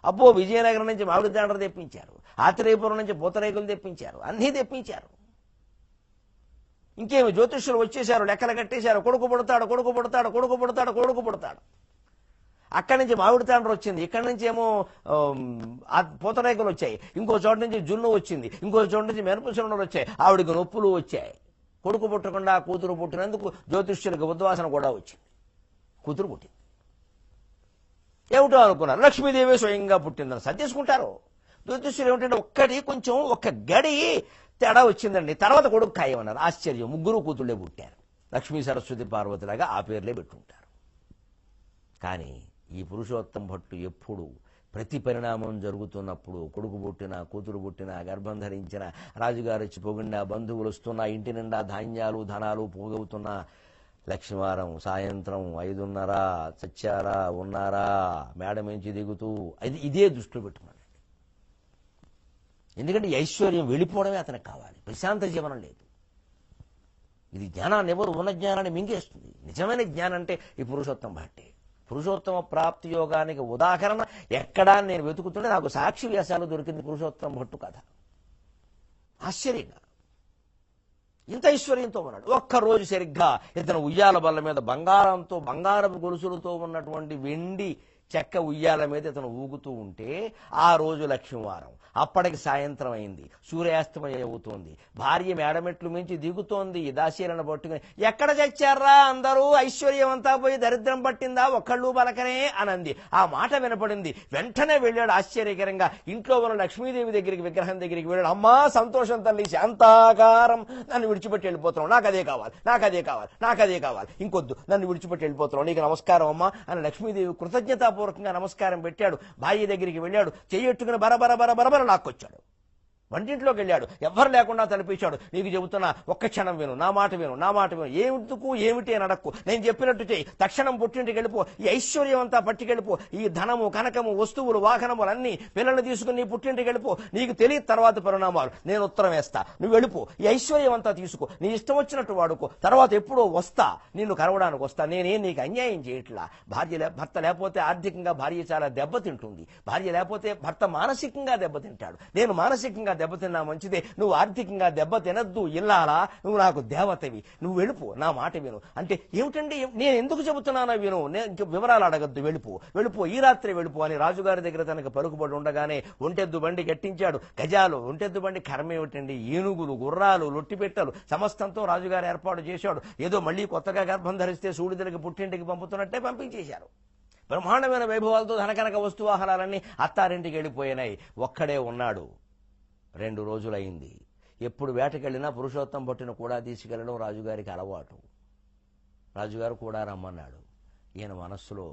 అబ్బో, విజయనగరం నుంచి మామిడి తాండ్ర తెప్పించారు, ఆత్రేయపురం నుంచి పూతరేకులు తెప్పించారు, అన్నీ తెప్పించారు. ఇంకేమి జ్యోతిష్యులు వచ్చేశారు, లెక్కలు కట్టేశారు, కొడుకు పుడతాడు, కొడుకు పుడతాడు, కొడుకు పుడతాడు, కొడుకు పుడతాడు. అక్కడి నుంచి మామిడి తాండ్ర వచ్చింది, ఇక్కడి నుంచి ఏమో పూతరేకులు వచ్చాయి, ఇంకో చోట నుంచి జున్ను వచ్చింది, ఇంకో చోట నుంచి మిరపసొండలు వచ్చాయి, ఆవిడికి నొప్పులు వచ్చాయి. కొడుకు పుట్టకుండా కూతురు పుట్టినందుకు జ్యోతిష్యులకు ఉద్వాసన కూడా వచ్చింది. కూతురు పుట్టింది. ఏమిటో అనుకున్నారు, లక్ష్మీదేవి స్వయంగా పుట్టిందని సర్దేసుకుంటారు. జ్యోతిష్యులు ఏమిటంటే ఒక్కటి కొంచెం ఒక గడి తేడా వచ్చిందండి, తర్వాత కొడుకు ఖాయమన్నారు. ఆశ్చర్యం, ముగ్గురు కూతుళ్ళే పుట్టారు. లక్ష్మీ సరస్వతి పార్వతిలాగా ఆ పేర్లే పెట్టుంటారు. కానీ ఈ పురుషోత్తం భట్టు ఎప్పుడు ప్రతి పరిణామం జరుగుతున్నప్పుడు, కొడుకు పుట్టినా, కూతురు పుట్టినా, గర్భం ధరించిన, రాజుగారు వచ్చి పొగిడినా, బంధువులు వస్తున్నా, ఇంటి నిండా ధాన్యాలు ధనాలు పోగవుతున్నా, లక్ష్మీవారం సాయంత్రం 5:30 చచ్చారా ఉన్నారా మేడ నుంచి దిగుతూ ఇదే దృష్టిలో పెట్టుకున్నాడు. ఎందుకంటే ఐశ్వర్యం వెళ్ళిపోవడమే అతనికి కావాలి, ప్రశాంత జీవనం లేదు. ఇది జ్ఞానాన్ని ఎవరు ఉన్న జ్ఞానాన్ని మింగేస్తుంది. నిజమైన జ్ఞానం అంటే ఈ పురుషోత్తం భట్టే. పురుషోత్తమ ప్రాప్తి యోగానికి ఉదాహరణ ఎక్కడా నేను వెతుకుతుంటే నాకు సాక్షి వ్యాసాలు దొరికింది పురుషోత్తమ భట్టు కథ. ఆశ్చర్యంగా ఇంత ఐశ్వర్యంతో ఉన్నాడు. ఒక్కరోజు సరిగ్గా ఇతను ఉయ్యాల బల్ల మీద బంగారపు గొలుసులతో ఉన్నటువంటి వెండి చెక్క ఉయ్యాల మీద ఇతను ఊగుతూ ఉంటే ఆ రోజు లక్ష్మీవారం. అప్పటికి సాయంత్రం అయింది, సూర్యాస్తమయం అవుతోంది, భార్య మేడమెట్లు మించి దిగుతోంది, దాసీలను పట్టుకుని ఎక్కడ చచ్చారా అందరూ, ఐశ్వర్యం అంతా పోయి దరిద్రం పట్టిందా, ఒక్కళ్ళు పలకనే అనంది. ఆ మాట వినపడింది. వెంటనే వెళ్ళాడు ఆశ్చర్యకరంగా. ఇంట్లో ఉన్న లక్ష్మీదేవి దగ్గరికి, విగ్రహం దగ్గరికి వెళ్ళాడు. అమ్మా సంతోషం తల్లి, శాంతాకారం, నన్ను విడిచిపెట్టి వెళ్ళిపోతున్నావు, నాకు అదే కావాలి, నాకు అదే కావాలి, నాకు అదే కావాలి, ఇంకొద్దు, నన్ను విడిచిపెట్టి వెళ్ళిపోతున్నావు, నీకు నమస్కారం అమ్మా అని లక్ష్మీదేవి కృతజ్ఞతాపూర్వకంగా నమస్కారం పెట్టాడు. భార్య దగ్గరికి వెళ్ళాడు, చెయ్యెట్టుకుని బరబర లాక్కొచ్చాడు. వంటింట్లోకి వెళ్ళాడు, ఎవ్వరు లేకుండా తలపించాడు. నీకు చెబుతున్నా, ఒక్క క్షణం విను, నా మాట విను, నా మాట విను, ఏమిటి అని అడక్కు, నేను చెప్పినట్టు చేయి, తక్షణం పుట్టింటికి వెళ్ళిపో, ఈ ఐశ్వర్యం అంతా పట్టుకెళ్ళిపో, ఈ ధనము కనకము వస్తువులు వాహనములు అన్ని పిల్లల్ని తీసుకుని నీ పుట్టింటికి వెళ్ళిపో, నీకు తెలియదు తర్వాత పరిణామాలు, నేను ఉత్తరం వేస్తా, నువ్వు వెళ్ళిపో, ఈ ఐశ్వర్యం అంతా తీసుకో, నీ ఇష్టం వచ్చినట్టు వాడుకో, తర్వాత ఎప్పుడో వస్తా, నిన్ను కలవడానికి వస్తా, నేనేం నీకు అన్యాయం చేయట్లా. భర్త లేకపోతే ఆర్థికంగా భార్య చాలా దెబ్బతింటుంది, భార్య లేకపోతే భర్త మానసికంగా దెబ్బతింటాడు, నేను మానసికంగా దెబ్బతిన్నా మంచిదే, నువ్వు ఆర్థికంగా దెబ్బతినద్దు, ఇల్లాలా నువ్వు నాకు దేవతవి, నువ్వు వెళ్ళిపో, నా మాట విను. అంటే ఏమిటండి, నేను ఎందుకు చెబుతున్నానో విను, నేను వివరాలు అడగద్దు, వెళ్ళిపో, ఈ రాత్రి వెళ్ళిపో అని రాజుగారి దగ్గర తనకు పలుకుబడి ఉండగానే ఒంటెద్దు బండి కట్టించాడు. గజాలు, ఒంటెద్దు బండి కర్మేమిటండి, ఏనుగులు, గుర్రాలు, లొట్టిపెట్టలు సమస్తంతో రాజుగారు ఏర్పాటు చేశాడు. ఏదో మళ్ళీ కొత్తగా గర్భం ధరిస్తే సూడిదలకి పుట్టింటికి పంపుతున్నట్టే పంపించేశారు. బ్రహ్మాండమైన వైభవాలతో ధనకనక వస్తువాహనాలన్నీ అత్తారింటికి వెళ్ళిపోయినాయి. ఒక్కడే ఉన్నాడు. 2 రోజులైంది. ఎప్పుడు వేటకెళ్ళినా పురుషోత్తం భట్టును కూడా తీసుకెళ్లడం రాజుగారికి అలవాటు. రాజుగారు కూడా రమ్మన్నాడు. ఈయన మనస్సులో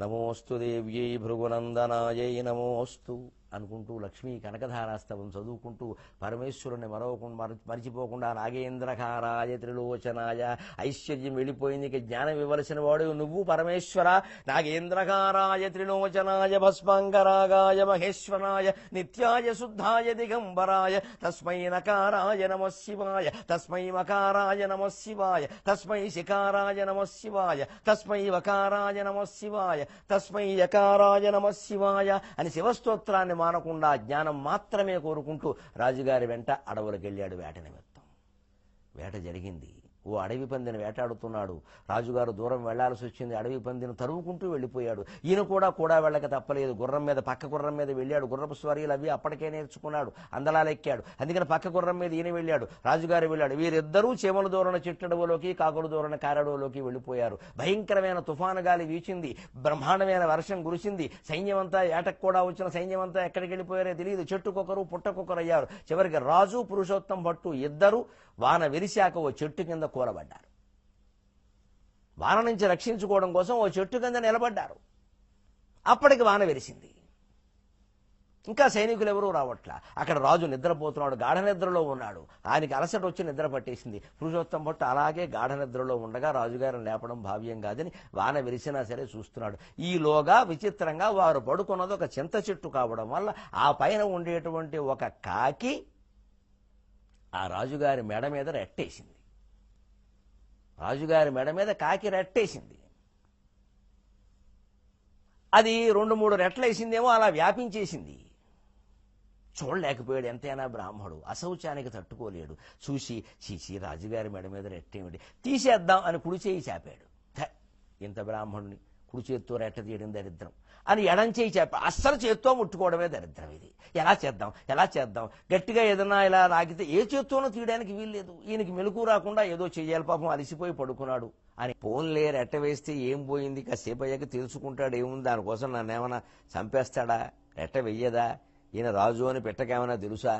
నమోస్తు దేవ్యై భృగునందనాయై నమోస్తు అనుకుంటూ లక్ష్మీ కనకధారాస్తవం చదువుకుంటూ పరమేశ్వరుని మరిచిపోకుండా నాగేంద్రకారాయ త్రిలోచనాయ, ఐశ్వర్యం వెళ్ళిపోయింది, ఇక జ్ఞానం ఇవ్వవలసిన వాడు నువ్వు పరమేశ్వర, నాగేంద్రకారాయ త్రిలోచనాయ భస్మాంగరాగాయ మహేశ్వరాయ నిత్యాయ శుద్ధాయ దిగంబరాయ తస్మై నకారాయ నమః శివాయ, తస్మై మకారాయ నమః శివాయ, తస్మై శికారాయ నమః శివాయ, తస్మై వకారాయ నమః శివాయ, తస్మై యకారాయ నమః శివాయ అని శివస్తోత్రాన్ని మానకుండా జ్ఞానం మాత్రమే కోరుకుంటూ రాజుగారి వెంట అడవులకు వెళ్ళాడు వేట నిమిత్తం. వేట జరిగింది. ఓ అడవి పందిని వేటాడుతున్నాడు. రాజుగారు దూరం వెళ్లాల్సి వచ్చింది. అడవి పందిని తరువుకుంటూ వెళ్ళిపోయాడు. ఈయన కూడా వెళ్ళక తప్పలేదు. పక్క గుర్రం మీద వెళ్ళాడు. గుర్రపు స్వారీలు అవి అప్పటికే నేర్చుకున్నాడు, అందలాలెక్కాడు. అందుకని పక్క గుర్రం మీద ఈయన వెళ్ళాడు, రాజుగారు వెళ్ళాడు. వీరిద్దరూ చీమల దూరణ చిట్టడవులోకి, కాకుల దూరణ కారడవులోకి వెళ్ళిపోయారు. భయంకరమైన తుఫాను గాలి వీచింది, బ్రహ్మాండమైన వర్షం కురిసింది. సైన్యమంతా, ఏటకు కూడా వచ్చిన సైన్యమంతా ఎక్కడికి వెళ్ళిపోయారో తెలియదు. చెట్టుకొకరు పుట్టకొకరు అయ్యారు. చివరికి రాజు పురుషోత్తం భట్టు ఇద్దరు వాన వెలిశాక ఓ చెట్టు కింద కూలబడ్డారు. వాన నుంచి రక్షించుకోవడం కోసం ఓ చెట్టు కింద నిలబడ్డారు. అప్పటికి వాన వెలిసింది. ఇంకా సైనికులు ఎవరూ రావట్లా. అక్కడ రాజు నిద్రపోతున్నాడు, గాఢ నిద్రలో ఉన్నాడు. ఆయనకి అలసట వచ్చి నిద్ర పట్టేసింది. పురుషోత్తం భట్టు అలాగే గాఢ నిద్రలో ఉండగా రాజుగారిని లేపడం భావ్యం కాదని వాన వెలిసినా సరే చూస్తున్నాడు. ఈలోగా విచిత్రంగా వారు పడుకున్నది ఒక చింత చెట్టు కావడం వల్ల ఆ పైన ఉండేటువంటి ఒక కాకి ఆ రాజుగారి మెడ మీద రెట్టేసింది. రాజుగారి మెడ మీద కాకి రెట్టేసింది. అది 2-3 రెట్లేసిందేమో, అలా వ్యాపించేసింది. చూడలేకపోయాడు. ఎంతైనా బ్రాహ్మడు అశౌచానికి తట్టుకోలేడు. చూసి చీచి రాజుగారి మెడ మీద రెట్టేమిటి, తీసేద్దాం అని కుడి చేయి చాపాడు. ఇంత బ్రాహ్మణుని కుడి చేత్తో రెట్ట తీయడం దరిద్రం అని ఎడం చేయి చాపా. అస్సలు చేత్తో ముట్టుకోవడమే దరిద్రం. ఇది ఎలా చేద్దాం గట్టిగా ఏదన్నా ఇలా రాగితే ఏ చేత్తోనో తీయడానికి వీల్లేదు. ఈయనకి మెలకు రాకుండా ఏదో చెయ్యాలి, పాపం అలసిపోయి పడుకున్నాడు అని. పోన్లే రెట్ట వేస్తే ఏం పోయింది, కాసేపు అయ్యాక తెలుసుకుంటాడు ఏముంది, దానికోసం నన్నేమన్నా చంపేస్తాడా, రెట్ట వెయ్యదా, ఈయన రాజు అని పెట్టకేమైనా తెలుసా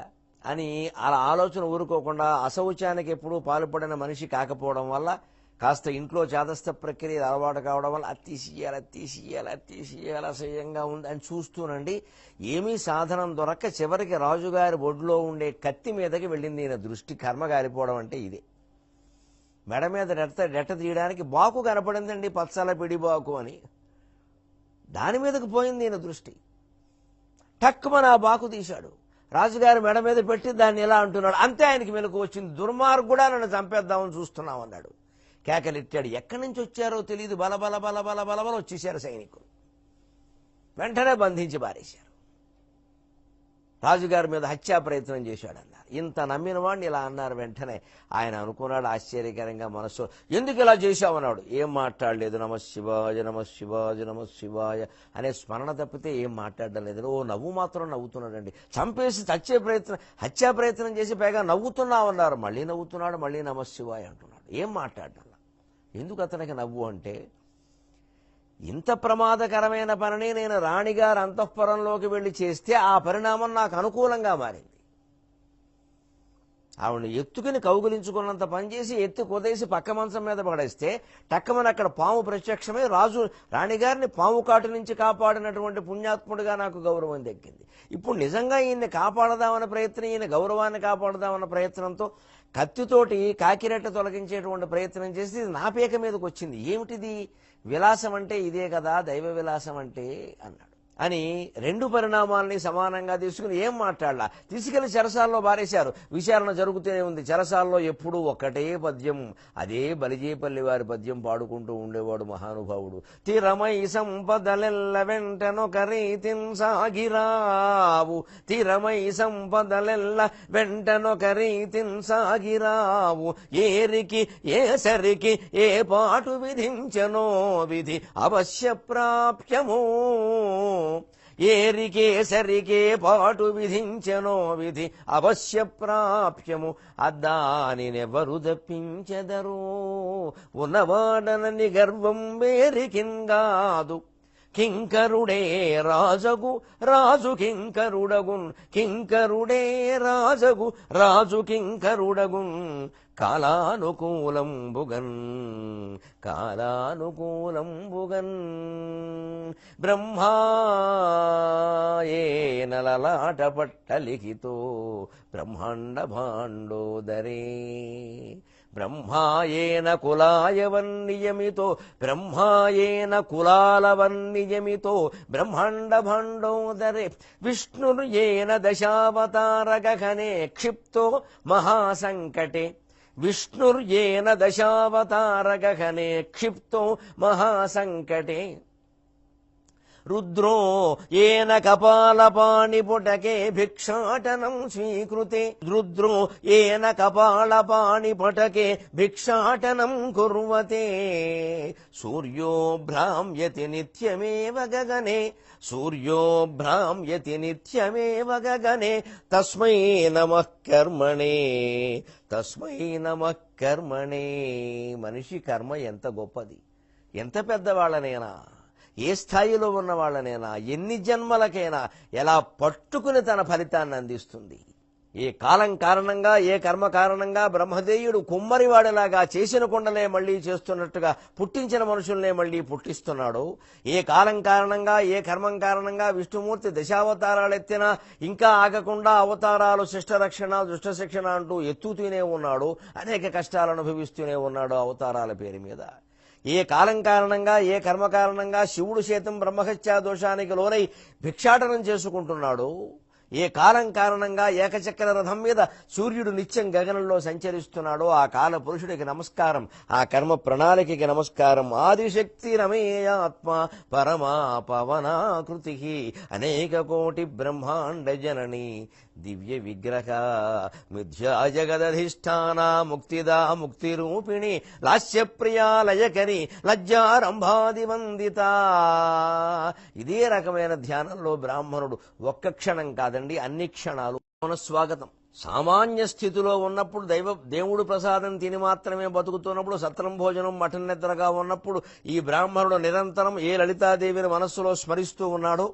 అని అలా ఆలోచన ఊరుకోకుండా అశౌచానికి ఎప్పుడూ పాల్పడిన మనిషి కాకపోవడం వల్ల కాస్త ఇంట్లో చేదస్థ ప్రక్రియ అలవాటు కావడం వల్ల అతీసియాలి అసహ్యంగా ఉంది అని చూస్తూనండి. ఏమీ సాధనం దొరక్క చివరికి రాజుగారి ఒడ్లో ఉండే కత్తి మీదకి వెళ్ళింది ఈయన దృష్టి. కర్మ గారిపోవడం అంటే ఇదే. మెడ మీద రెట్ట తీయడానికి బాకు కనపడిందండి, పచ్చల పిడి బాకు అని. దాని మీదకి పోయింది ఈయన దృష్టి. టక్కుమని ఆ బాకు తీశాడు, రాజుగారి మెడ మీద పెట్టి దాన్ని ఎలా అంటున్నాడు. అంతే ఆయనకి మెలకు వచ్చింది. దుర్మార్గుడా, నన్ను చంపేద్దామని చూస్తున్నాం అన్నాడు. కేకలెట్టాడు. ఎక్కడి నుంచి వచ్చారో తెలియదు, బల వచ్చేశారు సైనికులు. వెంటనే బంధించి పారేశారు. రాజుగారి మీద హత్యా ప్రయత్నం చేశాడన్నారు. ఇంత నమ్మిన వాడిని ఇలా అన్నారు. వెంటనే ఆయన అనుకున్నాడు ఆశ్చర్యకరంగా మనస్సు, ఎందుకు ఇలా చేశావన్నాడు. ఏం మాట్లాడలేదు, నమఃశివాయ అనే స్మరణ తప్పితే ఏం మాట్లాడడం లేదు. ఓ నవ్వు మాత్రం నవ్వుతున్నాడండి. చంపేసి హత్యా ప్రయత్నం చేసి పైగా నవ్వుతున్నావన్నారు. మళ్ళీ నవ్వుతున్నాడు, మళ్ళీ నమఃశివాయ అంటున్నాడు. ఏం మాట్లాడడం. ఎందుకు అతనికి నవ్వు అంటే, ఇంత ప్రమాదకరమైన పనిని నేను రాణిగారు అంతఃపురంలోకి వెళ్లి చేస్తే ఆ పరిణామం నాకు అనుకూలంగా మారింది. ఆవిడని ఎత్తుకుని కౌగులించుకున్నంత పనిచేసి ఎత్తి కొదేసి పక్క మంచం మీద పడేస్తే టక్కమని అక్కడ పాము ప్రత్యక్షమై రాణిగారిని పాము కాటు నుంచి కాపాడినటువంటి పుణ్యాత్ముడిగా నాకు గౌరవం దక్కింది. ఇప్పుడు నిజంగా ఈయన్ని కాపాడదామన్న ప్రయత్నం, ఈయన గౌరవాన్ని కాపాడదామన్న ప్రయత్నంతో కత్తితోటి కాకిరెట్ట తొలగించేటువంటి ప్రయత్నం చేసి ఇది నా పీక మీదకి వచ్చింది. ఏమిటిది, విలాసం అంటే ఇదే కదా, దైవ విలాసం అంటే అన్నాడు. అని రెండు పరిణామాలని సమానంగా తీసుకుని ఏం మాట్లాడలా తీసుకెళ్లి చెరసాల్లో బారేశారు. విచారణ జరుగుతూనే ఉంది. చెరసాల్లో ఎప్పుడూ ఒక్కటే పద్యం, అదే బలిజేపల్లి వారి పద్యం పాడుకుంటూ ఉండేవాడు మహానుభావుడు. తిరమై సంపదలెల్ల వెంటనొక రీతిన్ సాగిరావు, తిరమై సంపదలెల్ల వెంటనొక రీతిన్ సాగిరావు, ఏరికి ఏసరికి ఏ పాటు విధించనో విధి అవశ్య ప్రాప్యమో, ఏరికేసరికే పాటు విధించనో విధి అవశ్య ప్రాప్యము, అద్దానినెవరు దప్పించెదరో, ఉన్నవాడనని గర్వం వేరికింగాదు, కింకరుడే రాజగు రాజు కింకరుడగున్, కింకరుడే రాజగు రాజు కింకరుడగున్, కాలానుకూలంబుగన్ బ్రహ్మాయే నలలాట పట్టలిఖితో బ్రహ్మాండ భాండోదరే, బ్రహ్మాయేన కులాయవన్నియమితో బ్రహ్మాయేన కులాలవన్నియమితో బ్రహ్మాండ భాండోదరే, విష్ణుర్యేన దశావతారగగనే క్షిప్తో మహాసంకటే, విష్ణుర్యేన దశావతారగగనే క్షిప్తో మహాసంకటే, రుద్రో ఏన కపాలపాణిపుటకే భిక్షాటనం స్వీకృతే, రుద్రో ఏన కపాలపాణిపుటకే భిక్షాటనం కుర్వతే, సూర్యో భ్రామ్యతి నిత్యమేవ గగనే, సూర్యో భ్రామ్యతి నిత్యమేవ గగనే, తస్మై నమః కర్మణే, తస్మై నమః కర్మణే. మనిషి కర్మ ఎంత గొప్పది, ఎంత పెద్దవాళ్ళనైనా, ఏ స్థాయిలో ఉన్న వాళ్ళనైనా, ఎన్ని జన్మలకైనా ఎలా పట్టుకుని తన ఫలితాన్ని అందిస్తుంది. ఏ కాలం కారణంగా, ఏ కర్మ కారణంగా బ్రహ్మదేవుడు కుమ్మరివాడిలాగా చేసిన కొండలే మళ్లీ చేస్తున్నట్టుగా పుట్టించిన మనుషుల్నే మళ్లీ పుట్టిస్తున్నాడు. ఏ కాలం కారణంగా, ఏ కర్మం కారణంగా విష్ణుమూర్తి దశావతారాలు ఎత్తినా ఇంకా ఆగకుండా అవతారాలు శిష్టరక్షణ దుష్ట శిక్షణ అంటూ ఎత్తుతూనే ఉన్నాడు. అనేక కష్టాలు అనుభవిస్తూనే ఉన్నాడు అవతారాల పేరు మీద. ఏ కాలం కారణంగా, ఏ కర్మ కారణంగా శివుడు సైతం బ్రహ్మహత్యా దోషానికి లోనై భిక్షాటనం చేసుకుంటున్నాడు. ఏ కాలం కారణంగా ఏకచక్ర రథం మీద సూర్యుడు నిత్యం గగనంలో సంచరిస్తున్నాడో ఆ కాల పురుషుడికి నమస్కారం, ఆ కర్మ ప్రణాళికకి నమస్కారం. ఆదిశక్తి రమేయాత్మ పరమా పవనాకృతి అనేక కోటి బ్రహ్మాండ జనని దివ్య విగ్రహ మిథ్యా జగదధిష్టాన ముక్తిదా ముక్తిరూపిణి లాస్యప్రియా లయకరి లజ్జారంభాది వందిత. ఇదే రకమైన ధ్యానంలో బ్రాహ్మణుడు ఒక్క క్షణం కాదండి, అన్ని క్షణాలు స్వాగతం. సామాన్య స్థితిలో ఉన్నప్పుడు దేవుడు ప్రసాదం తిని మాత్రమే బతుకుతున్నప్పుడు, సత్రం భోజనం మఠం నిద్రగా ఉన్నప్పుడు ఈ బ్రాహ్మణుడు నిరంతరం ఏ లలితాదేవిని మనస్సులో స్మరిస్తూ ఉన్నాడో,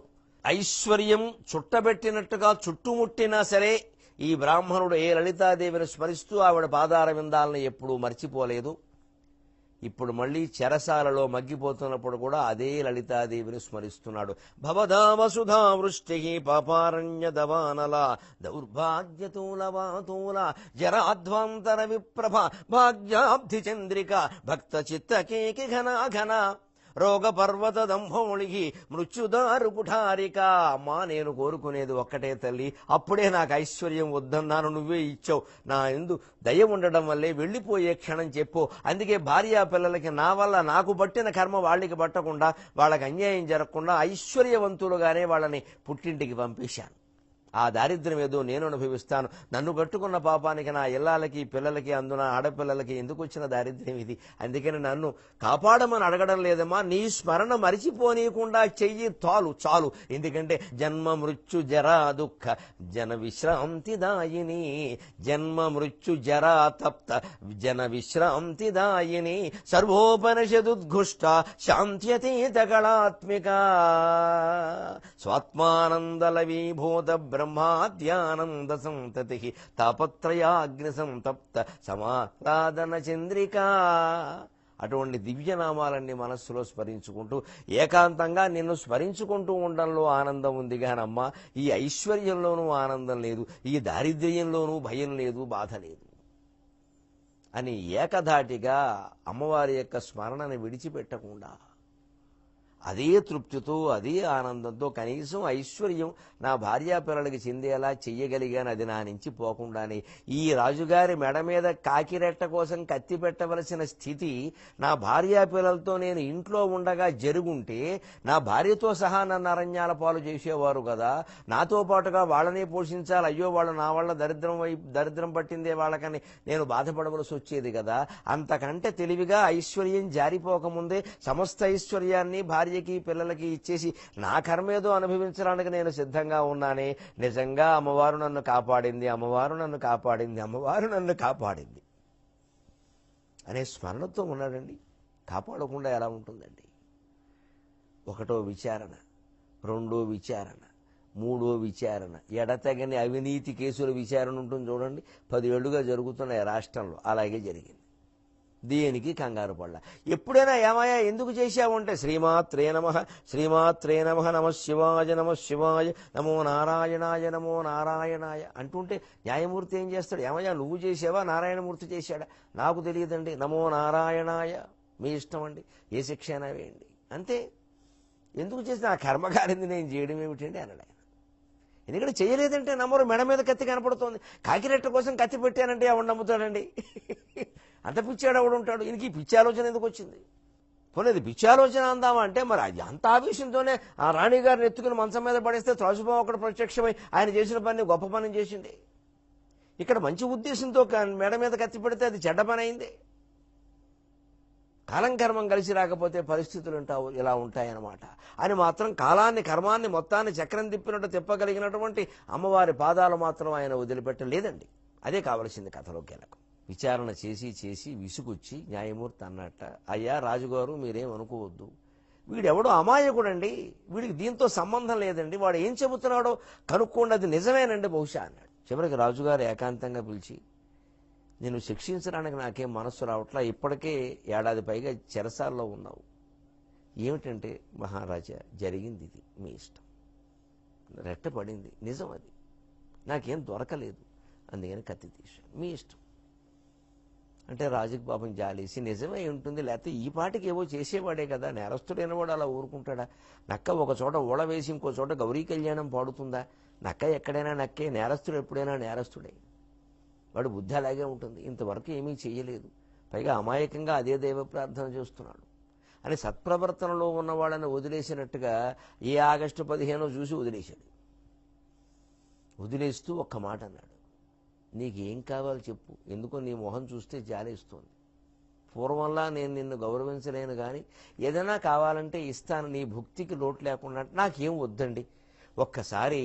ఐశ్వర్యం చుట్టబెట్టినట్టుగా చుట్టుముట్టినా సరే ఈ బ్రాహ్మణుడు ఏ లలితాదేవిని స్మరిస్తూ ఆవిడ పాదార విందాలను ఎప్పుడూ మర్చిపోలేదు. ఇప్పుడు మళ్లీ చెరసాలలో మగ్గిపోతున్నప్పుడు కూడా అదే లలితాదేవిని స్మరిస్తున్నాడు. భవధావసుధా వృష్టి పాపారణ్య దవానల దౌర్భాగ్యతూలవాతూల జరాధ్వాంతర విప్రభ భాగ్యాబ్ధి చంద్రిక భక్త చిత్తకేకి ఘనా ఘన రోగ పర్వత దంభోళికి మృత్యుదారు కుఠారిక. అమ్మా, నేను కోరుకునేది ఒక్కటే తల్లి, అప్పుడే నాకు ఐశ్వర్యం వద్దన్నాను, నువ్వే ఇచ్చావు. నా ఎందు దయ ఉండడం వల్లే వెళ్ళిపోయే క్షణం చెప్పు. అందుకే భార్యా పిల్లలకి నా వల్ల నాకు పట్టిన కర్మ వాళ్ళకి పట్టకుండా, వాళ్ళకి అన్యాయం జరగకుండా ఐశ్వర్యవంతులుగానే వాళ్ళని పుట్టింటికి పంపించాను. ఆ దారిద్ర్యం ఏదో నేను అనుభవిస్తాను. నన్ను కట్టుకున్న పాపానికి నా ఇళ్ళకి పిల్లలకి అందున ఆడపిల్లలకి ఎందుకు వచ్చిన దారిద్ర్యం ఇది? అందుకని నన్ను కాపాడమని అడగడం లేదమ్మా, నీ స్మరణ మరిచిపోనీయకుండా చెయ్యి చాలు. ఎందుకంటే జన్మ మృత్యు జరా దుఃఖ జన విశ్రాంతి దాయిని, జన్మ మృత్యు జరా తప్త జన విశ్రాంతి దాయిని, సర్వోపనిషదుద్ఘుష్ట శాంత్యతీత కళాత్మిక స్వాత్మానందల విభూత బ్రహ్మాద్యానంద సంతతి తాపత్రయాగ్ని సంతప్త సమారాధన చంద్రిక. అటువంటి దివ్యనామాలన్నీ మనస్సులో స్మరించుకుంటూ ఏకాంతంగా నిన్ను స్మరించుకుంటూ ఉండడంలో ఆనందం ఉంది కానమ్మా, ఈ ఐశ్వర్యంలోనూ ఆనందం లేదు, ఈ దారిద్ర్యంలోనూ భయం లేదు, బాధ లేదు అని ఏకధాటిగా అమ్మవారి యొక్క స్మరణను విడిచిపెట్టకుండా అదే తృప్తితో అదే ఆనందంతో కనీసం ఐశ్వర్యం నా భార్యా పిల్లలకి చెందేలా చెయ్యగలిగాను, అది నా నుంచి పోకుండానే. ఈ రాజుగారి మెడ మీద కాకిరెట్ట కోసం కత్తి పెట్టవలసిన స్థితి నా భార్యా పిల్లలతో నేను ఇంట్లో ఉండగా జరుగుంటే నా భార్యతో సహా నన్ను అరణ్యాల పాలు చేసేవారు కదా, నాతో పాటుగా వాళ్ళనే పోషించాలి. అయ్యో వాళ్ళు నా వల్ల దరిద్రం పట్టిందే వాళ్ళకని నేను బాధపడవలసి వచ్చేది కదా. అంతకంటే తెలివిగా ఐశ్వర్యం జారిపోకముందే సమస్త ఐశ్వర్యాన్ని భార్యకి పిల్లలకి ఇచ్చేసి నా కర్మేదో అనుభవించడానికి నేను సిద్ధంగా ఉన్నానే. నిజంగా అమ్మవారు నన్ను కాపాడింది, అమ్మవారు నన్ను కాపాడింది, అమ్మవారు నన్ను కాపాడింది అనే స్మరణతో ఉన్నాడండి. కాపాడకుండా ఎలా ఉంటుందండి? ఒకటో విచారణ, రెండో విచారణ, మూడో విచారణ, ఎడతెగని అవినీతి కేసుల విచారణ ఉంటుంది చూడండి. 10 ఏళ్లుగా జరుగుతున్నాయి రాష్ట్రంలో. అలాగే జరిగింది. దేనికి కంగారు పడలా. ఎప్పుడైనా ఏమయ్యా ఎందుకు చేశావు అంటే శ్రీమాత్రే నమః శ్రీమాత్రే నమః నమః శివాయ నమో నారాయణాయ నమో నారాయణాయ అంటుంటే న్యాయమూర్తి ఏం చేస్తాడు? ఏమయ్యా నువ్వు చేసావా నారాయణమూర్తి చేశాడా? నాకు తెలియదండి. నమో నారాయణాయ, మీ ఇష్టం అండి, ఏ శిక్ష అయినా వేయండి అంతే. ఎందుకు చేసి నా కర్మకారింది నేను చేయడం ఏమిటండి అన్నాడు ఆయన. ఎందుకంటే చేయలేదంటే నమ్మరు. మెడ మీద కత్తి కనపడుతోంది, కాకిరెట్ట కోసం కత్తి పెట్టానంటే ఎవడు నమ్ముతాడండి? అంత పిచ్చాడు ఎవడు ఉంటాడు? ఈయనకి పిచ్చి ఆలోచన ఎందుకు వచ్చింది? పోలేదు పిచ్చి ఆలోచన అందామా అంటే మరి అది అంత ఆవేశంతోనే ఆ రాణిగారిని ఎత్తుకుని మంచం మీద పడేస్తే త్రాసుబాబు అక్కడ ప్రత్యక్షమై ఆయన చేసిన పని గొప్ప పని చేసింది. ఇక్కడ మంచి ఉద్దేశంతో మెడ మీద కత్తి పెడితే అది చెడ్డ పని అయింది. కాలం కర్మం కలిసి రాకపోతే పరిస్థితులు ఇలా ఉంటాయన్నమాట అని మాత్రం కాలాన్ని కర్మాన్ని మొత్తాన్ని చక్రం తిప్పినట్టు తిప్పగలిగినటువంటి అమ్మవారి పాదాలు మాత్రం ఆయన వదిలిపెట్టలేదండి. అదే కావలసింది కథలో కీలకం. విచారణ చేసి విసుగుచ్చి న్యాయమూర్తి అన్నట్ట, అయ్యా రాజుగారు మీరేం అనుకోవద్దు, వీడెవడో అమాయకుడండి, వీడికి దీంతో సంబంధం లేదండి, వాడు ఏం చెబుతున్నాడో కనుక్కోండి, అది నిజమేనండి బహుశా అన్నాడు. చివరికి రాజుగారు ఏకాంతంగా పిలిచి, నేను శిక్షించడానికి నాకేం మనస్సు రావట్లా, ఇప్పటికే 1 ఏడాది పైగా చెరసాల్లో ఉన్నావు, ఏమిటంటే మహారాజా జరిగింది ఇది, మీ ఇష్టం, రెట్టపడింది, నిజం, అది నాకేం దొరకలేదు, అందుకని కత్తి తీశాను, మీ ఇష్టం అంటే రాజుకి పాపం జాలేసి నిజమే ఉంటుంది, లేకపోతే ఈ పాటికి ఏవో చేసేవాడే కదా, నేరస్తుడైన వాడు అలా ఊరుకుంటాడా? నక్క ఒక చోట ఓడ వేసి ఇంకో చోట గౌరీ కళ్యాణం పాడుతుందా? నక్క ఎక్కడైనా నక్కే, నేరస్తుడు ఎప్పుడైనా నేరస్తుడే. వాడు బుద్ధి అలాగే ఉంటుంది. ఇంతవరకు ఏమీ చేయలేదు, పైగా అమాయకంగా అదే దైవ ప్రార్థన చేస్తున్నాడు అని సత్ప్రవర్తనలో ఉన్న వాళ్ళని వదిలేసినట్టుగా ఏ ఆగస్టు 15 చూసి వదిలేశాడు. వదిలేస్తూ ఒక్క మాట అన్నాడు, నీకేం కావాలో చెప్పు, ఎందుకో నీ మొహం చూస్తే జాలేస్తోంది. పూర్వంలా నేను నిన్ను గౌరవించలేను, కానీ ఏదైనా కావాలంటే ఇస్తాను, నీ భుక్తికి లోటు లేకుండా. నాకేం వద్దండి, ఒక్కసారి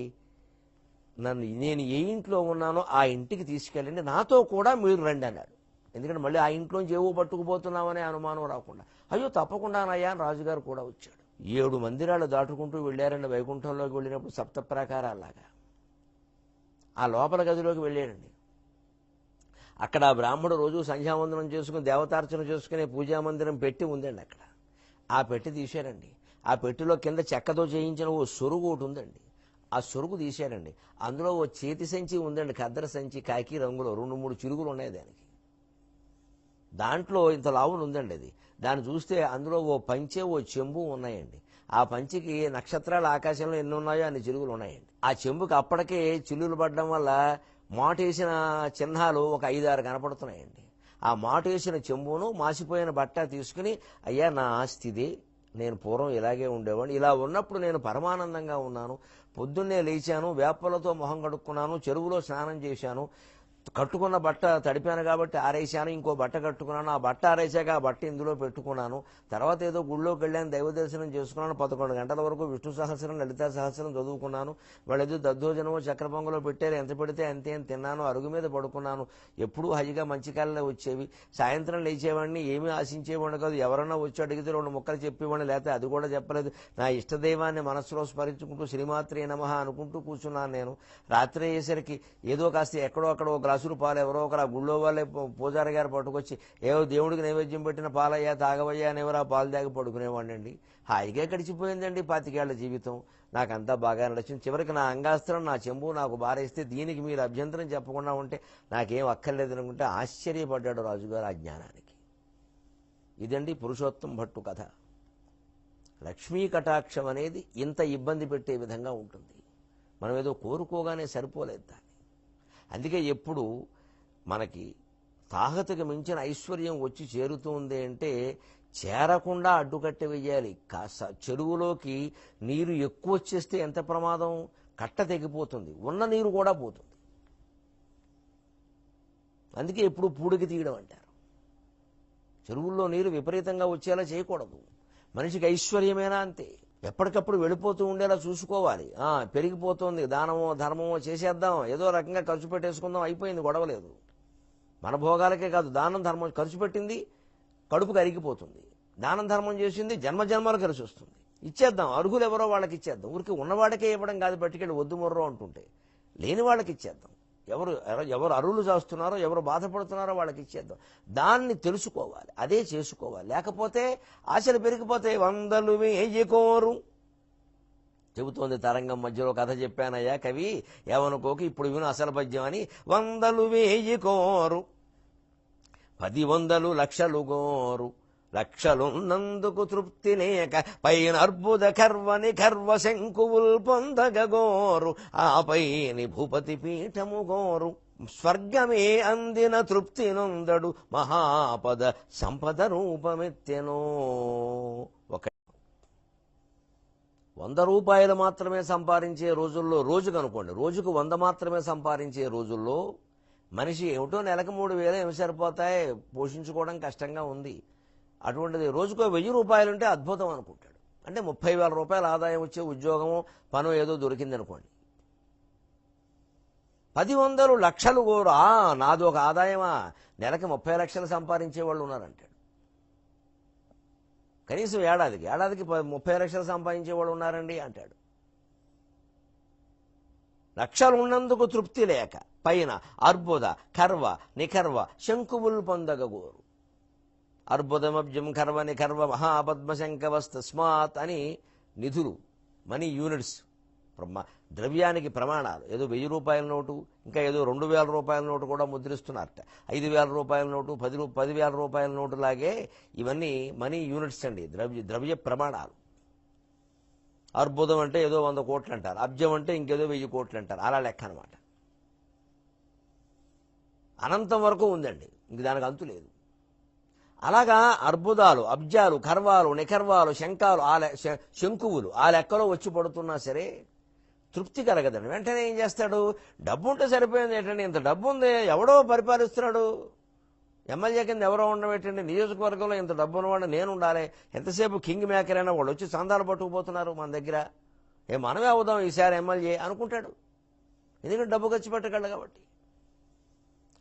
నేను ఏ ఇంట్లో ఉన్నానో ఆ ఇంటికి తీసుకెళ్ళండి, నాతో కూడా మీరు రండి అన్నాడు. ఎందుకంటే మళ్ళీ ఆ ఇంట్లోంచి ఏవో పట్టుకుపోతున్నామనే అనుమానం రాకుండా. అయ్యో తప్పకుండానయ్యా అని రాజుగారు కూడా వచ్చాడు. 7 మందిరాలు దాటుకుంటూ వెళ్ళారండి. వైకుంఠంలోకి వెళ్ళినప్పుడు సప్త ప్రాకారాల్లాగా ఆ లోపల గదిలోకి వెళ్ళాడండి. అక్కడ ఆ బ్రాహ్మడు రోజు సంధ్యావందనం చేసుకుని దేవతార్చన చేసుకునే పూజామందిరం పెట్టి ఉందండి. అక్కడ ఆ పెట్టి తీశారండి. ఆ పెట్టిలో కింద చెక్కతో చేయించిన ఓ సొరుగు ఒకటి ఉందండి. ఆ సొరుగు తీశారండి. అందులో ఓ చేతి సంచి ఉందండి, ఖద్దర సంచి, కాకి రంగులో 2-3 చిరుగులు ఉన్నాయి దానికి. దాంట్లో ఇంత లావులు ఉందండి అది. దాన్ని చూస్తే అందులో ఓ పంచె, ఓ చెంబు ఉన్నాయండి. ఆ పంచికి నక్షత్రాలు ఆకాశంలో ఎన్ని ఉన్నాయో అన్ని చిరుగులు ఉన్నాయండి. ఆ చెంబుకి అప్పటికే చిల్లులు పడడం వల్ల మాటేసిన చిహ్నాలు ఒక 5-6 కనపడుతున్నాయండి. ఆ మాటేసిన చెంబును మాసిపోయిన బట్ట తీసుకుని, అయ్యా నా ఆస్తిదే, నేను పూర్వం ఇలాగే ఉండేవాడిని, ఇలా ఉన్నప్పుడు నేను పరమానందంగా ఉన్నాను, పొద్దున్నే లేచాను, వేపలతో మొహం కడుక్కున్నాను, చెరువులో స్నానం చేశాను, కట్టుకున్న బట్ట తడిపాను కాబట్టి ఆరేసాను, ఇంకో బట్ట కట్టుకున్నాను, ఆ బట్ట ఆరేసాక ఆ బట్ట ఇందులో పెట్టుకున్నాను, తర్వాత ఏదో గుళ్ళోకి వెళ్ళాను, దైవ దర్శనం చేసుకున్నాను, 11 గంటల వరకు విష్ణు సహస్రం, లలితా సహస్రం చదువుకున్నాను, వాళ్ళేదో దద్దోజనమో చక్కెర పొంగలో పెట్టారు, ఎంత పెడితే అంతే అని తిన్నాను, అరుగు మీద పడుకున్నాను, ఎప్పుడూ హైగా మంచి కాలంలో వచ్చేవి, సాయంత్రం లేచేవాడిని, ఏమీ ఆశించేవాడిని కాదు, ఎవరన్నా వచ్చి అడిగితే 2 ముక్కలు చెప్పేవాడిని, లేకపోతే అది కూడా చెప్పలేదు, నా ఇష్టదైవాన్ని మనస్సులో స్మరించుకుంటూ శ్రీమాత్రే నమః అనుకుంటూ కూర్చున్నాను. నేను రాత్రి అయ్యేసరికి ఏదో కాస్త ఎక్కడో అక్కడ ఒక గ్లాసులు పాలు ఎవరో ఒకరు ఆ గుళ్ళో వాళ్ళే పూజారి గారు పట్టుకొచ్చి, ఏవో దేవుడికి నైవేద్యం పెట్టిన పాలయ్యా తాగవయ్యా అనేవారు, ఆ పాలు తాగి పడుకునేవాడిని అండి. హాయిగా గడిచిపోయిందండి 25 ఏళ్ల జీవితం. నాకంతా బాగా నడిచింది. చివరికి నా అంగాస్త్రం, నా చెంబు నాకు బారేస్తే దీనికి మీరు అభ్యంతరం చెప్పకుండా ఉంటే నాకేం అక్కర్లేదు అనుకుంటే ఆశ్చర్యపడ్డాడు రాజుగారు ఆ జ్ఞానానికి. ఇదండి పురుషోత్తం భట్టు కథ. లక్ష్మీ కటాక్షం అనేది ఇంత ఇబ్బంది పెట్టే విధంగా ఉంటుంది. మనం ఏదో కోరుకోగానే సరిపోలేదు దాన్ని. అందుకే ఎప్పుడు మనకి తాహతకు మించిన ఐశ్వర్యం వచ్చి చేరుతుంది అంటే చేరకుండా అడ్డుకట్ట వెయ్యాలి. చెరువులోకి నీరు ఎక్కువ వచ్చేస్తే ఎంత ప్రమాదం, కట్ట తెగిపోతుంది, ఉన్న నీరు కూడా పోతుంది. అందుకే ఎప్పుడు పూడికి తీయడం అంటారు. చెరువుల్లో నీరు విపరీతంగా వచ్చేలా చేయకూడదు. మనిషికి ఐశ్వర్యమేనా అంతే, ఎప్పటికప్పుడు వెళ్ళిపోతూ ఉండేలా చూసుకోవాలి. పెరిగిపోతుంది, దానమో ధర్మమో చేసేద్దాం, ఏదో రకంగా ఖర్చు పెట్టేసుకుందాం, అయిపోయింది, గొడవలేదు. మన భోగాలకే కాదు, దానం ధర్మం ఖర్చు పెట్టింది కడుపుకి అరిగిపోతుంది, దానం ధర్మం చేసింది జన్మజన్మలు కలిసి వస్తుంది. ఇచ్చేద్దాం, అర్హులు ఎవరో వాళ్ళకి ఇచ్చేద్దాం. ఊరికి ఉన్నవాడికే ఇవ్వడం కాదు, పట్టుకెళ్ళి వద్దు మొర్రో అంటుంటే, లేని వాళ్ళకి ఇచ్చేద్దాం. ఎవరు అరువులు చేస్తున్నారో, ఎవరు బాధపడుతున్నారో వాళ్ళకి ఇచ్చేద్దాం. దాన్ని తెలుసుకోవాలి, అదే చేసుకోవాలి. లేకపోతే ఆశలు పెరిగిపోతాయి. 100 వేయి కోరు చెబుతోంది తరంగం. మధ్యలో కథ చెప్పానయ్యా కవి, ఏమనుకోకు, ఇప్పుడు విను అసలు పద్యం అని. 100 వేయి కోరు, 10 100 లక్షలు గోరు, లక్షలున్నందుకు తృప్తి లేక పైన అర్బుద కర్వని కర్వ శంకువుల్ పొందగోరు, ఆపైని భూపతి పీఠము గోరు, స్వర్గమే అందిన తృప్తి నొందడు మహాపద సంపద రూపమెత్తెనో. 100 రూపాయలు మాత్రమే సంపాదించే రోజుల్లో, రోజుకు అనుకోండి, రోజుకు 100 మాత్రమే సంపాదించే రోజుల్లో మనిషి ఏమిటో నెలకు 3,000 ఏమి సరిపోతాయి, పోషించుకోవడం కష్టంగా ఉంది. అటువంటిది రోజుకో 1000 రూపాయలు ఉంటే అద్భుతం అనుకుంటాడు. అంటే 30,000 రూపాయల ఆదాయం వచ్చే ఉద్యోగమో పనో ఏదో దొరికింది అనుకోండి. 10 100 లక్షలు గోరు, నాది ఒక ఆదాయమా, నెలకి 30 లక్షలు సంపాదించే వాళ్ళు ఉన్నారంటాడు. కనీసం ఏడాదికి 30 లక్షలు సంపాదించే వాళ్ళు ఉన్నారండి అంటాడు. లక్షలు ఉన్నందుకు తృప్తి లేక పైన అర్బుద కర్వ నికర్వ శంకువులు పొందగోరు. అర్బుదమబ్జం కర్వ నికర్వ మహాపద్మశంకవస్తస్మాత్ అని నిధులు, మనీ యూనిట్స్, ద్రవ్యానికి ప్రమాణాలు. ఏదో 1000 రూపాయల నోటు, ఇంకా ఏదో 2000 రూపాయల నోటు కూడా ముద్రిస్తున్నారట. 5000 రూపాయల నోటు, 10,000 రూపాయల నోటు లాగే ఇవన్నీ మనీ యూనిట్స్ అండి, ద్రవ్య ప్రమాణాలు. అర్బుదం అంటే ఏదో 100 కోట్లు అంటారు, అబ్జం అంటే ఇంకేదో 1000 కోట్లు అంటారు. అలా లెక్క అనమాట. అనంతం వరకు ఉందండి, ఇంక దానికి అంతు లేదు. అలాగా అర్బుదాలు, అబ్జాలు, కర్వాలు, నికర్వాలు, శంఖాలు, శంకువులు ఆ లెక్కలో వచ్చి పడుతున్నా సరే తృప్తి కలగదండి. వెంటనే ఏం చేస్తాడు, డబ్బు ఉంటే సరిపోయింది ఏంటండి, ఇంత డబ్బు ఉంది, ఎవడో పరిపాలిస్తున్నాడు, ఎమ్మెల్యే కింద ఎవరో ఉండబెట్టండి, నియోజకవర్గంలో ఇంత డబ్బు ఉన్నవాడు నేను ఉండాలి, ఎంతసేపు కింగ్ మేకర్ అయినా వాళ్ళు వచ్చి చందాలు పట్టుకుపోతున్నారు మన దగ్గర, మనమే అవుదాం ఈసారి ఎమ్మెల్యే అనుకుంటాడు. ఎందుకంటే డబ్బు ఖర్చు పెట్టగలడు కాబట్టి.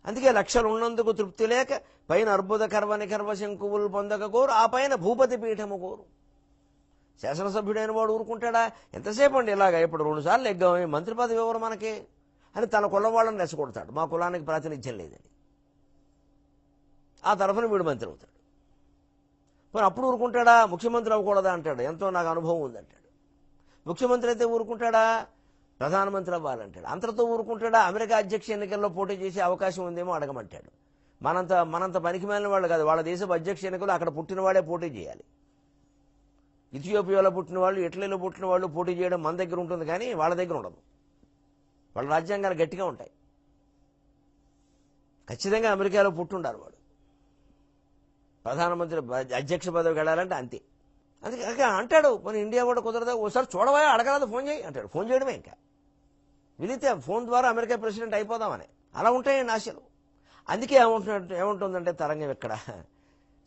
అందుకే లక్షలు ఉన్నందుకు తృప్తి లేక పైన అర్బుద కర్వ నికర్వ శంకువులు పొందక కోరు, ఆ పైన భూపతి పీఠము కోరు. శాసనసభ్యుడైన వాడు ఊరుకుంటాడా, ఎంతసేపు అండి ఇలాగా, ఇప్పుడు 2 సార్లు ఎగ్గామే, మంత్రి పదవి ఎవరు మనకి అని తన కులం వాళ్ళని రెచ్చగొడతాడు, మా కులానికి ప్రాతినిధ్యం లేదని. ఆ తరఫున వీడు మంత్రి అవుతాడు. మరి అప్పుడు ఊరుకుంటాడా, ముఖ్యమంత్రి అవ్వకూడదా అంటాడు, ఎంతో నాకు అనుభవం ఉందంటాడు. ముఖ్యమంత్రి అయితే ఊరుకుంటాడా, ప్రధానమంత్రి అవ్వాలంటాడు. అంతటితో ఊరుకుంటాడా, అమెరికా అధ్యక్ష ఎన్నికల్లో పోటీ చేసే అవకాశం ఉందేమో అడగమంటాడు. మనంత పనికి మాలిన వాళ్ళు కాదు, వాళ్ళ దేశపు అధ్యక్ష ఎన్నికలు అక్కడ పుట్టినవాడే పోటీ చేయాలి. ఇథియోపియాలో పుట్టిన వాళ్ళు, ఇటలీలో పుట్టిన వాళ్ళు పోటీ చేయడం మన దగ్గర ఉంటుంది కానీ వాళ్ళ దగ్గర ఉండదు. వాళ్ళ రాజ్యాంగాలు గట్టిగా ఉంటాయి. ఖచ్చితంగా అమెరికాలో పుట్టుండాలి వాడు, ప్రధానమంత్రి అధ్యక్ష పదవికి వెళ్ళాలంటే అంతే. అందుకే అంటాడు, మన ఇండియా కూడా కుదరదా, ఓసారి చూడవా, అడగరాదు, ఫోన్ చేయి అంటాడు. ఫోన్ చేయడమే, ఇంకా విలితే ఫోన్ ద్వారా అమెరికా ప్రెసిడెంట్ అయిపోదామని. అలా ఉంటాయండి ఆశలు. అందుకే ఏముంటుందంటే తరంగం ఇక్కడ,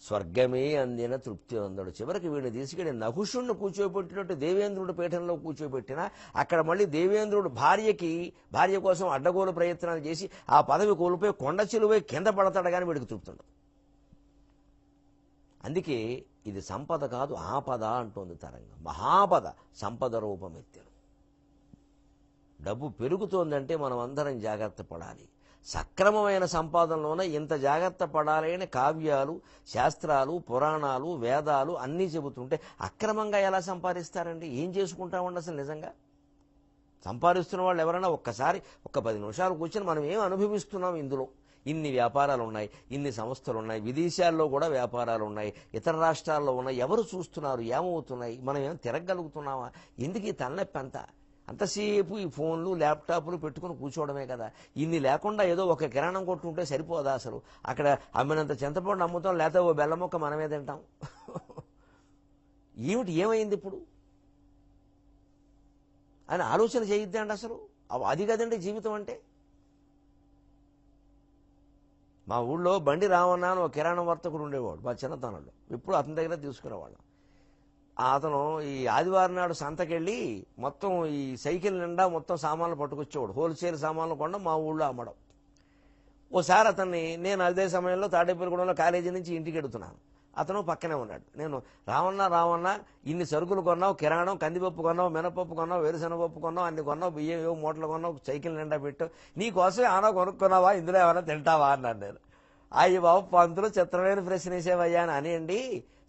స్వర్గమే అందిన తృప్తి అందడు. చివరికి వీడిని తీసుకెళ్లి నహుషుణ్ణి కూర్చోబెట్టినట్టు దేవేంద్రుడి పీఠంలో కూర్చోబెట్టినా అక్కడ మళ్ళీ దేవేంద్రుడు భార్య కోసం అడ్డగోలు ప్రయత్నాలు చేసి ఆ పదవి కోల్పోయి కొండ చిలువై కింద పడతాడు కానీ వీడికి తృప్తి ఉండదు. అందుకే ఇది సంపద కాదు ఆపద అంటోంది తరంగం. మహాపద సంపద రూపమెత్తెను. డబ్బు పెరుగుతోందంటే మనం అందరం జాగ్రత్త పడాలి. సక్రమమైన సంపాదనలోనే ఇంత జాగ్రత్త పడాలి అని కావ్యాలు, శాస్త్రాలు, పురాణాలు, వేదాలు అన్నీ చెబుతుంటే అక్రమంగా ఎలా సంపాదిస్తారండి? ఏం చేసుకుంటామండి అసలు? నిజంగా సంపాదిస్తున్న వాళ్ళు ఎవరైనా ఒక్కసారి 10 నిమిషాలు కూర్చొని మనం ఏం అనుభవిస్తున్నాం, ఇందులో ఇన్ని వ్యాపారాలు ఉన్నాయి, ఇన్ని సంస్థలు ఉన్నాయి, విదేశాల్లో కూడా వ్యాపారాలు ఉన్నాయి, ఇతర రాష్ట్రాల్లో ఉన్నాయి, ఎవరు చూస్తున్నారు, ఏమవుతున్నాయి, మనం ఏం తిరగలుగుతున్నామా? ఎందుకు ఈ తలనొప్పి అంతసేపు ఈ ఫోన్లు, ల్యాప్టాప్లు పెట్టుకుని కూర్చోవడమే కదా. ఇన్ని లేకుండా ఏదో ఒక కిరాణం కొట్టుంటే సరిపోదా? అసలు అక్కడ అమ్మినంత చింతపండు అమ్ముతాం, లేకపోతే ఓ బెల్లం మొక్క మనమే తింటాం. ఏమైంది ఇప్పుడు అని ఆలోచన చేయొద్దండి అసలు. అది కదండి జీవితం అంటే. మా ఊళ్ళో బండి రావణ అని ఒక కిరాణం వర్తకుడు ఉండేవాడు మా చిన్నతనంలో. ఎప్పుడు అతని దగ్గర తీసుకునేవాళ్ళం. అతను ఈ ఆదివారం నాడు సంతకెళ్ళి మొత్తం ఈ సైకిల్ నిండా మొత్తం సామాన్లు పట్టుకొచ్చేవాడు. హోల్సేల్ సామాన్లు కొనడం, మా ఊళ్ళో అమ్మడం. ఓసారి నేను అదే సమయంలో తాడేపల్లిగూడెంలో కాలేజీ నుంచి ఇంటికి ఎడుతున్నాను. అతను పక్కనే ఉన్నాడు. నేను రావణ ఇన్ని సరుకులు కొన్నావు, కిరాణం, కందిపప్పు కొన్నావు, మినపప్పు కొన్నావు, వేరుశనగపప్పు కొన్నావు, అన్ని కొన్నావు, బియ్యం ఏవో మూటలు కొన్నావు, సైకిల్ నిండా పెట్టావు, నీకోసమే ఆనో కొనుక్కున్నావా, ఇందులో ఏమైనా తింటావా అన్నాడు. నేను అయ్యి బాబు పంతులు చిత్రమైన ప్రశ్న వేసేవయ్యా అని అనియండి.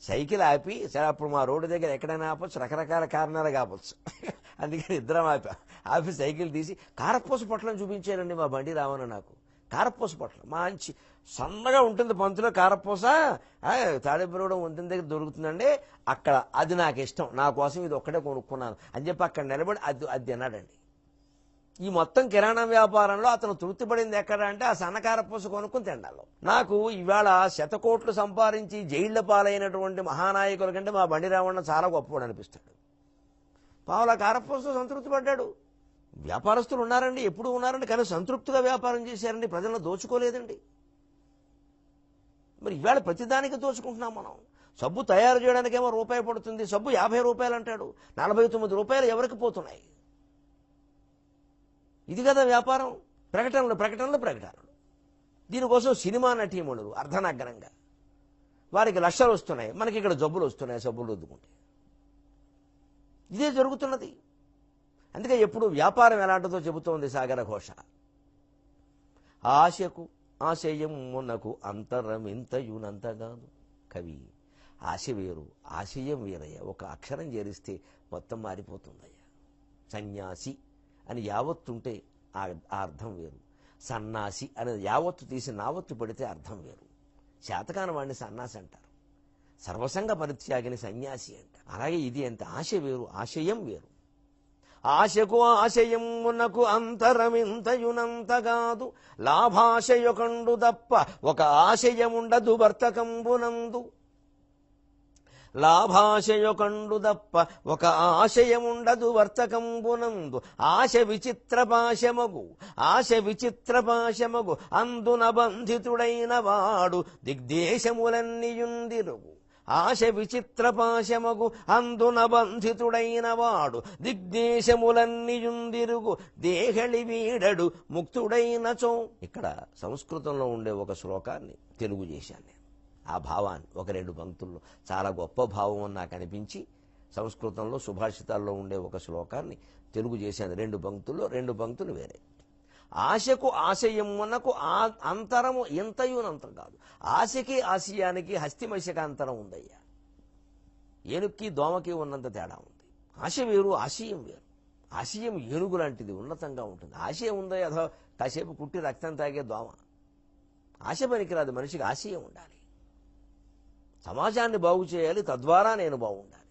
సైకిల్ ఆపి, సరే అప్పుడు మా రోడ్డు దగ్గర ఎక్కడైనా ఆపొచ్చు, రకరకాల కారణాలు కావచ్చు, అందుకని ఇద్దరం ఆపి సైకిల్ తీసి కారపూస పొట్లం చూపించారండి మా బండి రావణ నాకు. కారపూస పొట్లం మంచి సన్నగా ఉంటుంది పంతులో కారపూస, తాడేపల్లిగూడెం వంతెన దగ్గర దొరుకుతుందండి అక్కడ, అది నాకు ఇష్టం, నా కోసం ఇది ఒక్కడే కొనుక్కున్నాను అని చెప్పి అక్కడ నిలబడి అది తిన్నాడండి. ఈ మొత్తం కిరాణా వ్యాపారంలో అతను తృప్తిపడింది ఎక్కడ అంటే ఆ సన్నకారపూస కొనుక్కుని తిండాలో. నాకు ఇవాళ 100 కోట్లు సంపాదించి జైళ్ల పాలైనటువంటి మహానాయకుల కంటే మా బండి రావణ చాలా గొప్పవాడు అనిపిస్తాడు. పావుల కారపూస సంతృప్తి పడ్డాడు. వ్యాపారస్తులు ఉన్నారండి, ఎప్పుడు ఉన్నారండి, కానీ సంతృప్తిగా వ్యాపారం చేశారండి, ప్రజలను దోచుకోలేదండి. మరి ఇవాళ ప్రతిదానికి దోచుకుంటున్నాం మనం. సబ్బు తయారు చేయడానికేమో రూపాయి పడుతుంది, సబ్బు 50 రూపాయలు అంటాడు, 49 రూపాయలు ఎవరికి పోతున్నాయి? ఇది కదా వ్యాపారం. ప్రకటనలు. దీనికోసం సినిమా నటీమణులు అర్ధనగ్నంగా, వారికి లక్షలు వస్తున్నాయి, మనకి ఇక్కడ జబ్బులు వస్తున్నాయి సబ్బులు రుద్దుకుంటే. ఇదే జరుగుతున్నది. అందుకే ఎప్పుడు వ్యాపారం ఎలాంటిదో చెబుతోంది సాగర ఘోష. ఆశకు ఆశయమునకు అంతరమింతయునంతగాను. కవి ఆశ వేరు, ఆశయం వేరయ్య. ఒక అక్షరం చేరిస్తే మొత్తం మారిపోతుందయ్యా. సన్యాసి అని యావత్తుంటే ఆ అర్థం వేరు, సన్నాసి అని యావత్తు తీసి నావత్తు పెడితే అర్థం వేరు. శాతకాన వాడిని సన్నాసి అంటారు, సర్వసంగ పరిత్యాగిని సన్యాసి అంట. అలాగే ఇది ఎంత ఆశ వేరు, ఆశయం వేరు. ఆశకు ఆశయమునకు అంతరమింతయునంతగాదు, లాభాశయొకండు తప్ప ఒక ఆశయముండదు వర్తకంబునందు. లాభాశయొకండు తప్ప ఒక ఆశయముండదు వర్తకంబునందు. ఆశ విచిత్రపాశమగు, ఆశ విచిత్రపాశమగు, అందున బంధితుడైన వాడు దిగ్దేశములన్నీయుందిరుగు. ఆశ విచిత్రపాశమగు, అందున బంధితుడైన వాడు దిగ్దేశములన్నీయుందిరుగు. దేహళి వీడడు ముక్తుడైనచో. ఇక్కడ సంస్కృతంలో ఉండే ఒక శ్లోకాన్ని తెలుగు చేశాను నేను. ఆ భావాన్ని ఒక 2 పంక్తుల్లో, చాలా గొప్ప భావం అని నాకు అనిపించి సంస్కృతంలో సుభాషితాల్లో ఉండే ఒక శ్లోకాన్ని తెలుగు చేశాను. 2 పంక్తుల్లో 2 పంక్తులు వేరే. ఆశకు ఆశయమునకు అంతరము ఎంతయునంతం కాదు. ఆశకి ఆశయానికి హస్తిమశక అంతరం ఉందయ్యా. ఏనుక్కి దోమకి ఉన్నంత తేడా ఉంది. ఆశ వేరు, ఆశయం వేరు. ఆశయం ఏనుగు లాంటిది, ఉన్నతంగా ఉంటుంది. ఆశయం ఉందో అదో కాసేపు కుట్టి రక్తం తాగే దోమ. ఆశ పనికిరాదు, మనిషికి ఆశయం ఉండాలి. సమాజాన్ని బాగు చేయాలి, తద్వారా నేను బాగుండాలి.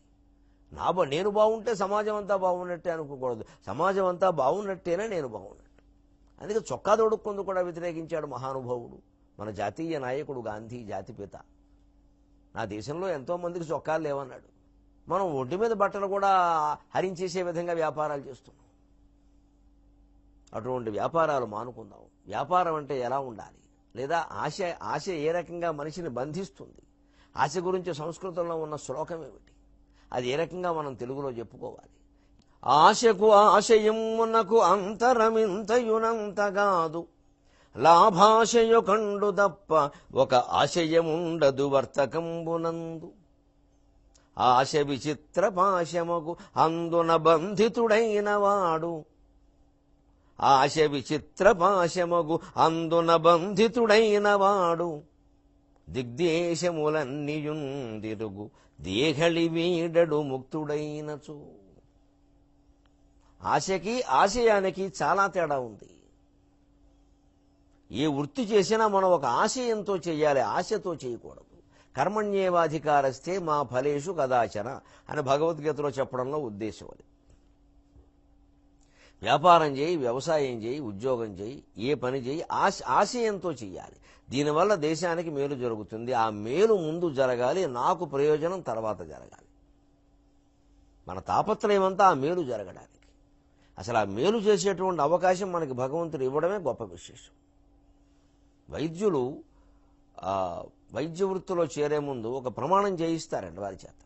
నేను బాగుంటే సమాజం అంతా బాగున్నట్టే అనుకోకూడదు. సమాజం అంతా బాగున్నట్టేనే నేను బాగున్నట్టు. అందుకే చొక్కా తొడుక్కుందు కూడా వ్యతిరేకించాడు మహానుభావుడు, మన జాతీయ నాయకుడు గాంధీ, జాతిపిత. నా దేశంలో ఎంతోమందికి చొక్కాలు లేవన్నాడు. మనం ఒంటి మీద బట్టలు కూడా హరించేసే విధంగా వ్యాపారాలు చేస్తున్నాం. అటువంటి వ్యాపారాలు మానుకుందాం. వ్యాపారం అంటే ఎలా ఉండాలి, లేదా ఆశ ఏ రకంగా మనిషిని బంధిస్తుంది, ఆశ గురించి సంస్కృతంలో ఉన్న శ్లోకం ఏమిటి, అది ఏ రకంగా మనం తెలుగులో చెప్పుకోవాలి. ఆశకు ఆశయమునకు అంతరమింతయునంతగాదు, లాభాశయొకండు తప్ప ఒక ఆశయముండదు వర్తకంబునందు. ఆశ విచిత్రపాశమగు, అందున బంధితుడైన వాడు. ఆశ విచిత్రపాశమగు, అందున బంధితుడైన వాడు దిగ్దేశములన్నీయుందిరుగు. దేహళి వీడడు ముక్తుడైనచు. ఆశకి ఆశయానికి చాలా తేడా ఉంది. ఏ వృత్తి చేసినా మనం ఒక ఆశయంతో చేయాలి, ఆశతో చేయకూడదు. కర్మణ్యేవాధికారస్తే మా ఫలేషు కదాచన అని భగవద్గీతలో చెప్పడంలో ఉద్దేశం అది. వ్యాపారం చేయి, వ్యవసాయం చేయి, ఉద్యోగం చేయి, ఏ పని చేయి ఆశయంతో చేయాలి. దీనివల్ల దేశానికి మేలు జరుగుతుంది. ఆ మేలు ముందు జరగాలి, నాకు ప్రయోజనం తర్వాత జరగాలి. మన తాపత్రయమంతా ఆ మేలు జరగడానికి. అసలు ఆ మేలు చేసేటువంటి అవకాశం మనకి భగవంతుడు ఇవ్వడమే గొప్ప విశేషం. వైద్యులు వైద్య వృత్తిలో చేరే ముందు ఒక ప్రమాణం చేయిస్తారండి వారి చేత,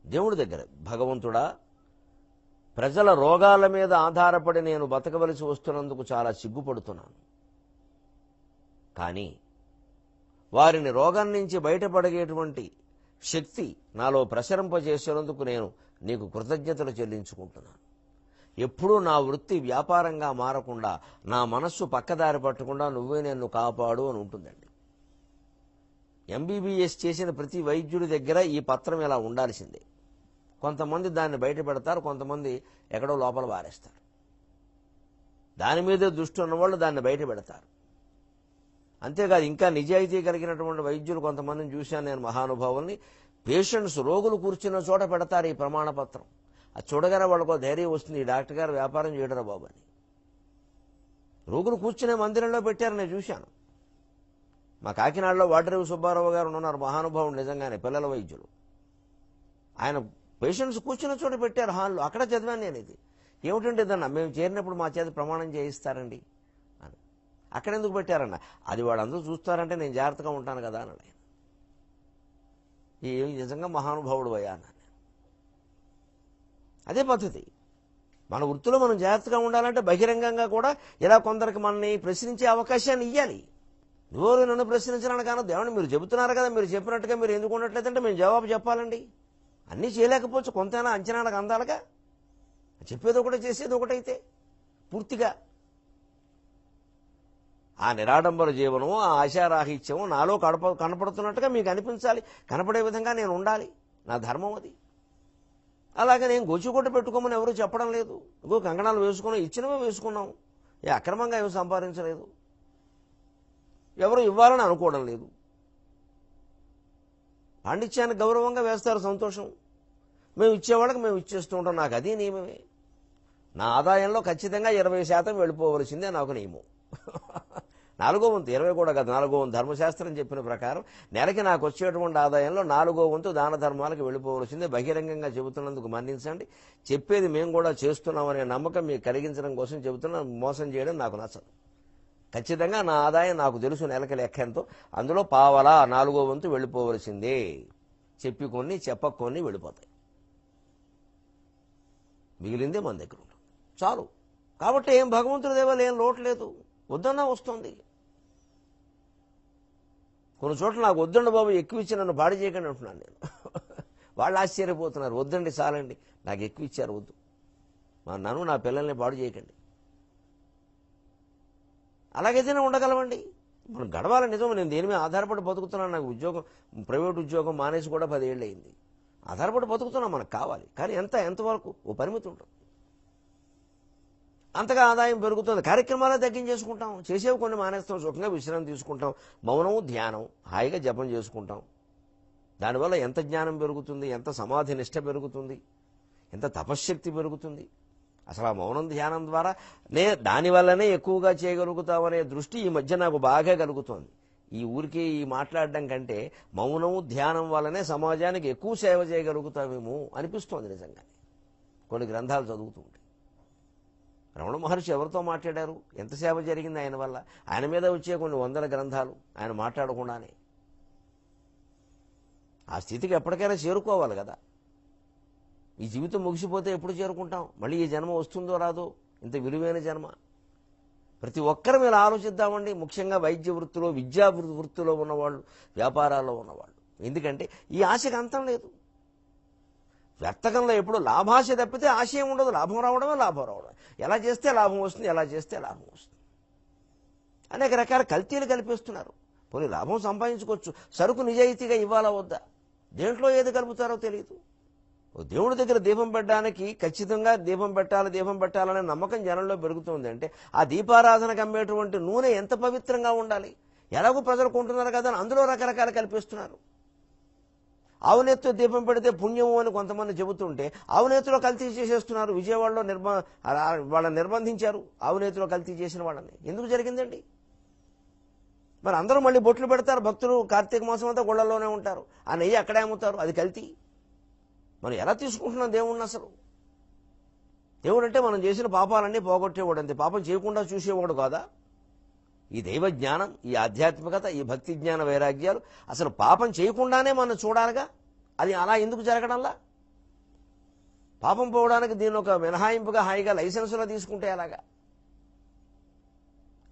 దేవుడి దగ్గర. భగవంతుడా, ప్రజల రోగాల మీద ఆధారపడి నేను బతకవలసి వస్తున్నందుకు చాలా సిగ్గుపడుతున్నాను. కానీ వారిని రోగం నుంచి బయటపడేటువంటి శక్తి నాలో ప్రసరింపజేసినందుకు నేను నీకు కృతజ్ఞతలు చెల్లించుకుంటున్నాను. ఎప్పుడూ నా వృత్తి వ్యాపారంగా మారకుండా, నా మనస్సు పక్కదారి పట్టకుండా నువ్వే నన్ను కాపాడు అని ఉంటుందండి. ఎంబీబీఎస్ చేసిన ప్రతి వైద్యుడి దగ్గర ఈ పత్రం ఇలా ఉండాల్సిందే. కొంతమంది దాన్ని బయట పెడతారు, కొంతమంది ఎక్కడో లోపల వారేస్తారు. దాని మీదే దృష్టి ఉన్నవాళ్ళు దాన్ని బయట పెడతారు. అంతేకాదు, ఇంకా నిజాయితీ కలిగినటువంటి వైద్యులు కొంతమందిని చూశాను నేను, మహానుభావుల్ని. పేషెంట్స్, రోగులు కూర్చున్న చోట పెడతారు ఈ ప్రమాణపత్రం. అది చూడగానే వాళ్ళకు ధైర్యం వస్తుంది, ఈ డాక్టర్ గారు వ్యాపారం చేయడరా బాబు అని. రోగులు కూర్చునే మందిరంలో పెట్టారు, నేను చూశాను. మా కాకినాడలో వాటరేవు సుబ్బారావు గారు ఉన్నారు, మహానుభావుడు నిజంగానే, పిల్లల వైద్యులు. ఆయన పేషెంట్స్ కూర్చున్న చోట పెట్టారు హాల్లో. అక్కడ చదివాను నేను ఇది. ఏమిటంటే ఇదన్నా, మేము చేరినప్పుడు మా చేత ప్రమాణం చేయిస్తారండి అని. అక్కడెందుకు పెట్టారన్న, అది వాళ్ళందరూ చూస్తారంటే నేను జాగ్రత్తగా ఉంటాను కదా అన్నాడు ఆయన. నిజంగా మహానుభావుడు అయ్యా అన్నాను. అదే పద్ధతి. మన వృత్తిలో మనం జాగ్రత్తగా ఉండాలంటే బహిరంగంగా కూడా ఇలా కొందరికి మనని ప్రశ్నించే అవకాశాన్ని ఇవ్వాలి. నువ్వు నన్ను ప్రశ్నించడానికి కాదు, దేవుని మీరు చెబుతున్నారు కదా, మీరు చెప్పినట్టుగా మీరు ఎందుకు ఉండట్లేదంటే మేము జవాబు చెప్పాలండి. అన్నీ చేయలేకపోవచ్చు, కొంతైనా అంచనాలకు అందాలుగా. చెప్పేది ఒకటే, చేసేది ఒకటైతే పూర్తిగా ఆ నిరాడంబర జీవనము, ఆ ఆశారాహిత్యము నాలో కనపడుతున్నట్టుగా మీకు అనిపించాలి. కనపడే విధంగా నేను ఉండాలి, నా ధర్మం అది. అలాగే నేను గొచ్చుకొట్ట పెట్టుకోమని ఎవరు చెప్పడం లేదు. ఇంకో కంకణాలు వేసుకున్నాం, ఇచ్చినవే వేసుకున్నాం, అక్రమంగా ఏమి సంపాదించలేదు, ఎవరు ఇవ్వాలని అనుకోవడం లేదు. పాండిత్యానికి గౌరవంగా వేస్తారు, సంతోషం. మేము ఇచ్చేవాళ్ళకి మేము ఇచ్చేస్తూ ఉంటాం. నాకు అది నియమమే. నా ఆదాయంలో ఖచ్చితంగా 20% వెళ్ళిపోవలసిందే నాకు నియమం. 4వ వంతు, 20 కూడా కాదు, 4వ వంతు ధర్మశాస్త్రం చెప్పిన ప్రకారం నెలకి నాకు వచ్చేటువంటి ఆదాయంలో 4వ వంతు దాన ధర్మాలకు వెళ్ళిపోవలసిందే. బహిరంగంగా చెబుతున్నందుకు మన్నించండి. చెప్పేది మేము కూడా చేస్తున్నామనే నమ్మకం మీకు కలిగించడం కోసం చెబుతున్నా. మోసం చేయడం నాకు నచ్చదు. ఖచ్చితంగా నా ఆదాయం నాకు తెలుసు, నెలకి లెక్క ఎంతో. అందులో పావలా 4వ వంతు వెళ్ళిపోవలసిందే. చెప్పి కొన్ని చెప్పక కొన్ని వెళ్ళిపోతాయి, మిగిలిందే మన దగ్గర ఉంటుంది చాలు. కాబట్టి ఏం భగవంతుడి దేవాలు ఏం లోటు లేదు, వద్దన్నా వస్తుంది. కొన్ని చోట్ల నాకు వద్దండి బాబు, ఎక్కువ ఇచ్చి నన్ను పాడు చేయకండి అంటున్నాను నేను. వాళ్ళు ఆశ్చర్యపోతున్నారు. వద్దండి చాలండి, నాకు ఎక్కువ ఇచ్చారు, వద్దు, నన్ను నా పిల్లల్ని పాడు చేయకండి. అలాగైతేనే ఉండగలమండి. మనం గడవాలి. నిజం, నేను దేని మీద ఆధారపడి బతుకుతున్నాను. నాకు ఉద్యోగం, ప్రైవేట్ ఉద్యోగం మానేసి కూడా 10 ఏళ్ళు అయింది. ఆధారపడి బతుకుతున్నాం, మనకు కావాలి. కానీ ఎంతవరకు ఓ పరిమితి ఉంటుంది. అంతగా ఆదాయం పెరుగుతుంది, కార్యక్రమాలే తగ్గించేసుకుంటాం, చేసేవి కొన్ని మానేస్తాం, సుఖంగా విశ్రాంతి తీసుకుంటాం, మౌనం ధ్యానం హాయిగా జపం చేసుకుంటాం. దానివల్ల ఎంత జ్ఞానం పెరుగుతుంది, ఎంత సమాధి నిష్ట పెరుగుతుంది, ఎంత తపశ్శక్తి పెరుగుతుంది. అసలు ఆ మౌనం ధ్యానం ద్వారా దానివల్లనే ఎక్కువగా చేయగలుగుతామనే దృష్టి ఈ మధ్య నాకు బాగా కలుగుతోంది. ఈ ఊరికి ఈ మాట్లాడడం కంటే మౌనం ధ్యానం వల్లనే సమాజానికి ఎక్కువ సేవ చేయగలుగుతామేమో అనిపిస్తోంది నిజంగా కొన్ని గ్రంథాలు చదువుతుంటే. రమణ మహర్షి ఎవరితో మాట్లాడారు, ఎంత సేవ జరిగింది ఆయన వల్ల. ఆయన మీద వచ్చే కొన్ని 100 గ్రంథాలు ఆయన మాట్లాడకుండానే. ఆ స్థితికి ఎప్పటికైనా చేరుకోవాలి కదా. ఈ జీవితం ముగిసిపోతే ఎప్పుడు చేరుకుంటాం? మళ్ళీ ఈ జన్మ వస్తుందో రాదో, ఇంత విలువైన జన్మ. ప్రతి ఒక్కరు మీరు ఆలోచిద్దామండి. ముఖ్యంగా వైద్య వృత్తిలో, విద్యా వృత్తిలో ఉన్నవాళ్ళు, వ్యాపారాల్లో ఉన్నవాళ్ళు. ఎందుకంటే ఈ ఆశకు అంతం లేదు. వర్తకంలో ఎప్పుడు లాభాశ తప్పితే ఆశయం ఉండదు. లాభం రావడమే లాభం రావడం. ఎలా చేస్తే లాభం వస్తుంది, ఎలా చేస్తే లాభం వస్తుంది. అనేక రకాల కల్తీలు కల్పిస్తున్నారు. పోనీ లాభం సంపాదించుకోవచ్చు, సరుకు నిజాయితీగా ఇవ్వాలా వద్దా, దేంట్లో ఏది కలుపుతారో తెలియదు. దేవుడి దగ్గర దీపం పెట్టడానికి ఖచ్చితంగా దీపం పెట్టాలనే నమ్మకం జనంలో పెరుగుతుంది. అంటే ఆ దీపారాధనకు అమ్మేటువంటి నూనె ఎంత పవిత్రంగా ఉండాలి. ఎలాగో ప్రజలు కొంటున్నారు కదా, అందులో రకరకాలు కల్పిస్తున్నారు. ఆవునేత్తో దీపం పెడితే పుణ్యము అని కొంతమంది చెబుతుంటే ఆవునేతిలో కల్తీ చేసేస్తున్నారు. విజయవాడలో వాళ్ళని నిర్బంధించారు, ఆవునేతిలో కల్తీ చేసిన వాళ్ళని. ఎందుకు జరిగిందండి? మరి అందరూ మళ్ళీ బొట్లు పెడతారు భక్తులు. కార్తీక మాసం అంతా గుళ్ళల్లోనే ఉంటారు, ఆ నెయ్యి అక్కడే అమ్ముతారు, అది కల్తీ. మనం ఎలా తీసుకుంటున్నాం దేవుణ్ణి? అసలు దేవుడు అంటే మనం చేసిన పాపాలన్నీ పోగొట్టేవాడు, అంతే. పాపం చేయకుండా చూసేవాడు కాదా? ఈ దైవ జ్ఞానం, ఈ ఆధ్యాత్మికత, ఈ భక్తి జ్ఞాన వైరాగ్యాలు అసలు పాపం చేయకుండానే మనం చూడాలిగా. అది అలా ఎందుకు జరగడంలా? పాపం పోవడానికి దీని ఒక మినహాయింపుగా హాయిగా లైసెన్సులో తీసుకుంటే అలాగా.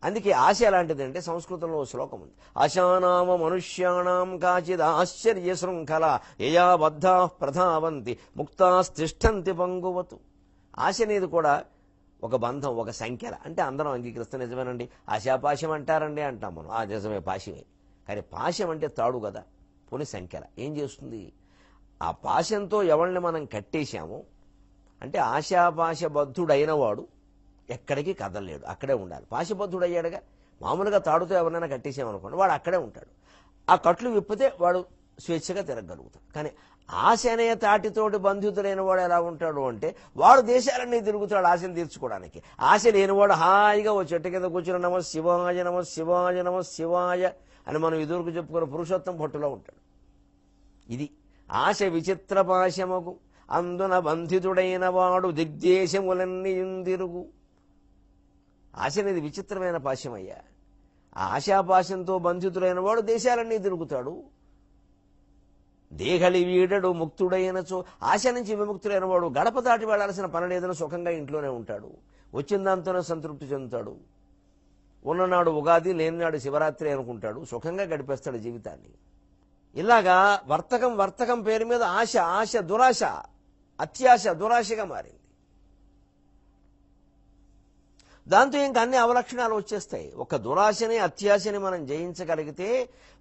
అందుకే ఆశ ఎలాంటిదంటే, సంస్కృతంలో శ్లోకం ఉంది, ఆశానామ మనుష్యాణం కాచిద్ ఆశ్చర్య శృంఖల యయా బద్ధా ప్రధావంతి ముక్తాస్తిష్టంతి పంగువతు. ఆశ అనేది కూడా ఒక బంధం, ఒక సంఖ్యల. అంటే అందరం అంగీకరిస్తాం, నిజమేనండి. ఆశాపాశం అంటారండి అంటాం మనం. ఆ నిజమే, పాశమే. కానీ పాశం అంటే తాడు కదా, పోనీ సంఖ్యల. ఏం చేస్తుంది? ఆ పాశంతో ఎవరిని మనం కట్టేశామో అంటే ఆశాపాశ బద్ధుడైన వాడు ఎక్కడికి కదలలేడు, అక్కడే ఉండాలి. పాశబద్ధుడయ్యాడుగా. మామూలుగా తాడుతో ఎవరినైనా కట్టేసామనుకోండి, వాడు అక్కడే ఉంటాడు. ఆ కట్లు విప్పితే వాడు స్వేచ్ఛగా తిరగలుగుతాడు. కానీ ఆశ అనే తాటితోటి బంధితుడైన వాడు ఎలా ఉంటాడు అంటే, వాడు దేశాలన్నీ తిరుగుతాడు ఆశను తీర్చుకోవడానికి. ఆశ లేనివాడు హాయిగా ఓ చెట్టు కింద కూర్చుని నమ శివాయ నమ శివాయ నమ శివాయ అని మనం ఎదురుకు చెప్పుకున్న పురుషోత్తం భట్టులో ఉంటాడు. ఇది ఆశ విచిత్ర పాశమగు అందున బంధితుడైన వాడు దిగ్దేశములన్నీ తిరుగు. ఆశ అనేది విచిత్రమైన పాశమయ్యా. ఆ ఆశాపాశంతో బంధితుడైన వాడు దేశాలన్నీ తిరుగుతాడు. దేహలి వీడడు ముక్తుడైనచో, ఆశ నుంచి విముక్తుడైన వాడు గడప దాటి వెళ్లాల్సిన పని లేదని సుఖంగా ఇంట్లోనే ఉంటాడు. వచ్చిన దాంతోనే సంతృప్తి చెందుతాడు. ఉన్ననాడు ఉగాది, లేనినాడు శివరాత్రి అనుకుంటాడు. సుఖంగా గడిపేస్తాడు జీవితాన్ని. ఇలాగా వర్తకం పేరు మీద ఆశ దురాశ, అత్యాశ దురాశగా మారింది. దాంతో ఇంకా అన్ని అవలక్షణాలు వచ్చేస్తాయి. ఒక దురాశని, అత్యాశని మనం జయించగలిగితే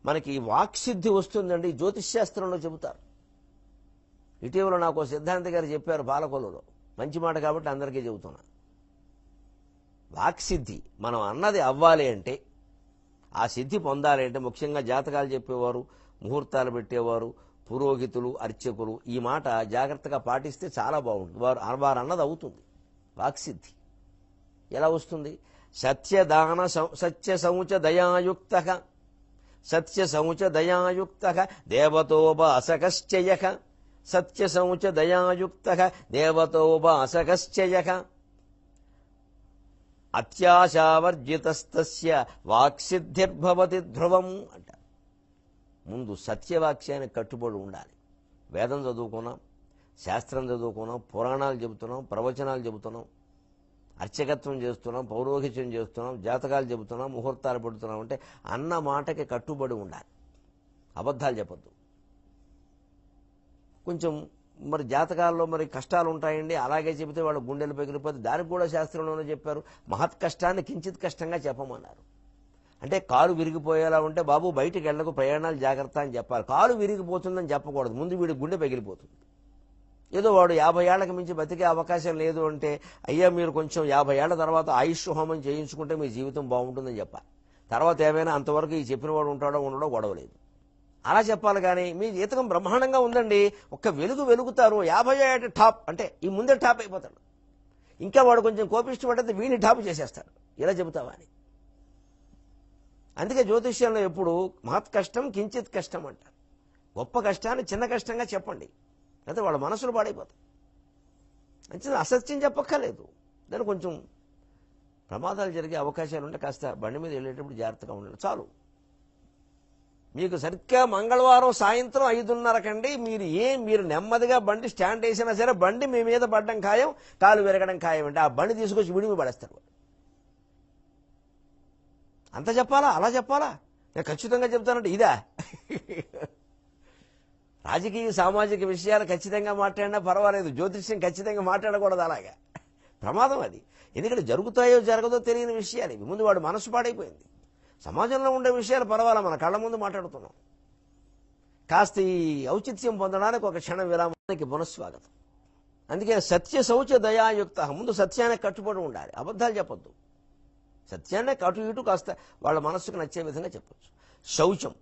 మనకి వాక్సిద్ధి వస్తుందండి. జ్యోతిష్శాస్త్రంలో చెబుతారు. ఇటీవల నాకు సిద్ధాంత గారు చెప్పారు పాలకొల్లులో. మంచి మాట కాబట్టి అందరికీ చెబుతున్నా. వాక్సిద్ధి, మనం అన్నది అవ్వాలి అంటే, ఆ సిద్ధి పొందాలి అంటే, ముఖ్యంగా జాతకాలు చెప్పేవారు, ముహూర్తాలు పెట్టేవారు, పురోహితులు, అర్చకులు ఈ మాట జాగ్రత్తగా పాటిస్తే చాలా బాగుంటుంది. వారు అన్నది అవుతుంది. వాక్సిద్ధి ఎలా వస్తుంది? సత్యదాన సత్య సౌచ దయాయుక్త సత్య సౌచ దయాయుక్త దేవతోపాసకశ్చయః సత్య సౌచ దయాయుక్త దేవతోపాసకశ్చయః అత్యాశావర్జితస్తస్య వాక్సిద్ధిర్భవతి ధ్రువం అంట. ముందు సత్యవాక్యానికి కట్టుబడి ఉండాలి. వేదం చదువుకున్నాం, శాస్త్రం చదువుకున్నాం, పురాణాలు చెబుతున్నాం, ప్రవచనాలు చెబుతున్నాం, అర్చకత్వం చేస్తున్నాం, పౌరోహిత్యం చేస్తున్నాం, జాతకాలు చెబుతున్నాం, ముహూర్తాలు పెడుతున్నాం అంటే అన్న మాటకి కట్టుబడి ఉండాలి. అబద్ధాలు చెప్పద్దు. కొంచెం మరి జాతకాల్లో మరి కష్టాలు ఉంటాయండి, అలాగే చెబితే వాళ్ళు గుండెలు పగిలిపోతే దానికి కూడా శాస్త్రంలోనే చెప్పారు. మహత్ కష్టాన్ని కించిత్ కష్టంగా చెప్పమన్నారు. అంటే కాలు విరిగిపోయేలా ఉంటే బాబు బయటికి వెళ్ళకు, ప్రయాణాలు జాగ్రత్త అని చెప్పాలి. కాలు విరిగిపోతుందని చెప్పకూడదు, ముందు వీడి గుండె పగిలిపోతుంది. ఏదో వాడు 50 ఏళ్లకు మించి బతికే అవకాశం లేదు అంటే అయ్యా మీరు కొంచెం 50 ఏళ్ల తర్వాత ఆయుష్ హోమం చేయించుకుంటే మీ జీవితం బాగుంటుందని చెప్పాలి. తర్వాత ఏమైనా అంతవరకు ఈ చెప్పిన వాడు ఉంటాడో ఉండడో గొడవలేదు, అలా చెప్పాలి. కానీ మీ జీవితం బ్రహ్మాండంగా ఉందండి, ఒక్క వెలుగుతారు, 50 ఏట టాప్ అంటే ఈ ముందే టాప్ అయిపోతాడు. ఇంకా వాడు కొంచెం కోపిష్టి పడితే వీడిని టాప్ చేసేస్తాడు. ఇలా చెబుతావా అని. అందుకే జ్యోతిష్యంలో ఎప్పుడు మహత్ కష్టం కించిత్ కష్టం అంటారు. గొప్ప కష్టాన్ని చిన్న కష్టంగా చెప్పండి, అయితే వాళ్ళ మనసులు పాడైపోతాయి. అంటే అసత్యం చెప్పక్కర్లేదు, దాని కొంచెం ప్రమాదాలు జరిగే అవకాశాలు ఉంటే కాస్త బండి మీద వెళ్ళేటప్పుడు జాగ్రత్తగా ఉండండి చాలు. మీకు సరిగ్గా మంగళవారం సాయంత్రం 5:30కండి మీరు నెమ్మదిగా బండి స్టాండ్ వేసినా సరే బండి మీ మీద పడడం ఖాయం, కాలు విరగడం ఖాయం అంటే ఆ బండి తీసుకొచ్చి విడిమి పడేస్తారు. అంత చెప్పాలా? అలా చెప్పాలా? నేను ఖచ్చితంగా చెప్తానంటే ఇదా? రాజకీయ సామాజిక విషయాలు ఖచ్చితంగా మాట్లాడినా పర్వాలేదు, జ్యోతిష్యం ఖచ్చితంగా మాట్లాడకూడదు. అలాగా ప్రమాదం అది. ఎందుకంటే జరుగుతాయో జరగదో తెలియని విషయాలు ఇవి. ముందు వాడు మనసు పాడైపోయింది. సమాజంలో ఉండే విషయాలు పర్వాలా, మన కళ్ళ ముందు మాట్లాడుతున్నాం. కాస్త ఈ ఔచిత్యం పొందడానికి ఒక క్షణం విరామానికి పునఃస్వాగతం. అందుకే సత్య శౌచ దయాయుక్త, ముందు సత్యానికి కట్టుబడి ఉండాలి, అబద్ధాలు చెప్పొద్దు. సత్యాన్ని అటు ఇటు కాస్త వాళ్ళ మనస్సుకు నచ్చే విధంగా చెప్పొచ్చు. శౌచం,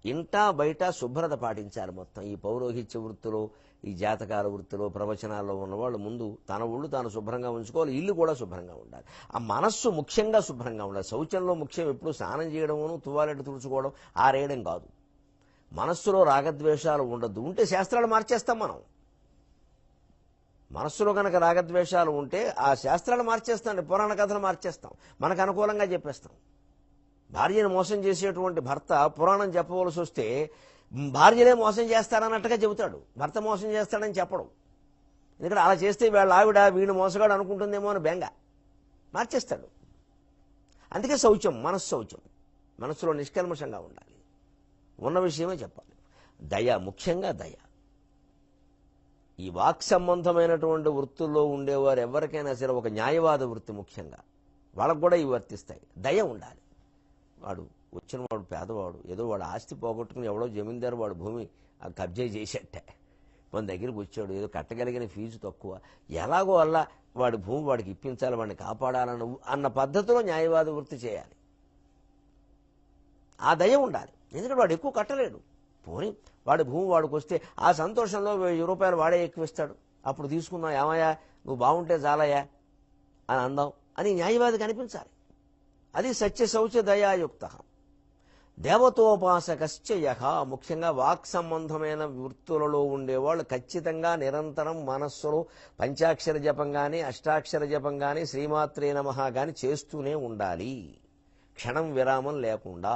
ఇంటా బయట శుభ్రత పాటించాలి. మొత్తం ఈ పౌరోహిత్య వృత్తిలో, ఈ జాతకాల వృత్తిలో, ప్రవచనాల్లో ఉన్నవాళ్ళు ముందు తన ఒళ్ళు తాను శుభ్రంగా ఉంచుకోవాలి, ఇల్లు కూడా శుభ్రంగా ఉండాలి. ఆ మనస్సు ముఖ్యంగా శుభ్రంగా ఉండాలి. శౌచంలో ముఖ్యం ఎప్పుడు స్నానం చేయడమును, తువాలెట్టు తుడుచుకోవడం, ఆరేయడం కాదు. మనస్సులో రాగద్వేషాలు ఉండద్దు. ఉంటే శాస్త్రాలు మార్చేస్తాం మనం. మనస్సులో కనుక రాగద్వేషాలు ఉంటే ఆ శాస్త్రాలు మార్చేస్తాం, పురాణ కథలు మార్చేస్తాం, మనకు అనుకూలంగా చెప్పేస్తాం. భార్యను మోసం చేసేటువంటి భర్త పురాణం చెప్పవలసి వస్తే భార్యలే మోసం చేస్తారన్నట్టుగా చెబుతాడు, భర్త మోసం చేస్తాడని చెప్పడం. ఎందుకంటే అలా చేస్తే వాళ్ళ ఆవిడ వీడు మోసగాడు అనుకుంటుందేమో అని బెంగ మార్చేస్తాడు. అందుకే శౌచం, మనస్సౌచం, మనస్సులో నిష్కల్మషంగా ఉండాలి, ఉన్న విషయమే చెప్పాలి. దయ, ముఖ్యంగా దయ. ఈ వాక్ సంబంధమైనటువంటి వృత్తుల్లో ఉండేవారు ఎవరికైనా సరే, ఒక న్యాయవాద వృత్తి ముఖ్యంగా వాళ్ళకు కూడా ఇవి వర్తిస్తాయి. దయ ఉండాలి. వాడు వచ్చినవాడు పేదవాడు, ఏదో వాడు ఆస్తి పోగొట్టుకుని ఎవడో జమీందారు వాడు భూమి కబ్జా చేసేట్టే మన దగ్గరికి వచ్చాడు, ఏదో కట్టగలిగిన ఫీజు తక్కువ, ఎలాగో అలా వాడి భూమి వాడికి ఇప్పించాలి, వాడిని కాపాడాలను అన్న పద్ధతిలో న్యాయవాద వృత్తి చేయాలి. ఆ దయ ఉండాలి. ఎందుకంటే వాడు ఎక్కువ కట్టలేడు, పోనీ వాడి భూమి వాడికి వస్తే ఆ సంతోషంలో 1000 రూపాయలు వాడే ఎక్కువ ఇస్తాడు, అప్పుడు తీసుకుందాం, ఏమయ్యా నువ్వు బాగుంటే చాలయ్యా అని అందాం అని న్యాయవాదికి అనిపించాలి. అది సత్య శౌచ దయాయుక్త. దేవతోపాసకశ్చ యః, ముఖ్యంగా వాక్ సంబంధమైన వృత్తులలో ఉండేవాళ్ళు ఖచ్చితంగా నిరంతరం మనస్సులో పంచాక్షర జపం కానీ, అష్టాక్షర జపం కానీ, శ్రీమాత్రే నమః కానీ చేస్తూనే ఉండాలి, క్షణం విరామం లేకుండా.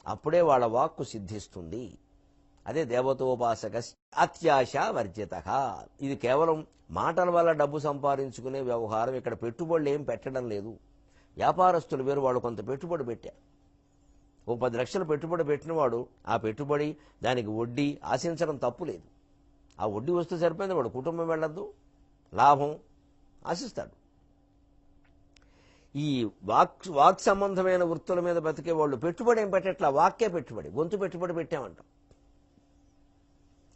అప్పుడే వాళ్ళ వాక్కు సిద్ధిస్తుంది. అదే దేవతోపాసక. అత్యాశ వర్జిత. ఇది కేవలం మాటల వల్ల డబ్బు సంపాదించుకునే వ్యవహారం. ఇక్కడ పెట్టుబడులు ఏం పెట్టడం లేదు. వ్యాపారస్తులు వేరు, వాళ్ళు కొంత పెట్టుబడి పెట్టారు. ఓ 10 లక్షలు పెట్టుబడి పెట్టినవాడు ఆ పెట్టుబడి, దానికి వడ్డీ ఆశించడం తప్పు లేదు. ఆ వడ్డీ వస్తే సరిపోయింది, వాడు కుటుంబం వెళ్ళద్దు, లాభం ఆశిస్తాడు. ఈ వాక్ సంబంధమైన వృత్తుల మీద బతికే వాళ్ళు పెట్టుబడి ఏం పెట్టట్లా, వాక్కే పెట్టుబడి, గొంతు పెట్టుబడి పెట్టామంటాం.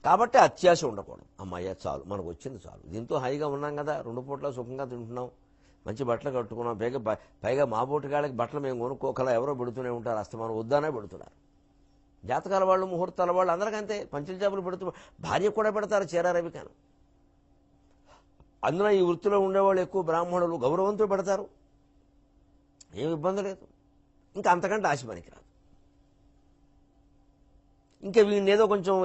కాబట్టి అత్యాశ ఉండకూడదు. అమ్మాయ్య చాలు, మనకు వచ్చింది చాలు, దీంతో హాయిగా ఉన్నాం కదా, 2 పూట్ల సుఖంగా తింటున్నాం, మంచి బట్టలు కట్టుకున్నాం, పైగా మా బోటిగాళ్ళకి బట్టలు మేము కొనుక్కోకలా ఎవరో పెడుతూనే ఉంటారు, అస్తమానం వద్దానే పెడుతున్నారు. జాతకాల వాళ్ళు, ముహూర్తాల వాళ్ళు అందరికంతే. పంచుల చేపలు పెడుతూ భార్య కూడా పెడతారు చీరారవికాను. అందులో ఈ వృత్తిలో ఉండేవాళ్ళు ఎక్కువ బ్రాహ్మణులు గౌరవంతో పెడతారు, ఏమి ఇబ్బంది లేదు. ఇంకా అంతకంటే ఆశ పనికిరాదు. ఇంకా వీడిని ఏదో కొంచెం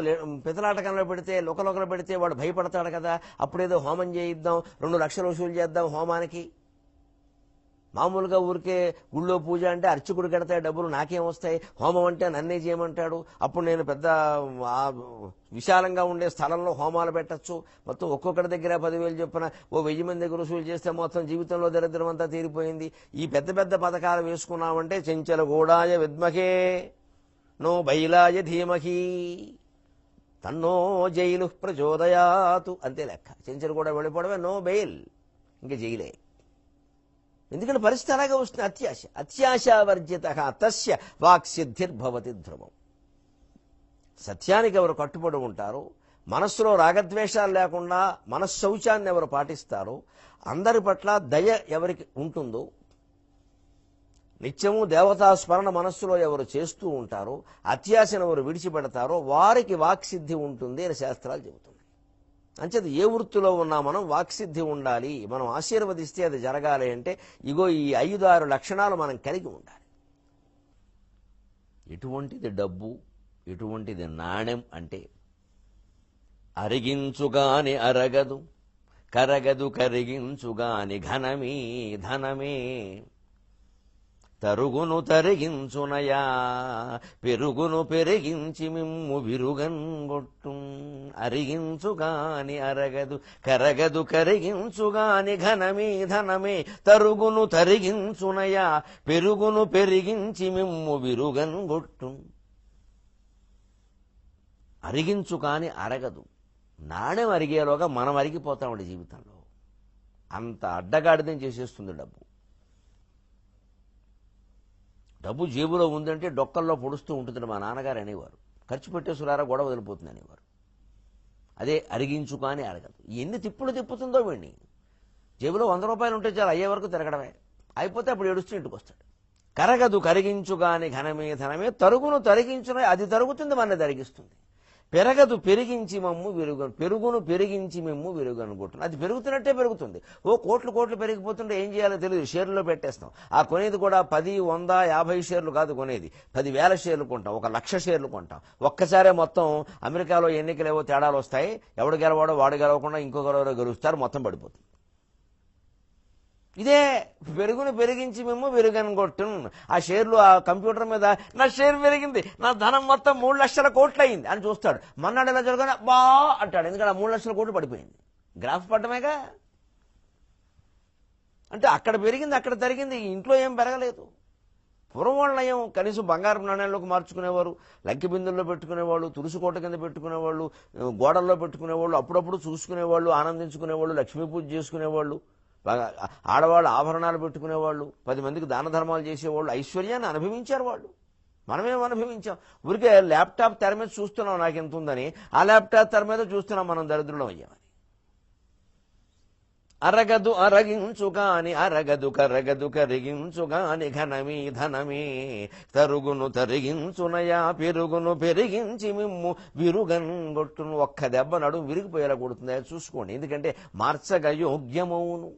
పితలాటకంలో పెడితే, లొకలొకలు పెడితే వాడు భయపడతాడు కదా, అప్పుడేదో హోమం చేయిద్దాం, 2 లక్షలు వసూలు చేద్దాం హోమానికి. మామూలుగా ఊరికే గుళ్ళో పూజ అంటే అర్చకుడు కడతాయి డబ్బులు, నాకేం వస్తాయి, హోమం అంటే నన్నే చేయమంటాడు, అప్పుడు నేను పెద్ద విశాలంగా ఉండే స్థలంలో హోమాలు పెట్టచ్చు, మొత్తం ఒక్కొక్కటి దగ్గర 10,000 చొప్పున ఓ 1000 మంది దగ్గర వసూలు చేస్తే మొత్తం జీవితంలో దరిద్రం అంతా తీరిపోయింది. ఈ పెద్ద పెద్ద పథకాలు వేసుకున్నామంటే చెంచల గూడాయ విద్మహే నో బైలాయ ధీమహి తన్నో జైలు ప్రచోదయాతు, అంతే లెక్క. చెంచలు కూడా వెళ్ళిపోవడమే, నో బెయిల్, ఇంకా జైలే. ఎందుకంటే పరిస్థితి అలాగే వస్తుంది. అత్యాశ, అత్యాశావర్జిత తస్య వాక్సిద్ధిర్భవతి ధ్రువం. సత్యానికి ఎవరు కట్టుబడి ఉంటారో, మనస్సులో రాగద్వేషాలు లేకుండా మనశ్శౌచాన్ని ఎవరు పాటిస్తారో, అందరి పట్ల దయ ఎవరికి ఉంటుందో, నిత్యము దేవతా స్మరణ మనస్సులో ఎవరు చేస్తూ ఉంటారో, అత్యాశను ఎవరు విడిచిపెడతారో వారికి వాక్సిద్ధి ఉంటుంది అని శాస్త్రాలు చెబుతున్నాయి. అంచేది ఏ వృత్తిలో ఉన్నా మనం వాక్సిద్ధి ఉండాలి, మనం ఆశీర్వదిస్తే అది జరగాలి అంటే ఇగో ఈ 5-6 లక్షణాలు మనం కలిగి ఉండాలి. ఎటువంటిది డబ్బు, ఎటువంటిది నాణ్యం అంటే అరిగించుగాని అరగదు, కరగదు కరిగించుగాని ఘనమే ధనమే, తరుగును తరిగించునయా పెరుగును పెరిగించి మిమ్ము విరుగంగొట్టు, అరిగించుగాని అరగదు, కరగదు కరిగించుగాని ఘనమే ధనమే, తరుగును తరిగించునయా పెరుగును పెరిగించి మిమ్ము విరుగంగొట్టు. అరిగించు కాని అరగదు. నాణ్యం అరిగేలోగా మనం అరిగిపోతామండి జీవితంలో. అంత అడ్డగాడిదని చేసేస్తుంది డబ్బు. డబ్బు జేబులో ఉందంటే డొక్కల్లో పొడుస్తూ ఉంటుంది మా నాన్నగారు అనేవారు. ఖర్చు పెట్టేసులారా గొడవ వదిలిపోతుంది అనేవారు. అదే అరిగించు కానీ అరగదు. ఎన్ని తిప్పులు తిప్పుతుందో వీడిని. జేబులో 100 రూపాయలు ఉంటే చాలు, అయ్యే వరకు తిరగడమే. అయిపోతే అప్పుడు ఏడుస్తూ ఇంటికి వస్తాడు. కరగదు కరిగించుగాని ఘనమే ధనమే, తరుగును తరిగించున, అది తరుగుతుంది మన తరిగిస్తుంది. పెరగదు పెరిగించి మమ్ము విరుగను, పెరుగును పెరిగించి మేము విరుగనుకుంటున్నాం. అది పెరుగుతున్నట్టే పెరుగుతుంది. ఓ కోట్లు పెరిగిపోతుంటే ఏం చేయాలో తెలియదు, షేర్లో పెట్టేస్తాం. ఆ కొనేది కూడా 10, 100, 50 షేర్లు కాదు కొనేది, 10,000 షేర్లు కొంటాం, 1,00,000 షేర్లు కొంటాం. ఒక్కసారే మొత్తం అమెరికాలో ఎన్నికలు ఏవో తేడాలు వస్తాయి, ఎవడు గెలవాడో వాడు గెలవకుండా ఇంకొకరు గెలుస్తారు, మొత్తం పడిపోతుంది. ఇదే పెరుగును పెరిగించి మేము విరుగనుగొట్టు. ఆ షేర్లు ఆ కంప్యూటర్ మీద నా షేర్ పెరిగింది, నా ధనం మొత్తం 3 లక్షల కోట్లు అయింది అని చూస్తాడు. మన్నాడు ఎలా జరగని బా అంటాడు, ఎందుకంటే ఆ 3 లక్షల కోట్లు పడిపోయింది. గ్రాఫ్ పడ్డమేగా. అంటే అక్కడ పెరిగింది, అక్కడ తరిగింది, ఇంట్లో ఏం పెరగలేదు. పూర్వం వాళ్ళ ఏం కనీసం బంగారం నాణ్యాల్లోకి మార్చుకునేవారు, లంకి బిందుల్లో పెట్టుకునేవాళ్ళు, తులసికోట కింద పెట్టుకునేవాళ్ళు, గోడల్లో పెట్టుకునేవాళ్ళు, అప్పుడప్పుడు చూసుకునేవాళ్ళు, ఆనందించుకునేవాళ్ళు, లక్ష్మీ పూజ చేసుకునేవాళ్ళు, బాగా ఆడవాళ్ళు ఆభరణాలు పెట్టుకునేవాళ్ళు, 10 మందికి దాన ధర్మాలు చేసేవాళ్ళు, ఐశ్వర్యాన్ని అనుభవించారు వాళ్ళు. మనమేం అనుభవించాం? ఊరికే ల్యాప్టాప్ తెర మీద చూస్తున్నాం నాకు ఎంత ఉందని, ఆ ల్యాప్టాప్ తెర మీద చూస్తున్నాం మనం దరిద్రులం అయ్యామని. అరగదు అరగించుగాని అరగదు కరగదు కరిగించుగాని ఘనమే ధనమే, తరుగును తరిగించునయా పెరుగును పెరిగించి మిమ్ము విరుగంగొట్టును. ఒక్క దెబ్బ నడుము విరిగిపోయేలా కొడుతుంది, చూసుకోండి. ఎందుకంటే మార్చగ యోగ్యమవును.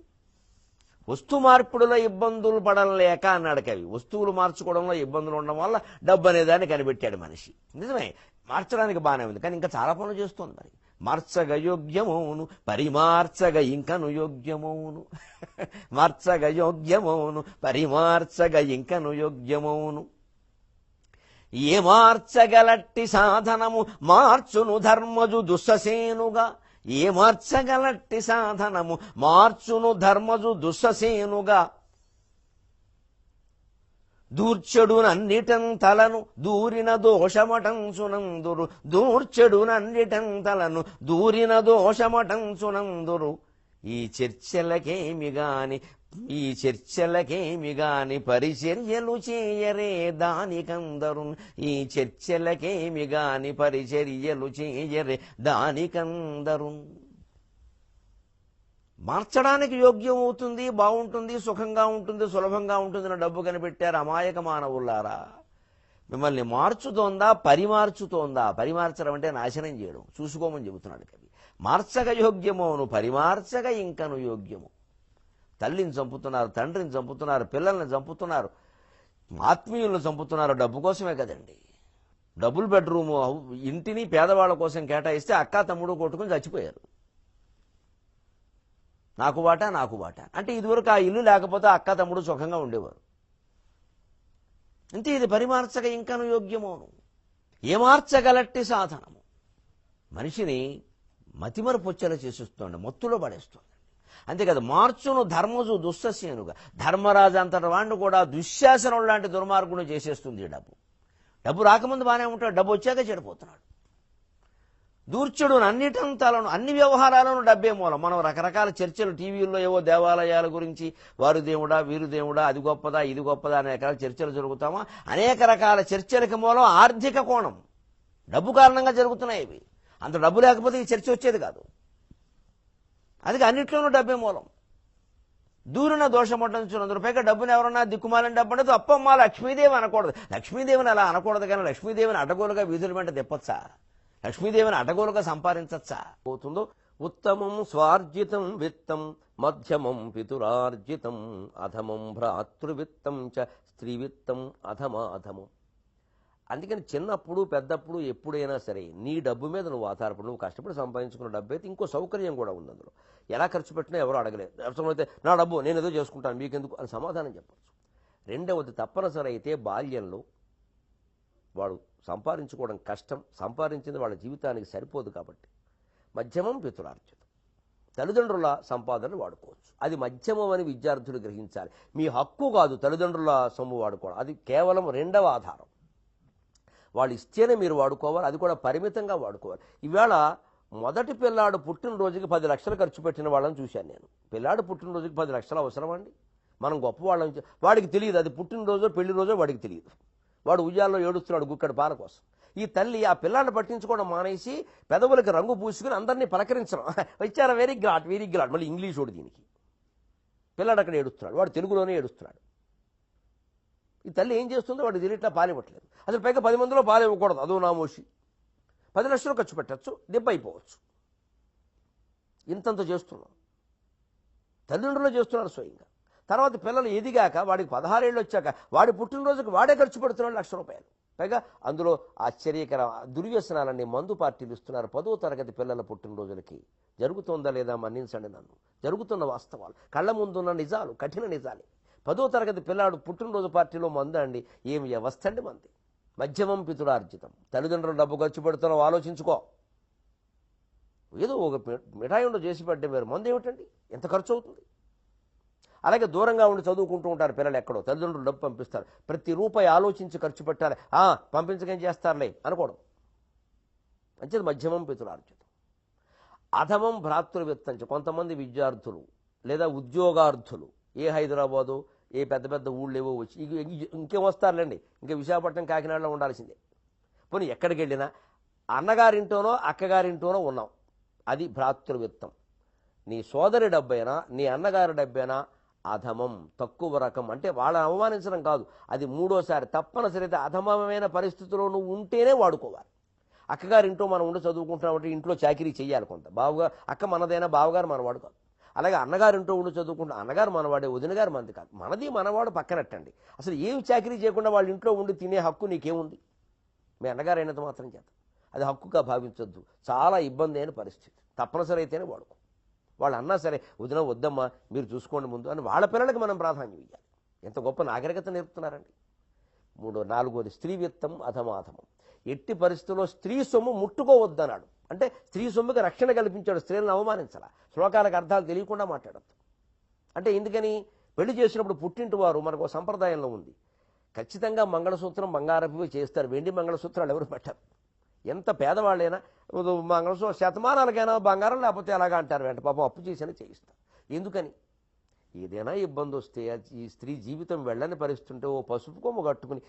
వస్తు మార్పుడులో ఇబ్బందులు పడలేక అన్నాడు కవి. వస్తువులు మార్చుకోవడంలో ఇబ్బందులు ఉండడం వల్ల డబ్బు అనేదాన్ని కనిపెట్టాడు మనిషి. నిజమే, మార్చడానికి బాగానే ఉంది, కానీ ఇంకా చాలా పనులు చేస్తుంది. మరి మార్చగ యోగ్యమవును పరిమార్చగ ఇంకను యోగ్యమవును, మార్చగ యోగ్యమవును పరిమార్చగ ఇంకను యోగ్యమవును. ఏ మార్చగలట్టి సాధనము మార్చును ధర్మజు దుస్ససేనుగా, ఏ మార్చగలట్టి సాధనము మార్చును ధర్మజు దుస్ససేనుగా. దూర్చెడునన్నిటం తలను దూరిన దోషమటంచునందురు, దూర్చెడునన్నిటం తలను దూరిన దోషమటంచునందురు. ఈ చర్చలకేమి గాని పరిచర్యలు చేయరే దానికందరు, ఈ చర్చలకేమి గాని పరిచర్యలు చేయరే దానికందరు. మార్చడానికి యోగ్యం అవుతుంది, బాగుంటుంది, సుఖంగా ఉంటుంది, సులభంగా ఉంటుంది, డబ్బు కనిపెట్టారు అమాయక మానవులారా. మిమ్మల్ని మార్చుతోందా పరిమార్చుతోందా? పరిమార్చడం అంటే నాశనం చేయడం. చూసుకోమని చెబుతున్నాడు కవి. మార్చక యోగ్యమోను పరిమార్చక ఇంకను యోగ్యము. తల్లిని చంపుతున్నారు, తండ్రిని చంపుతున్నారు, పిల్లల్ని చంపుతున్నారు, ఆత్మీయులను చంపుతున్నారు. డబ్బు కోసమే కదండి. డబుల్ బెడ్రూమ్ ఇంటిని పేదవాళ్ళ కోసం కేటాయిస్తే అక్క తమ్ముడు కొట్టుకుని చచ్చిపోయారు. నాకు బాట నాకు బాట అంటే ఇదివరకు ఆ ఇల్లు లేకపోతే అక్క తమ్ముడు సుఖంగా ఉండేవారు. అంతే. ఇది పరిమార్చక ఇంకను యోగ్యమోను. ఏమార్చగలట్టి సాధనము. మనిషిని మతిమరపొచ్చేలా చేసేస్తోంది, మత్తులో పడేస్తోంది. అంతేకాదు మార్చును ధర్మజు దుస్సస్యనుగా. ధర్మరాజు అంతటి వాడిని కూడా దుశ్శాసనం లాంటి దుర్మార్గుని చేసేస్తుంది డబ్బు. డబ్బు రాకముందు బాగానే ఉంటాడు, డబ్బు వచ్చాక చెడిపోతున్నాడు. దూర్చుడు అన్నిటంతలను అన్ని వ్యవహారాలను డబ్బే మూలం. మనం రకరకాల చర్చలు టీవీల్లో ఏవో దేవాలయాల గురించి, వారు దేవుడా వీరు దేవుడా, అది గొప్పదా ఇది గొప్పదా అనే రకాల చర్చలు జరుగుతామా? అనేక రకాల చర్చలకు మూలం ఆర్థిక కోణం, డబ్బు కారణంగా జరుగుతున్నాయి ఇవి. అంత డబ్బు లేకపోతే ఈ చర్చ వచ్చేది కాదు. అది అన్నిట్లోనూ డబ్బే మూలం. దూరిన దోషముంటున్నందు పైగా డబ్బుని ఎవరన్నా దిక్కుమాలని డబ్బు అంటే అప్పమ్మ లక్ష్మీదేవి అనకూడదు. లక్ష్మీదేవిని అలా అనకూడదు, కానీ లక్ష్మీదేవిని అడ్డగోలుగా వీధుల వెంట తిప్పచ్చా? లక్ష్మీదేవిని అడ్డగోలుగా సంపాదించచ్చా? పోతుందో ఉత్తమం స్వార్జితం విత్తం మధ్యమం పితురార్జితం అధమం భ్రాతృవిత్తం చ స్త్రీవిత్తం అధమాధమం. అందుకని చిన్నప్పుడు పెద్దప్పుడు ఎప్పుడైనా సరే నీ డబ్బు మీద నువ్వు ఆధారపడి నువ్వు కష్టపడి సంపాదించుకున్న డబ్బు అయితే ఇంకో సౌకర్యం కూడా ఉంది అందులో. ఎలా ఖర్చు పెట్టినా ఎవరు అడగలేదు. అవసరమైతే నా డబ్బు నేను ఏదో చేసుకుంటాను మీకెందుకు అని సమాధానం చెప్పచ్చు. రెండవది, తప్పనిసరి అయితే బాల్యంలో వాడు సంపాదించుకోవడం కష్టం, సంపాదించింది వాళ్ళ జీవితానికి సరిపోదు కాబట్టి మధ్యమం పితురార్జితం, తల్లిదండ్రుల సంపాదనలు వాడుకోవచ్చు. అది మధ్యమం అని విద్యార్థులు గ్రహించాలి. మీ హక్కు కాదు తల్లిదండ్రుల సొమ్ము వాడుకోవడం, అది కేవలం రెండవ ఆధారం. వాళ్ళు ఇస్తేనే మీరు వాడుకోవాలి, అది కూడా పరిమితంగా వాడుకోవాలి. ఈవేళ మొదటి పిల్లాడు పుట్టినరోజుకి 10 లక్షలు ఖర్చు పెట్టిన వాళ్ళని చూశాను నేను. పిల్లాడు పుట్టినరోజుకి 10 లక్షలు అవసరం అండి? మనం గొప్పవాళ్ళం. వాడికి తెలియదు అది పుట్టినరోజో పెళ్లి రోజో, వాడికి తెలియదు. వాడు ఉయ్యాల్లో ఏడుస్తున్నాడు గుక్కడి పాల కోసం. ఈ తల్లి ఆ పిల్లాన్ని పట్టించుకోవడం మానేసి పెదవులకి రంగు పూసుకుని అందరినీ పలకరించడం, వచ్చారా వెరీ గ్లాడ్ వెరీ గ్లాడ్, మళ్ళీ ఇంగ్లీష్ వాడు దీనికి. పిల్లాడు అక్కడ ఏడుస్తున్నాడు, వాడు తెలుగులోనే ఏడుస్తున్నాడు. ఈ తల్లి ఏం చేస్తుందో వాడు తెలియట్లా, పాలివ్వట్లేదు. అసలు పైగా 10 మందిలో పాలు ఇవ్వకూడదు, అదో నామోషి. 10 లక్షలు ఖర్చు పెట్టచ్చు, దెబ్బ అయిపోవచ్చు. ఇంతంత చేస్తున్నాం, తల్లిదండ్రులు చేస్తున్నారు స్వయంగా. తర్వాత పిల్లలు ఎదిగాక వాడికి 16 ఏళ్ళు వచ్చాక వాడి పుట్టినరోజుకి వాడే ఖర్చు పెడుతున్నాడు ₹1,00,000. పైగా అందులో ఆశ్చర్యకర దుర్వ్యసనాలన్నీ మందు పార్టీలు ఇస్తున్నారు 10వ తరగతి పిల్లల పుట్టినరోజులకి. జరుగుతోందా లేదా మన్నించండి నన్ను, జరుగుతున్న వాస్తవాలు, కళ్ళ ముందున్న నిజాలు, కఠిన నిజాలే. 10వ తరగతి పిల్లాడు పుట్టినరోజు పార్టీలో మందు అండి, ఏం వ్యవస్థ అండి మంది. మధ్యమం పితురార్జితం. తల్లిదండ్రులు డబ్బు ఖర్చు పెడుతున్నావు ఆలోచించుకో. ఏదో ఒక మిఠాయి ఉండో చేసి పడ్డే మీరు మందు ఏమిటండి, ఎంత ఖర్చు అవుతుంది? అలాగే దూరంగా ఉండి చదువుకుంటూ ఉంటారు పిల్లలు, ఎక్కడో తల్లిదండ్రులు డబ్బు పంపిస్తారు. ప్రతి రూపాయి ఆలోచించి ఖర్చు పెట్టాలి. పంపించకేం చేస్తారులే అనుకోవడం. మంచిది మధ్యమం పితురార్జితం. అధమం భ్రాతృవిత్తం. కొంతమంది విద్యార్థులు లేదా ఉద్యోగార్థులు ఏ హైదరాబాదు ఏ పెద్ద పెద్ద ఊళ్ళేవో వచ్చి ఇంకేం వస్తారులేండి, ఇంకా విశాఖపట్నం కాకినాడలో ఉండాల్సిందే. పోనీ ఎక్కడికి వెళ్ళినా అన్నగారింటోనో అక్కగారింటోనో ఉన్నాం, అది భ్రాతృవిత్తం. నీ సోదరి డబ్బైనా నీ అన్నగారి డబ్బైనా అధమం, తక్కువ రకం. అంటే వాళ్ళని అవమానించడం కాదు, అది మూడోసారి తప్పనిసరి అధమమైన పరిస్థితిలో నువ్వు ఉంటేనే వాడుకోవాలి. అక్కగారింటో మనం ఉండి చదువుకుంటున్నామంటే ఇంట్లో చాకిరీ చేయాలి కొంత. బావగారు అక్క మనదైనా బావగారు మనవాడు కాదు. అలాగే అన్నగారింటో ఉండి చదువుకుంటా అన్నగారు మనవాడే, వదిన గారు మనది కాదు. మనది మనవాడు పక్కనట్టండి. అసలు ఏమి చాకిరీ చేయకుండా వాళ్ళ ఇంట్లో ఉండి తినే హక్కు నీకేముంది? మీ అన్నగారు అయినంత మాత్రం చేత అది హక్కుగా భావించొద్దు. చాలా ఇబ్బంది అయిన పరిస్థితి. తప్పనిసరి అయితేనే వాడుకో. వాళ్ళు అన్నా సరే వదిన వద్దమ్మా మీరు చూసుకోండి ముందు అని వాళ్ళ పిల్లలకి మనం ప్రాధాన్యం ఇవ్వాలి. ఎంత గొప్ప నాగరికత నేర్పుతున్నారండి. 4వది స్త్రీవిత్తం అధమాధమం. ఎట్టి పరిస్థితుల్లో స్త్రీ సొమ్ము ముట్టుకోవద్దన్నాడు. అంటే స్త్రీ సొమ్ముకి రక్షణ కల్పించాడు, స్త్రీలను అవమానించాల. శ్లోకాలకు అర్థాలు తెలియకుండా మాట్లాడద్దు. అంటే ఎందుకని? పెళ్లి చేసినప్పుడు పుట్టింటి వారు మనకు సంప్రదాయంలో ఉంది, ఖచ్చితంగా మంగళసూత్రం బంగారపు చేస్తారు, వెండి మంగళసూత్రాలు ఎవరు పెట్టారు. ఎంత పేదవాళ్ళైనా మంగళసూత్రం శతమానాలకైనా బంగారం లేకపోతే ఎలాగా అంటారు, వెంట పాపం అప్పు చేసినా చేయిస్తారు. ఎందుకని? ఏదైనా ఇబ్బంది వస్తే ఈ స్త్రీ జీవితం వెళ్ళని పరిస్థితుంటే ఓ పసుపు కొమ్ము కట్టుకుని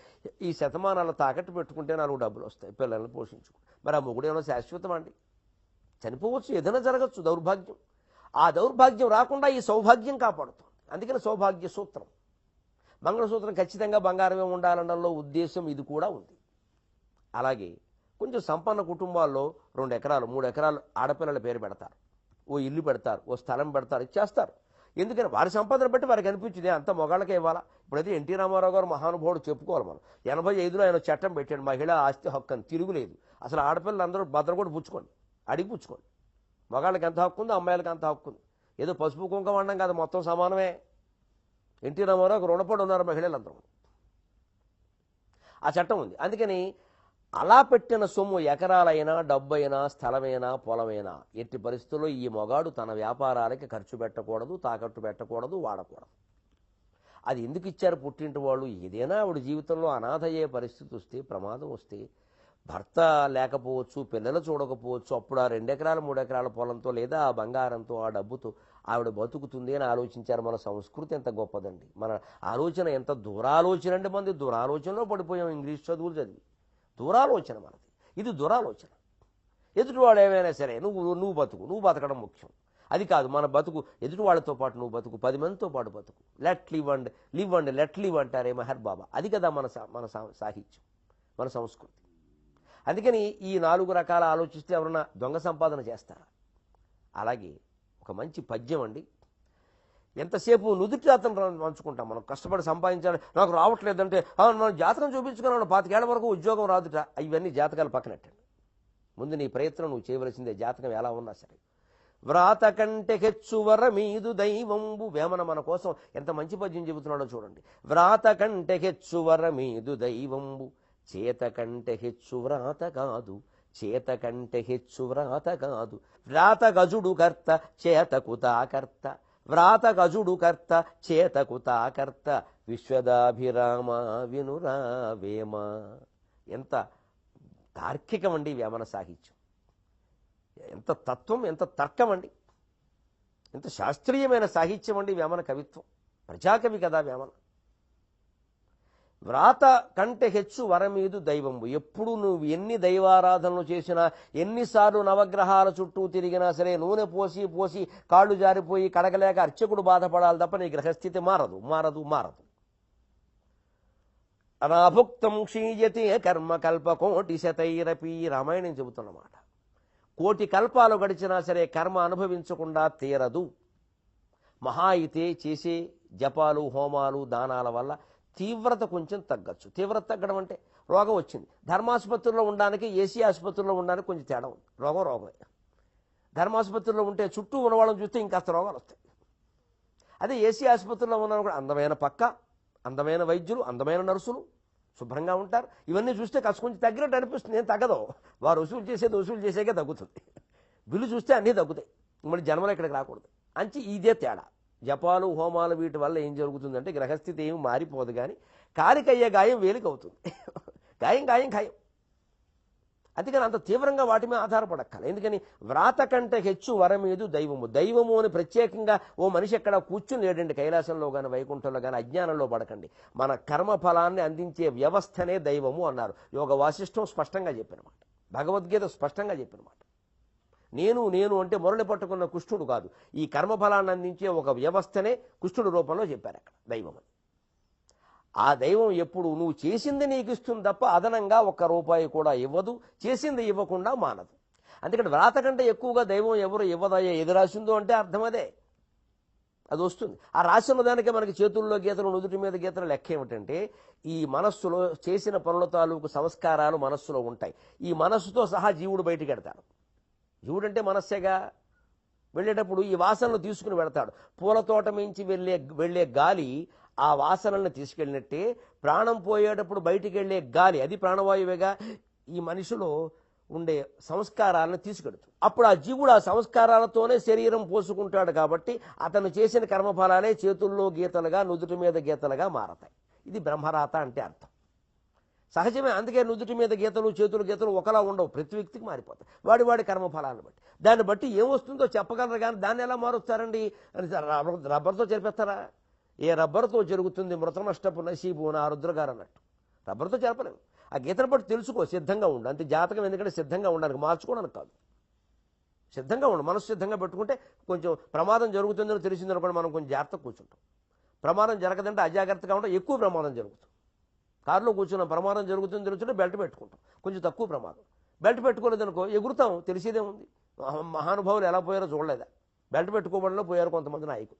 ఈ శతమానాల తాకట్టు పెట్టుకుంటే 4 డబ్బులు వస్తాయి, పిల్లల్ని పోషించుకో. మరి ఆ మొగుడు ఏమైనా శాశ్వతం అండి? చనిపోవచ్చు, ఏదైనా జరగచ్చు, దౌర్భాగ్యం. ఆ దౌర్భాగ్యం రాకుండా ఈ సౌభాగ్యం కాపాడుతుంది. అందుకని సౌభాగ్య సూత్రం. మంగళసూత్రం ఖచ్చితంగా బంగారమే ఉండాలనడంలో ఉద్దేశం ఇది కూడా ఉంది. అలాగే కొంచెం సంపన్న కుటుంబాల్లో 2 ఎకరాలు 3 ఎకరాలు ఆడపిల్లల పేరు పెడతారు, ఓ ఇల్లు పెడతారు, ఓ స్థలం పెడతారు, ఇచ్చేస్తారు. ఎందుకని వారి సంపాదన బట్టి వారికి అనిపించింది అంత మొగాళ్ళకే ఇవ్వాలా. ఇప్పుడైతే ఎన్టీ రామారావు గారు మహానుభావుడు చెప్పుకోవాలి మనం. 85లో ఆయన చట్టం పెట్టాడు, మహిళా ఆస్తి హక్కు అని, తిరుగులేదు. అసలు ఆడపిల్లలు అందరూ భద్ర కూడా పుచ్చుకోండి, అడిగి పుచ్చుకోండి. మగాళ్ళకి ఎంత హక్కు ఉంది, అమ్మాయిలకి ఎంత హక్కు ఉంది. ఏదో పసుపు కుంకుమ అనడం కాదు, మొత్తం సమానమే. ఎన్టీ రామారావు రుణపడి ఉన్నారు మహిళలందరూ. ఆ చట్టం ఉంది. అందుకని అలా పెట్టిన సొమ్ము ఎకరాలైనా, డబ్బైనా, స్థలమైనా, పొలమైనా ఎట్టి పరిస్థితుల్లో ఈ మొగాడు తన వ్యాపారాలకి ఖర్చు పెట్టకూడదు, తాకట్టు పెట్టకూడదు, వాడకూడదు. అది ఎందుకు ఇచ్చారు పుట్టింటి వాళ్ళు? ఏదైనా ఆవిడ జీవితంలో అనాథ అయ్యే పరిస్థితి వస్తే, ప్రమాదం వస్తే, భర్త లేకపోవచ్చు, పిల్లలు చూడకపోవచ్చు, అప్పుడు ఆ 2 ఎకరాల 3 ఎకరాల పొలంతో లేదా ఆ బంగారంతో ఆ డబ్బుతో ఆవిడ బతుకుతుంది అని ఆలోచించారు. మన సంస్కృతి ఎంత గొప్పదండి, మన ఆలోచన ఎంత దూరాలోచన అంటే. మంది దురాలోచనలో పడిపోయాం ఇంగ్లీష్ చదువులు చదివి. దురాలోచన మనది, ఇది దురాలోచన. ఎదుటివాడు ఏమైనా సరే నువ్వు బతుకు, నువ్వు బతకడం ముఖ్యం. అది కాదు మన బతుకు, ఎదుటి వాళ్ళతో పాటు నువ్వు బతుకు, 10 మందితో పాటు బతుకు. Let live and let live అంటారే మెహర్ బాబా. అది కదా మన సాహిత్యం, మన సంస్కృతి. అందుకని ఈ 4 రకాల ఆలోచిస్తే ఎవరన్నా దొంగ సంపాదన చేస్తారా? అలాగే ఒక మంచి పద్యం అండి. ఎంతసేపు నుదుటి రాతను పంచుకుంటాం మనం, కష్టపడి సంపాదించాలి, నాకు రావట్లేదంటే మనం జాతకం చూపించుకున్నాను, 25 ఏళ్ల వరకు ఉద్యోగం రాదుట. ఇవన్నీ జాతకాలు పక్కనట్టండి. ముందు నీ ప్రయత్నం నువ్వు చేయవలసిందే, జాతకం ఎలా ఉన్నా సరే. వ్రాత కంటే హెచ్చువర మీదు దైవంబు. వేమన మన కోసం ఎంత మంచి పద్యం చెబుతున్నాడో చూడండి. వ్రాత కంటే హెచ్చువర మీదు దైవంబు, చేత కంటే హెచ్చు వ్రాత కాదు, చేత కంటే హెచ్చు వ్రాత కాదు. వ్రాత గజుడు కర్త చేతకు తాకర్త, వ్రాత గజుడు కర్త చేతకు తాకర్త, విశ్వదాభిరామ వినురా వేమ. ఎంత తార్కికం అండి వేమన సాహిత్యం, ఎంత తత్వం, ఎంత తర్కం అండి, ఎంత శాస్త్రీయమైన సాహిత్యం అండి వేమన కవిత్వం. ప్రజాకవి కదా వేమన. వ్రాత కంటే హెచ్చు వరమీదు దైవంబు. ఎప్పుడు నువ్వు ఎన్ని దైవారాధనలు చేసినా, ఎన్నిసార్లు నవగ్రహాల చుట్టూ తిరిగినా సరే, నూనె పోసి పోసి కాళ్ళు జారిపోయి కడగలేక అర్చకుడు బాధపడాలి తప్ప నీ గ్రహస్థితి మారదు మారదు మారదు. అనాభుక్తం క్షీయతే కర్మ కల్ప కోటి శతైరపి. రామాయణం చెబుతున్నమాట. 1,000,000 కల్పాలు గడిచినా సరే కర్మ అనుభవించకుండా తీరదు. మహా అయితే చేసే జపాలు, హోమాలు, దానాల వల్ల తీవ్రత కొంచెం తగ్గచ్చు. తీవ్రత తగ్గడం అంటే రోగం వచ్చింది, ధర్మాసుపత్రిలో ఉండడానికి ఏసీ ఆసుపత్రిలో ఉండడానికి కొంచెం తేడా ఉంది. రోగమే. ధర్మాసుపత్రిలో ఉంటే చుట్టూ ఉన్నవాళ్ళని చూస్తే ఇంకాస్త రోగాలు వస్తాయి. అదే ఏసీ ఆసుపత్రిలో ఉన్న కూడా అందమైన పక్క, అందమైన వైద్యులు, అందమైన నర్సులు, శుభ్రంగా ఉంటారు. ఇవన్నీ చూస్తే కాస్త కొంచెం తగ్గినట్టు అనిపిస్తుంది. ఏం తగ్గదు, వారు వసూలు చేసేకే తగ్గుతుంది. బిల్లు చూస్తే అన్నీ తగ్గుతాయి. మళ్ళీ జన్మలో ఇక్కడికి రాకూడదు. అంచి ఇదే తేడా. జపాలు, హోమాలు వీటి వల్ల ఏం జరుగుతుందంటే గ్రహస్థితి ఏమి మారిపోదు, కానీ కాలికయ్యే గాయం వేలికి అవుతుంది. గాయం ఖాయం. అందుకని అంత తీవ్రంగా వాటి మీద ఆధారపడక్కల. ఎందుకని వ్రాత కంటే హెచ్చు వరమీదు దైవము. దైవము అని ప్రత్యేకంగా ఓ మనిషి ఎక్కడ కూర్చుని లేడండి కైలాసంలో కానీ వైకుంఠంలో కానీ. అజ్ఞానంలో పడకండి. మన కర్మ ఫలాన్ని అందించే వ్యవస్థనే దైవము అన్నారు. యోగ వాసిష్టం స్పష్టంగా చెప్పినమాట, భగవద్గీత స్పష్టంగా చెప్పినమాట. నేను అంటే మురళి పట్టుకున్న కుష్ఠుడు కాదు, ఈ కర్మఫలాన్ని అందించే ఒక వ్యవస్థనే కుష్ఠుడు రూపంలో చెప్పారు అక్కడ దైవం అని. ఆ దైవం ఎప్పుడు నువ్వు చేసింది నీకు ఇస్తుంది తప్ప అదనంగా ₹1 కూడా ఇవ్వదు, చేసింది ఇవ్వకుండా మానదు. అందుకని వ్రాత కంటే ఎక్కువగా దైవం ఎవరు ఇవ్వదయ్యా. ఏది రాసిందో అంటే అర్థం అదే, అది వస్తుంది. ఆ రాసిన దానికే మనకి చేతుల్లో గీతలు, నుదుటి మీద గీతలు. లెక్క ఏమిటంటే ఈ మనస్సులో చేసిన పనుల తాలూకు సంస్కారాలు మనస్సులో ఉంటాయి. ఈ మనస్సుతో సహా జీవుడు బయటికి వెడతాడు. జీవుడంటే మనస్సేగా. వెళ్ళేటప్పుడు ఈ వాసనలు తీసుకుని వెడతాడు. పూల తోట మించి వెళ్ళే గాలి ఆ వాసనల్ని తీసుకెళ్ళినట్టే ప్రాణం పోయేటప్పుడు బయటికి వెళ్ళే గాలి, అది ప్రాణవాయువేగా, ఈ మనిషిలో ఉండే సంస్కారాలను తీసుకెడుతుంది. అప్పుడు ఆ జీవుడు ఆ సంస్కారాలతోనే శరీరం పోసుకుంటాడు. కాబట్టి అతను చేసిన కర్మఫలాలే చేతుల్లో గీతలుగా, నుదుటి మీద గీతలుగా మారతాయి. ఇది బ్రహ్మరాత అంటే అర్థం. సహజమే. అందుకే నుదుటి మీద గీతలు, చేతుల గీతలు ఒకలా ఉండవు, ప్రతి వ్యక్తికి మారిపోతాయి వాడి కర్మఫలాలను బట్టి. దాన్ని బట్టి ఏమొస్తుందో చెప్పగలరు, కానీ దాన్ని ఎలా మారుస్తారండి అని రబ్బర్తో చెరిపేస్తారా? ఏ రబ్బర్తో జరుగుతుంది మృత నష్టపు నసీబు అని ఆ రుద్రగారు అన్నట్టు. రబ్బర్తో చెరపలేము. ఆ గీతను బట్టి తెలుసుకో, సిద్ధంగా ఉండు అంతే. జాతకం ఎందుకంటే సిద్ధంగా ఉండడానికి, మార్చుకోవడానికి కాదు. సిద్ధంగా ఉండు, మనసు సిద్ధంగా పెట్టుకుంటే కొంచెం ప్రమాదం జరుగుతుందని తెలిసిందనుకోండి, మనం కొంచెం జాగ్రత్తగా కూర్చుంటాం. ప్రమాదం జరగదంటే అజాగ్రత్తగా ఉంటే ఎక్కువ ప్రమాదం జరుగుతుంది. కారులో కూర్చున్న ప్రమాదం జరుగుతుంది తెలుసుంటే బెల్ట్ పెట్టుకుంటాం, కొంచెం తక్కువ ప్రమాదం. బెల్ట్ పెట్టుకోలేదనుకో ఎగురుతాం, తెలిసేదే ఉంది. మహానుభావులు ఎలా పోయారో చూడలేదా? బెల్ట్ పెట్టుకోవడంలో పోయారు కొంతమంది నాయకులు.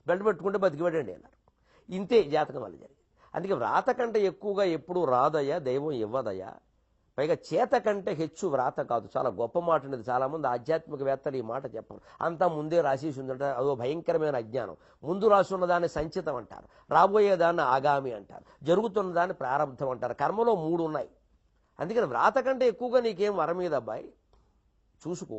బెల్ట్ పెట్టుకుంటే బతికివాడండి అన్నారు. ఇంతే జాతకం వల్ల జరిగింది. అందుకే వ్రాత కంటే ఎక్కువగా ఎప్పుడు రాదయ్యా, దైవం ఇవ్వదయ్యా. పైగా చేత కంటే హెచ్చు వ్రాత కాదు. చాలా గొప్ప మాట ఉండేది. చాలామంది ఆధ్యాత్మికవేత్తలు ఈ మాట చెప్పరు. అంతా ముందే రాసేసి ఉందంటే అదో భయంకరమైన అజ్ఞానం. ముందు రాసున్న దాన్ని సంచితం అంటారు, రాబోయేదాన్ని ఆగామి అంటారు, జరుగుతున్న దాన్ని ప్రారంభం అంటారు. కర్మలో 3 ఉన్నాయి. అందుకని వ్రాత కంటే ఎక్కువగా నీకేం వరం మీద అబ్బాయి చూసుకో.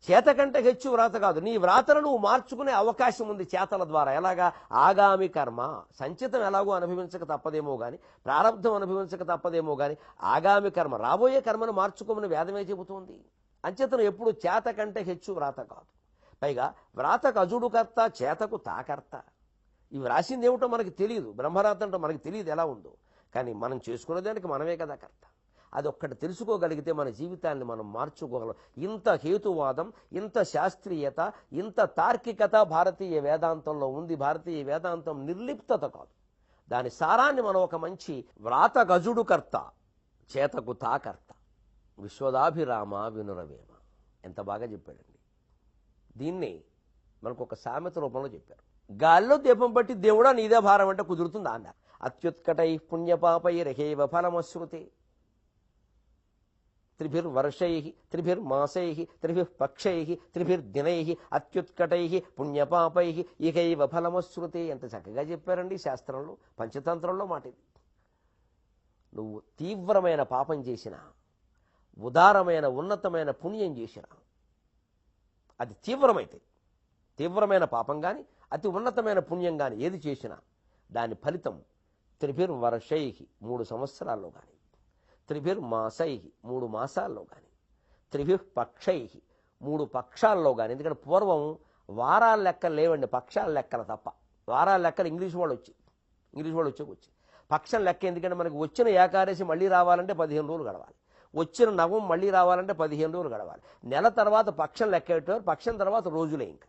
చేత కంటే హెచ్చు వ్రాత కాదు. నీ వ్రాతను నువ్వు మార్చుకునే అవకాశం ఉంది చేతల ద్వారా. ఎలాగా? ఆగామి కర్మ. సంచితం ఎలాగో అనుభవించక తప్పదేమో కానీ, ప్రారంధం అనుభవించక తప్పదేమో కానీ, ఆగామి కర్మ, రాబోయే కర్మను మార్చుకోమని వేదమే చెబుతోంది. అంచేతను ఎప్పుడు చేత కంటే హెచ్చు వ్రాత కాదు. పైగా వ్రాతకు అజుడు కర్త, చేతకు తాకర్త. ఇవి రాసింది ఏమిటో మనకి తెలియదు. బ్రహ్మరాత అంటే మనకి తెలియదు ఎలా ఉందో, కానీ మనం చేసుకునే దానికి మనమే కదా కర్త. అది ఒక్కటి తెలుసుకోగలిగితే మన జీవితాన్ని మనం మార్చుకోగలం. ఇంత హేతువాదం, ఇంత శాస్త్రీయత, ఇంత తార్కికత భారతీయ వేదాంతంలో ఉంది. భారతీయ వేదాంతం నిర్లిప్తత కాదు. దాని సారాన్ని మనం ఒక మంచి వ్రాత గజుడు కర్త, చేతకు తాకర్త, విశ్వదాభిరామ వినురవేమ, ఎంత బాగా చెప్పాడండి. దీన్ని మనకు ఒక సామెత రూపంలో చెప్పారు. గాల్లో దీపం బట్టి దేవుడా నీదే భారం అంటే కుదురుతుందా అన్నారు. అత్యుత్కటై పుణ్యపాపై రహేవ ఫలమశ్రుతే త్రిభిర్వర్షై త్రిభిర్మాసై త్రిభిఃపక్షై త్రిభిర్దినై అత్యుత్కటై పుణ్యపాపై ఇహైవ ఫలమశ్రుతే. ఎంత చక్కగా చెప్పారండి శాస్త్రంలో, పంచతంత్రంలో మాట ఇది. నువ్వు తీవ్రమైన పాపం చేసినా, ఉదారమైన ఉన్నతమైన పుణ్యం చేసినా, అది తీవ్రమైన పాపం కానీ అతి ఉన్నతమైన పుణ్యం కానీ ఏది చేసినా దాని ఫలితం త్రిభిర్వర్షై 3 సంవత్సరాల్లో కానీ, త్రిభిర్మాసై 3 మాసాల్లో కానీ, త్రిభిఃపక్షై 3 పక్షాల్లో కానీ. ఎందుకంటే పూర్వం వారాల లెక్కలు లేవండి, పక్షాల లెక్కలు తప్ప. వారాల లెక్కలు ఇంగ్లీష్ వాళ్ళు వచ్చి పక్షం లెక్క. ఎందుకంటే మనకి వచ్చిన ఏకాదశి మళ్ళీ రావాలంటే 15 రోజులు గడవాలి, వచ్చిన నవం మళ్ళీ రావాలంటే 15 రోజులు గడవాలి. నెల తర్వాత పక్షం లెక్క పెట్టేవారు, పక్షం తర్వాత రోజులే, ఇంకా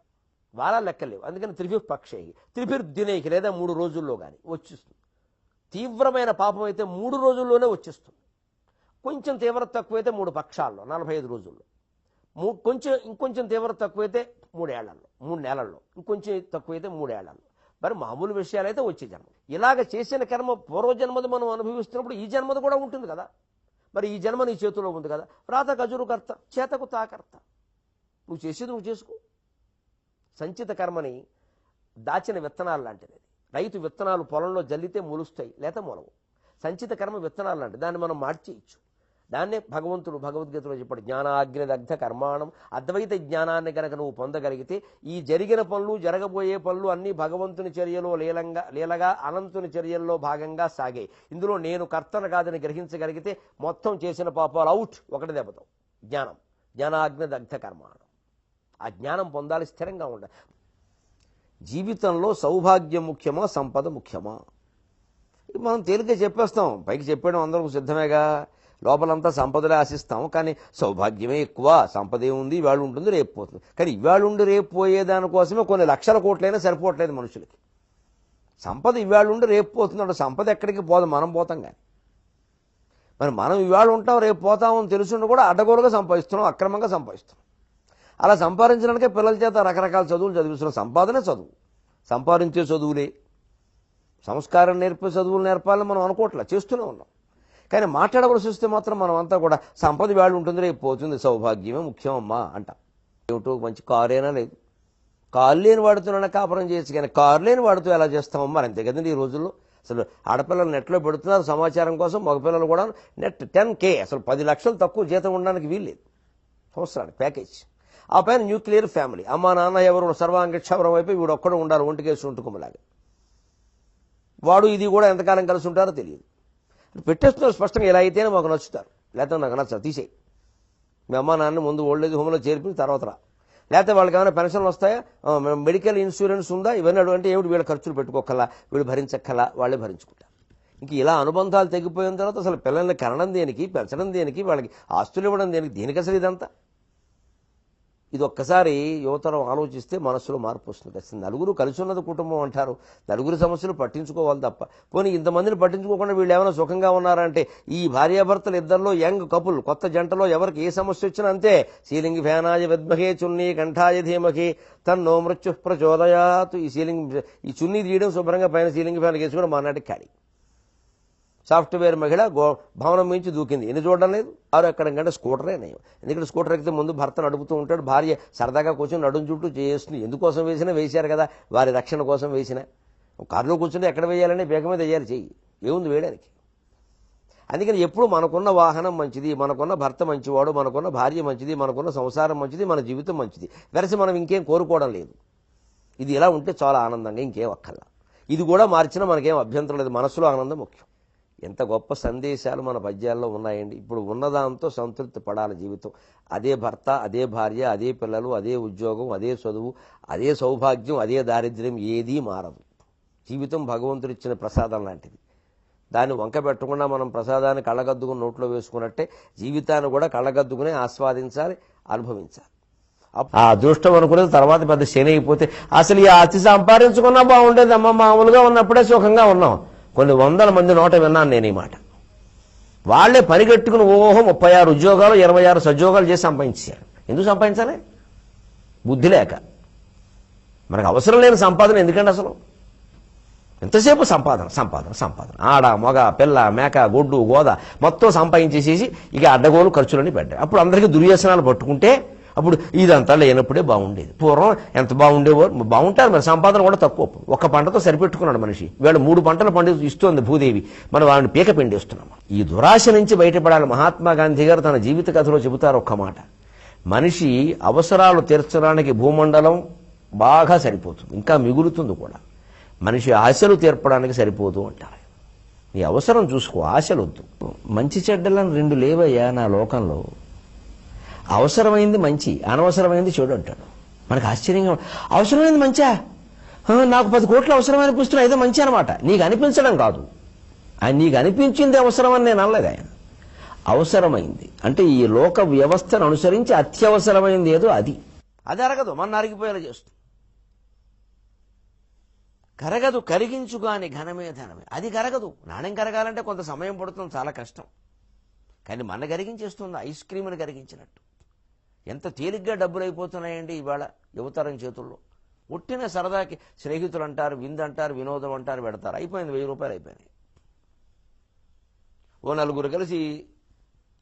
వారాల లెక్కలు లేవు. అందుకని త్రిభిఃపక్షై త్రిభిర్దినై లేదా 3 రోజుల్లో కానీ వచ్చేస్తుంది. తీవ్రమైన పాపం అయితే 3 రోజుల్లోనే వచ్చేస్తుంది. కొంచెం తీవ్రత తక్కువైతే 3 పక్షాల్లో 45 రోజుల్లో, ఇంకొంచెం తీవ్రత తక్కువైతే 3 ఏళ్లలో, 3 నెలల్లో, ఇంకొంచెం తక్కువైతే 3 ఏళ్లలో. మరి మామూలు విషయాలైతే వచ్చే జన్మ. ఇలాగ చేసిన కర్మ పూర్వజన్మది మనం అనుభవిస్తున్నప్పుడు ఈ జన్మది కూడా ఉంటుంది కదా. మరి ఈ జన్మ నీ చేతిలో ఉంది కదా. వ్రాత గజురు కర్త, చేతకు తాకర్త. నువ్వు చేసేది నువ్వు చేసుకో. సంచిత కర్మని దాచిన విత్తనాలు లాంటిది. రైతు విత్తనాలు పొలంలో జల్లితే మొలుస్తాయి, లేత మొలవు. సంచిత కర్మ విత్తనాలు లాంటిది, దాన్ని మనం మార్చేయచ్చు. దాన్నే భగవంతుడు భగవద్గీతలో చెప్పాడు, జ్ఞానాగ్నిదగ్ధ కర్మాణం. అద్వైత జ్ఞానాన్ని కనుక నువ్వు పొందగలిగితే ఈ జరిగిన పనులు, జరగబోయే పనులు అన్నీ భగవంతుని చర్యలో లీలగా అనంతుని చర్యల్లో భాగంగా సాగాయి. ఇందులో నేను కర్తను కాదని గ్రహించగలిగితే మొత్తం చేసిన పాపాలు అవుట్, ఒకటి దెబ్బతావు. జ్ఞానాగ్నిదగ్ధ కర్మాణం. ఆ జ్ఞానం పొందాలి, స్థిరంగా ఉండాలి. జీవితంలో సౌభాగ్యం ముఖ్యమా, సంపద ముఖ్యమా? మనం తేలిగ్గా చెప్పేస్తాం, పైకి చెప్పడం అందరూ సిద్ధమేగా. లోపలంతా సంపదలే ఆశిస్తాం, కానీ సౌభాగ్యమే ఎక్కువ. సంపదే ఉంది, ఇవాళ ఉంటుంది, రేపు పోతుంది. కానీ ఇవాళ ఉండి రేపు పోయేదానికోసమే కొన్ని లక్షల కోట్లైనా సరిపోవట్లేదు మనుషులకి. సంపద ఇవాళ ఉండి రేపు పోతుందంటే సంపద ఎక్కడికి పోదు, మనం పోతాం. కానీ మరి మనం ఇవాళ ఉంటాం రేపు పోతామని తెలుసుండి కూడా అడ్డగోలుగా సంపాదిస్తున్నాం, అక్రమంగా సంపాదిస్తున్నాం. అలా సంపాదించడానికే పిల్లల చేత రకరకాల చదువులు చదివిస్తున్నాం. సంపాదనే చదువు, సంపాదించే చదువులే, సంస్కారం నేర్పే చదువులు నేర్పాలని మనం అనుకోవట్లే, చేస్తూనే ఉన్నాం. కానీ మాట్లాడవలసి వస్తే మాత్రం మనం అంతా కూడా సంపద వేళ ఉంటుంది, రేపు పోతుంది, సౌభాగ్యమే ముఖ్యమమ్మా అంటాం. ఏమిటో మంచి కారైనా లేదు, కారు లేని వాడుతున్నా కాపురం చేయొచ్చు, కానీ కారు లేని వాడుతూ ఎలా చేస్తామమ్మా? అంతే కదండి. ఈ రోజుల్లో అసలు ఆడపిల్లలు నెట్లో పెడుతున్నారు సమాచారం కోసం, మగపిల్లలు కూడా నెట్ 10K, అసలు 10 లక్షలు తక్కువ జీతం ఉండడానికి వీల్లేదు సంవత్సరానికి ప్యాకేజ్. ఆ పైన న్యూక్లియర్ ఫ్యామిలీ, అమ్మా నాన్న ఎవరు సర్వాంగక్షవరం అయిపోయి వీడు ఒక్కడు ఉండాలి, ఒంటికేసి ఉంటుకుమలాగా. వాడు ఇది కూడా ఎంతకాలం కలిసి ఉంటారో తెలియదు. పెట్టేస్తున్నారు స్పష్టంగా, ఇలా అయితేనే మాకు నచ్చుతారు, లేకపోతే నాకు నచ్చదు, తీసేయి. మీ అమ్మా నాన్న ముందు ఓల్డేజ్ హోమ్లో చేర్పిన తర్వాత రా. లేకపోతే వాళ్ళకి ఏమైనా పెన్షన్లు వస్తాయా, మెడికల్ ఇన్సూరెన్స్ ఉందా, ఇవన్నీ అంటే ఏమిటి వీళ్ళ ఖర్చులు పెట్టుకోకల్లా, వీళ్ళు భరించక్కల్లా, వాళ్ళే భరించుకుంటారు. ఇంక ఇలా అనుబంధాలు తెగిపోయిన తర్వాత అసలు పిల్లల్ని కనడం దేనికి, పెంచడం దేనికి, వాళ్ళకి ఆస్తులు ఇవ్వడం దేనికి, దీనికి అసలు ఇదంతా ఇది ఒక్కసారి యువతరం ఆలోచిస్తే మనసులో మార్పు వస్తుంది. అసలు నలుగురు కలిసి ఉన్నది కుటుంబం అంటారు, నలుగురు సమస్యలు పట్టించుకోవాలి తప్ప. పోనీ ఇంతమందిని పట్టించుకోకుండా వీళ్ళు ఏమైనా సుఖంగా ఉన్నారంటే, ఈ భార్యాభర్తలు ఇద్దరిలో యంగ్ కపుల్ కొత్త జంటలో ఎవరికి ఏ సమస్య వచ్చినా అంతే, సీలింగ్ ఫ్యానాయ విద్మహే చున్నీ కంఠాయ ధీమహి తన్నో మృత్యు ప్రచోదయాత్. ఈ చున్నీ తీయడం, శుభ్రంగా పైన సీలింగ్ ఫ్యాన్ వేసుకోవడం మానాటి ఖాళీ. సాఫ్ట్వేర్ మహిళ భవనం మించి దూకింది, ఎన్ని చూడడం లేదు. ఆరు ఎక్కడ కంటే స్కూటరే నయం. ఎందుకంటే స్కూటర్ ఎక్కితే ముందు భర్త నడుపుతూ ఉంటాడు, భార్య సరదాగా కూర్చొని నడుం చుట్టూ చేస్తుంది. ఎందుకోసం వేసినా వేశారు కదా, వారి రక్షణ కోసం వేసిన. కారులో కూర్చుంటే ఎక్కడ వేయాలని బేగ మీద వేయాలి, చెయ్యి ఏముంది వేయడానికి. అందుకని ఎప్పుడు మనకున్న వాహనం మంచిది, మనకున్న భర్త మంచివాడు, మనకున్న భార్య మంచిది, మనకున్న సంసారం మంచిది, మన జీవితం మంచిది, వెరసి మనం ఇంకేం కోరుకోవడం లేదు. ఇది ఇలా ఉంటే చాలా ఆనందంగా, ఇంకేం అక్కర్లా. ఇది కూడా మార్చినా మనకేం అభ్యంతరం లేదు, మనసులో ఆనందం ముఖ్యం. ఎంత గొప్ప సందేశాలు మన పద్యాల్లో ఉన్నాయండి. ఇప్పుడు ఉన్నదాంతో సంతృప్తి పడాలి జీవితం. అదే భర్త, అదే భార్య, అదే పిల్లలు, అదే ఉద్యోగం, అదే చదువు, అదే సౌభాగ్యం, అదే దారిద్ర్యం, ఏదీ మారదు. జీవితం భగవంతుడిచ్చిన ప్రసాదం లాంటిది. దాన్ని వంక పెట్టకుండా మనం ప్రసాదాన్ని కళ్ళగద్దుకుని నోట్లో వేసుకున్నట్టే జీవితాన్ని కూడా కళ్ళగద్దుకుని ఆస్వాదించాలి, అనుభవించాలి. ఆ అదృష్టం అనుకునేది తర్వాత పెద్ద శని అయిపోతే అసలు ఈ అతి సంపాదించుకున్నా బాగుండేది అమ్మ, మామూలుగా ఉన్నప్పుడే సుఖంగా ఉన్నాం. కొన్ని వందల మంది నోట విన్నాను నేను ఈ మాట. వాళ్లే పరిగెట్టుకుని 36 ఉద్యోగాలు 26 సద్యోగాలు చేసి సంపాదించారు. ఎందుకు సంపాదించాలి? బుద్ధి లేక. మనకు అవసరం లేని సంపాదన ఎందుకంటే అసలు ఎంతసేపు సంపాదన సంపాదన సంపాదన. ఆడ మగ పిల్ల మేక గొడ్డు గోద మొత్తం సంపాదించేసేసి ఇక అడ్డగోలు ఖర్చులన్నీ పెట్టాయి. అప్పుడు అందరికీ దుర్వ్యసనాలు పట్టుకుంటే అప్పుడు ఇదంతా లేనప్పుడే బాగుండేది. పూర్వం ఎంత బాగుండేవారు, బాగుంటారు. మరి సంపాదన కూడా తక్కువ. ఒక్క పంటతో సరిపెట్టుకున్నాడు మనిషి. వీళ్ళు 3 పంటలు పండి ఇస్తోంది భూదేవి, మనం వాడిని పీక పిండేస్తున్నాం. ఈ దురాశ నుంచి బయటపడాలి. మహాత్మా గాంధీ గారు తన జీవిత కథలో చెబుతారు ఒక్క మాట, మనిషి అవసరాలు తీర్చడానికి భూమండలం బాగా సరిపోతుంది, ఇంకా మిగులుతుంది కూడా. మనిషి ఆశలు తీర్పడానికి సరిపోతూ అంటారు. నీ అవసరం చూసుకో, ఆశలు వద్దు. మంచి చెడ్డలను 2 లేవయ్యా నా లోకంలో. అవసరమైంది మంచి, అనవసరమైంది చెడు అంటాడు. మనకు ఆశ్చర్యంగా, అవసరమైంది మంచా, నాకు 10 కోట్లు అవసరం అనిపిస్తున్నా, ఏదో మంచి అనమాట. నీకు అనిపించడం కాదు, నీకు అనిపించింది అవసరమని నేను అనలేదు. ఆయన అవసరమైంది అంటే ఈ లోక వ్యవస్థను అనుసరించి అత్యవసరమైంది ఏదో అది అరగదు, మన అరిగిపోయేలా చేస్తుంది. కరగదు కరిగించుగాని ఘనమే ధనమే, అది కరగదు. నాణ్యం కరగాలంటే కొంత సమయం పడుతుంది, చాలా కష్టం. కానీ మన కరిగించేస్తుంది, ఐస్ క్రీమ్ని కరిగించినట్టు. ఎంత తేలిగ్గా డబ్బులు అయిపోతున్నాయండి ఇవాళ యువతరం చేతుల్లో. ఉట్టిన సరదాకి స్నేహితులు అంటారు, విందు అంటారు, వినోదం అంటారు, పెడతారు. అయిపోయింది, 1000 రూపాయలు అయిపోయినాయి. ఓ 4 కలిసి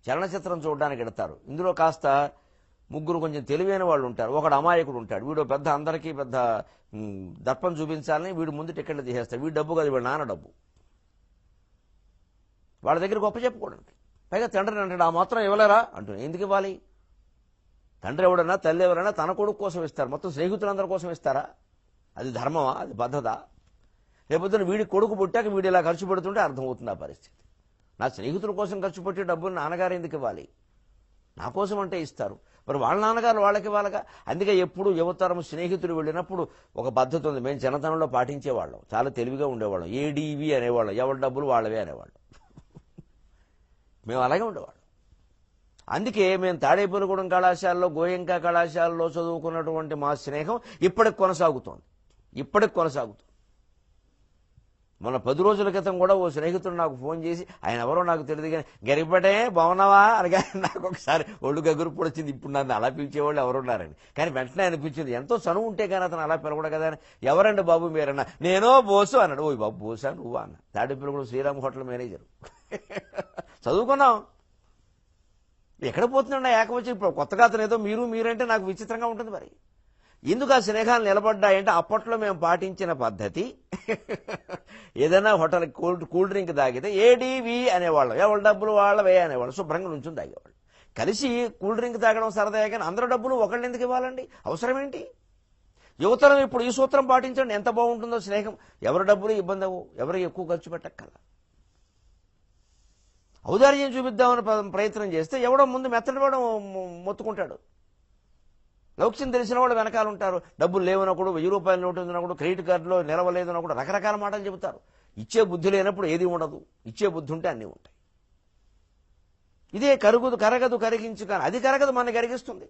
చలనచిత్రం చూడడానికి ఎడతారు. ఇందులో కాస్త 3 కొంచెం తెలివైన వాళ్ళు ఉంటారు, ఒకడు అమాయకుడు ఉంటాడు. వీడు పెద్ద అందరికీ పెద్ద దర్పం చూపించాలని వీడు ముందు టికెట్లు తీసేస్తాడు. వీడు డబ్బు కాదు, వీడు నాన్న డబ్బు. వాళ్ళ దగ్గర గొప్ప చెప్పుకోవడానికి. పైగా తండ్రిని అంటాడు, ఆ మాత్రం ఇవ్వలేరా అంటున్నా. ఎందుకు ఇవ్వాలి? తండ్రి ఎవడన్నా తల్లి ఎవరైనా తన కొడుకు కోసం ఇస్తారు, మొత్తం స్నేహితులందరి కోసం ఇస్తారా? అది ధర్మమా? అది బద్ధత? రేపొద్దున వీడి కొడుకు పుట్టాక వీడు ఇలా ఖర్చు పెడుతుంటే అర్థమవుతుంది ఆ పరిస్థితి. నా స్నేహితుల కోసం ఖర్చు పెట్టే డబ్బులు నాన్నగారు ఎందుకు ఇవ్వాలి? నా కోసం అంటే ఇస్తారు, మరి వాళ్ళ నాన్నగారు వాళ్ళకి ఇవ్వాలిగా. అందుకే ఎప్పుడు యువతరం స్నేహితులు వెళ్ళినప్పుడు ఒక పద్ధతి ఉంది, మేము చిన్నతనంలో పాటించేవాళ్ళం, చాలా తెలివిగా ఉండేవాళ్ళం. ఏడీవి అనేవాళ్ళం, ఎవరి డబ్బులు వాళ్ళవే అనేవాళ్ళం. మేము అలాగే ఉండేవాళ్ళం. అందుకే మేము తాడేపల్లిగూడెం కళాశాలలో, గోయంకా కళాశాలలో చదువుకున్నటువంటి మా స్నేహం ఇప్పటికి కొనసాగుతోంది. మొన్న 10 రోజుల క్రితం కూడా ఓ స్నేహితుడు నాకు ఫోన్ చేసి, ఆయన ఎవరో నాకు తెలియదు కానీ, గరిపటే బాగున్నావా అనగా నాకు ఒకసారి ఒళ్ళు గగురుప్పుడు వచ్చింది. ఇప్పుడు నన్ను అలా పిలిచేవాళ్ళు ఎవరున్నారని. కానీ వెంటనే అనిపించింది, ఎంతో చనువు ఉంటే కానీ అతను అలా పిలవడు కదా అని. ఎవరండి బాబు మీరన్నా? నేనో బోసు అన్నాడు. ఓ బాబు బోసా నువ్వా అన్న. Tadepalligudem Sriram hotel manager. చదువుకున్నాం. ఎక్కడ పోతుందండి ఏకవచ్చి. ఇప్పుడు కొత్తగా అతను ఏదో మీరంటే నాకు విచిత్రంగా ఉంటుంది. మరి ఎందుకు ఆ స్నేహాలు నిలబడ్డాయంటే అప్పట్లో మేము పాటించిన పద్ధతి. ఏదైనా హోటల్ కూల్ డ్రింక్ తాగితే ఏడీవి అనేవాళ్ళం, ఎవరి డబ్బులు వాళ్ళవే అనేవాళ్ళు. శుభ్రంగా నుంచుని తాగేవాళ్ళు. కలిసి కూల్ డ్రింక్ తాగడం సరదాగా, కానీ అందరూ డబ్బులు ఒకళ్ళు ఎందుకు ఇవ్వాలండి? అవసరం ఏంటి? యువతరం ఇప్పుడు ఈ సూత్రం పాటించండి, ఎంత బాగుంటుందో స్నేహం. ఎవరి డబ్బులు ఇబ్బంది అవ్వు, ఎవరు ఎక్కువ ఖర్చు పెట్టక్కల. ఔదార్యం చూపిద్దామని ప్రయత్నం చేస్తే ఎవడో ముందు మెత్తడివాడు మొత్తుకుంటాడు. లౌక్యం తెలిసిన వాళ్ళు వెనకాల ఉంటారు. డబ్బులు లేవనప్పుడు, 1000 రూపాయల నోటు ఉందన్నప్పుడు, క్రెడిట్ కార్డులో నిలవలేదన్నప్పుడు రకరకాల మాటలు చెబుతారు. ఇచ్చే బుద్ధి లేనప్పుడు ఏది ఉండదు, ఇచ్చే బుద్ధి ఉంటే అన్నీ ఉంటాయి. ఇదే కరగదు కరిగించు, కానీ అది కరగదు, మన కరిగిస్తుంది.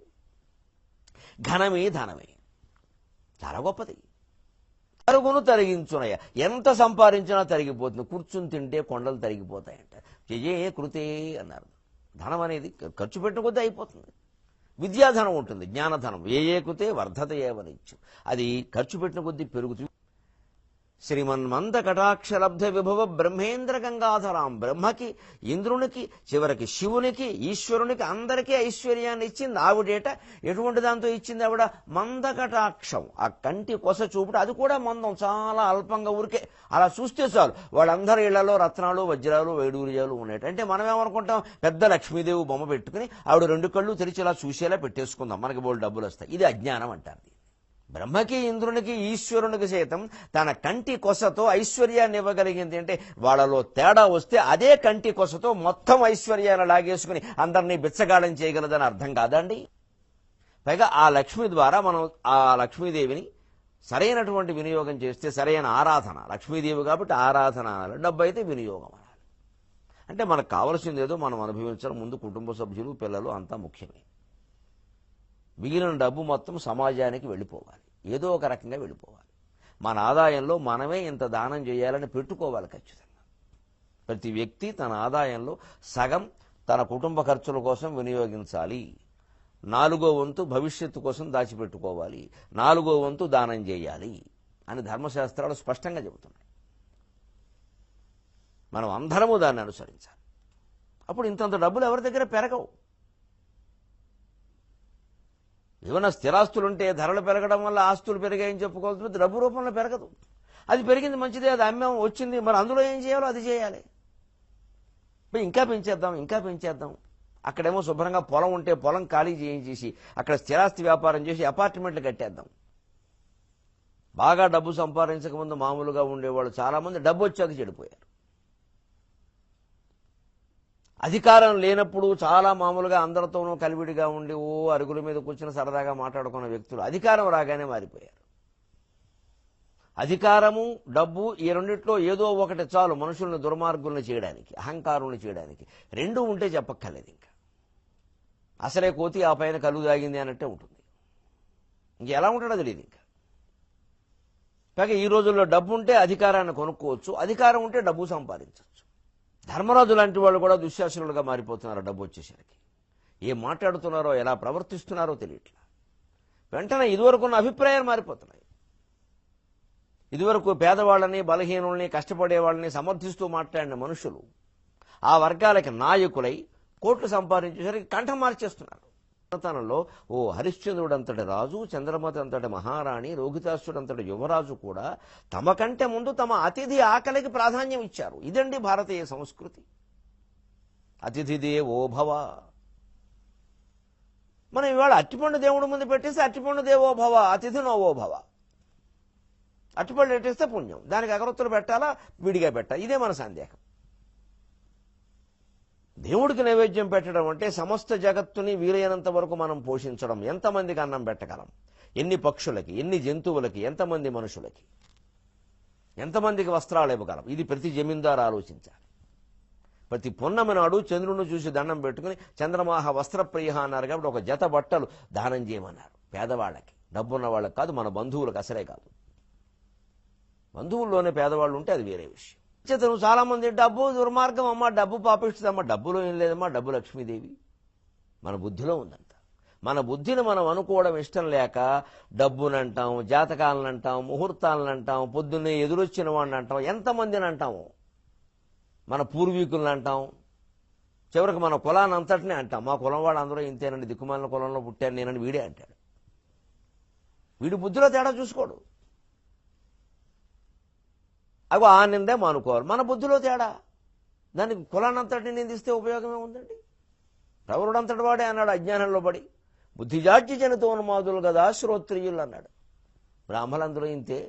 ఘనమే ధనమే, చాలా గొప్పది. తరుగును తరిగించునయ్య, ఎంత సంపాదించినా తరిగిపోతుంది. కూర్చుని తింటే కొండలు తరిగిపోతాయంట. జయే కృతే అన్నారు. ధనం అనేది ఖర్చు పెట్టిన కొద్దీ అయిపోతుంది. విద్యాధనం ఉంటుంది, జ్ఞానధనం ఏ కృతే వర్ధతే ఏవనిచ్చు, అది ఖర్చు పెట్టిన కొద్దీ పెరుగుతుంది. శ్రీమన్మంద కటాక్షలబ్ధ విభవ బ్రహ్మేంద్ర గంగాధరాం, బ్రహ్మకి, ఇంద్రునికి, చివరికి శివునికి, ఈశ్వరునికి అందరికీ ఐశ్వర్యాన్ని ఇచ్చింది ఆవిడేట. ఎటువంటి దాంతో ఇచ్చింది ఆవిడ? మంద కటాక్షం, ఆ కంటి కొస చూపుడు, అది కూడా మందం, చాలా అల్పంగా, ఊరికే అలా చూస్తే చాలు వాళ్ళందరి ఇళ్లలో రత్నాలు వజ్రాలు వైడూర్యాలు ఉన్నాయట. అంటే మనం ఏమనుకుంటాం, పెద్ద లక్ష్మీదేవి బొమ్మ పెట్టుకుని ఆవిడ రెండు కళ్ళు తెరిచి ఇలా చూసేలా పెట్టేసుకుందాం, మనకి బోల్డ్ డబ్బులు వస్తాయి. ఇది అజ్ఞానం అంటారు. బ్రహ్మకి, ఇంద్రునికి, ఈశ్వరునికి సైతం తన కంటి కొసతో ఐశ్వర్యాన్ని ఇవ్వగలిగింది. అంటే వాళ్ళలో తేడా వస్తే అదే కంటి కొసతో మొత్తం ఐశ్వర్యాన్ని లాగేసుకుని అందరినీ బిచ్చగాళం చేయగలదని అర్థం కాదండి. పైగా ఆ లక్ష్మి ద్వారా మనం ఆ లక్ష్మీదేవిని సరైనటువంటి వినియోగం చేస్తే, సరైన ఆరాధన, లక్ష్మీదేవి కాబట్టి ఆరాధన అనాలి, డబ్బు అయితే వినియోగం అనాలి. అంటే మనకు కావలసింది ఏదో మనం అనుభవించడం, ముందు కుటుంబ సభ్యులు, పిల్లలు అంతా ముఖ్యమే. మిగిలిన డబ్బు మొత్తం సమాజానికి వెళ్ళిపోవాలి, ఏదో ఒక రకంగా వెళ్ళిపోవాలి. మన ఆదాయంలో మనమే ఇంత దానం చేయాలని పెట్టుకోవాలి ఖచ్చితంగా. ప్రతి వ్యక్తి తన ఆదాయంలో సగం తన కుటుంబ ఖర్చుల కోసం వినియోగించాలి, 4వ వంతు భవిష్యత్తు కోసం దాచిపెట్టుకోవాలి, 4వ వంతు దానం చేయాలి అని ధర్మశాస్త్రాలు స్పష్టంగా చెబుతున్నాయి. మనం అందరము దాన్ని అనుసరించాలి. అప్పుడు ఇంతంత డబ్బులు ఎవరి దగ్గర పెరగవు. ఏమైనా స్థిరాస్తులుంటే ధరలు పెరగడం వల్ల ఆస్తులు పెరిగాయని చెప్పుకోవాల్సింది, డబ్బు రూపంలో పెరగదు. అది పెరిగింది మంచిదే, అది అమ్మేం వచ్చింది, మరి అందులో ఏం చేయాలో అది చేయాలి. ఇంకా పెంచేద్దాం, ఇంకా పెంచేద్దాం. అక్కడేమో శుభ్రంగా పొలం ఉంటే పొలం ఖాళీ చేయించేసి అక్కడ స్థిరాస్తి వ్యాపారం చేసి అపార్ట్మెంట్లు కట్టేద్దాం. బాగా డబ్బు సంపాదించకముందు మామూలుగా ఉండేవాళ్ళు చాలామంది డబ్బు వచ్చాక చెడిపోయారు. అధికారం లేనప్పుడు చాలా మామూలుగా అందరితోనూ కలివిడిగా ఉండి అరుగుల మీద కూర్చుని సరదాగా మాట్లాడుకున్న వ్యక్తులు అధికారం రాగానే మారిపోయారు. అధికారము, డబ్బు, ఈ రెండిట్లో ఏదో ఒకటి చాలు మనుషుల్ని దుర్మార్గుల్ని చేయడానికి, అహంకారుల్ని చేయడానికి. రెండు ఉంటే చెప్పక్కర్లేదు. ఇంకా అసలే కోతి ఆ పైన కలుగు దాగింది అన్నట్టే ఉంటుంది. ఇంకెలా ఉంటాడో తెలియదు. ఇంకా పైగా ఈ రోజుల్లో డబ్బు ఉంటే అధికారాన్ని కొనుక్కోవచ్చు, అధికారం ఉంటే డబ్బు సంపాదించవచ్చు. ధర్మరాజు లాంటి వాళ్ళు కూడా దుశ్శాసనులుగా మారిపోతున్నారు డబ్బు వచ్చేసరికి. ఏం మాట్లాడుతున్నారో, ఎలా ప్రవర్తిస్తున్నారో తెలియట్లా. వెంటనే ఇదివరకున్న అభిప్రాయాలు మారిపోతున్నాయి. ఇదివరకు పేదవాళ్ళని, బలహీనుల్ని, కష్టపడే వాళ్ళని సమర్థిస్తూ మాట్లాడిన మనుషులు ఆ వర్గాలకి నాయకులై కోట్లు సంపాదించేసరికి కంఠం మార్చేస్తున్నారు. తనంలో హరిశ్చంద్రుడంతటి రాజు, చంద్రమతి అంతటి మహారాణి, రోహితాసుడంతటి యువరాజు కూడా తమ కంటే ముందు తమ అతిథి ఆకలికి ప్రాధాన్యం ఇచ్చారు. ఇదండి భారతీయ సంస్కృతి. అతిథి దేవో భవ. మనం ఇవాళ అట్టిపండు దేవుడి ముందు పెట్టేసి అట్టిపండు దేవో భవ, అతిథి నోవో భవ. అట్టిపండు పెట్టేస్తే పుణ్యం, దానికి అగరొత్తులు పెట్టాలా, విడిగా పెట్టాలి, ఇదే మన సందేహం. దేవుడికి నైవేద్యం పెట్టడం అంటే సమస్త జగత్తుని వీలైనంత వరకు మనం పోషించడం. ఎంతమందికి అన్నం పెట్టగలం, ఎన్ని పక్షులకి, ఎన్ని జంతువులకి, ఎంతమంది మనుషులకి, ఎంతమందికి వస్త్రాలు ఇవ్వగలం, ఇది ప్రతి జమీందారు ఆలోచించాలి. ప్రతి పున్నమి నాడు చంద్రుడిని చూసి దండం పెట్టుకుని చంద్రమాహ వస్త్రప్రియ అన్నారు కాబట్టి ఒక జత బట్టలు దానం చేయమన్నారు పేదవాళ్ళకి. డబ్బున్న వాళ్ళకి కాదు, మన బంధువులకు అసలే కాదు. బంధువుల్లోనే పేదవాళ్ళు ఉంటే అది వేరే విషయం. చేతను చాలా మంది డబ్బు దుర్మార్గం అమ్మా, డబ్బు పాపిస్తుందమ్మా. డబ్బులో ఏం లేదమ్మా, డబ్బు లక్ష్మీదేవి. మన బుద్ధిలో ఉందంట. మన బుద్ధిని మనం అనుకోవడం ఇష్టం లేక డబ్బునంటాం, జాతకాలను అంటాం, ముహూర్తాలను అంటాం, పొద్దున్నే ఎదురొచ్చిన వాడిని అంటాం, ఎంతమందిని అంటాము. మన పూర్వీకులను అంటాం, చివరికి మన కులాన్ని అంతటినే అంటాం. మా కులం వాళ్ళు అందరూ ఇంతేనండి, దిక్కుమాలిన కులంలో పుట్టాను నేనని వీడే అంటాడు. వీడి బుద్ధిలో తేడా చూసుకోడు. అగో ఆ నిందే మానుకోవాలి. మన బుద్ధిలో తేడా, దానికి కులాన్నంతటిని నిందిస్తే ఉపయోగమే ఉందండి. ప్రవరుడంతటి వాడే అన్నాడు అజ్ఞానంలో పడి, బుద్ధిజాడ్య జనితోన్మాదులు కదా శ్రోత్రియులు అన్నాడు. బ్రాహ్మలందరూ ఇంతే,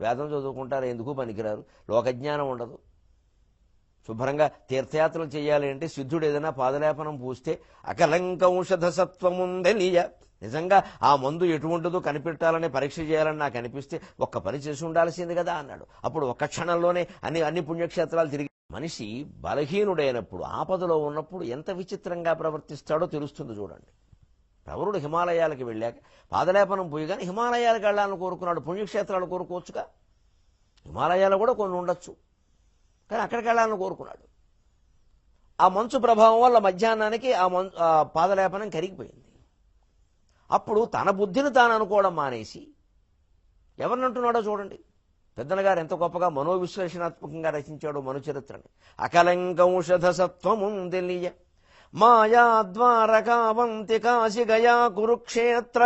వేదం చదువుకుంటారు, ఎందుకు పనికిరారు, లోకజ్ఞానం ఉండదు. శుభ్రంగా తీర్థయాత్రలు చేయాలి అంటే సిద్ధుడు ఏదైనా పాదలేపనం పూస్తే అకలంకౌషధ సత్వముందే నీయ, నిజంగా ఆ మందు ఎటువంటిదో కనిపెట్టాలని పరీక్ష చేయాలని నాకు అనిపిస్తే ఒక్క పని చేసి ఉండాల్సింది కదా అన్నాడు. అప్పుడు ఒక్క క్షణంలోనే అన్ని పుణ్యక్షేత్రాలు తిరిగి. మనిషి బలహీనుడైనప్పుడు, ఆపదలో ఉన్నప్పుడు ఎంత విచిత్రంగా ప్రవర్తిస్తాడో తెలుస్తుంది చూడండి. ప్రవరుడు హిమాలయాలకు వెళ్ళాక పాదలేపనం పోయిగానే హిమాలయాలకు వెళ్ళాలని కోరుకున్నాడు. పుణ్యక్షేత్రాలు కోరుకోవచ్చుగా, హిమాలయాలు కూడా కొన్ని ఉండొచ్చు, కానీ అక్కడికి వెళ్ళాలని కోరుకున్నాడు. ఆ మంచు ప్రభావం వల్ల మధ్యాహ్నానికి ఆ పాదలేపనం కరిగిపోయింది. అప్పుడు తన బుద్ధిని తాను అనుకోవడం మానేసి ఎవరినంటున్నాడో చూడండి. పెద్దన గారు ఎంత గొప్పగా మనోవిశ్లేషణాత్మకంగా రచించాడు మనుచరిత్రని. అకలంకౌషధ సత్వముందెలియ మాయాద్వారకావంతి కాశి గయా కురుక్షేత్ర.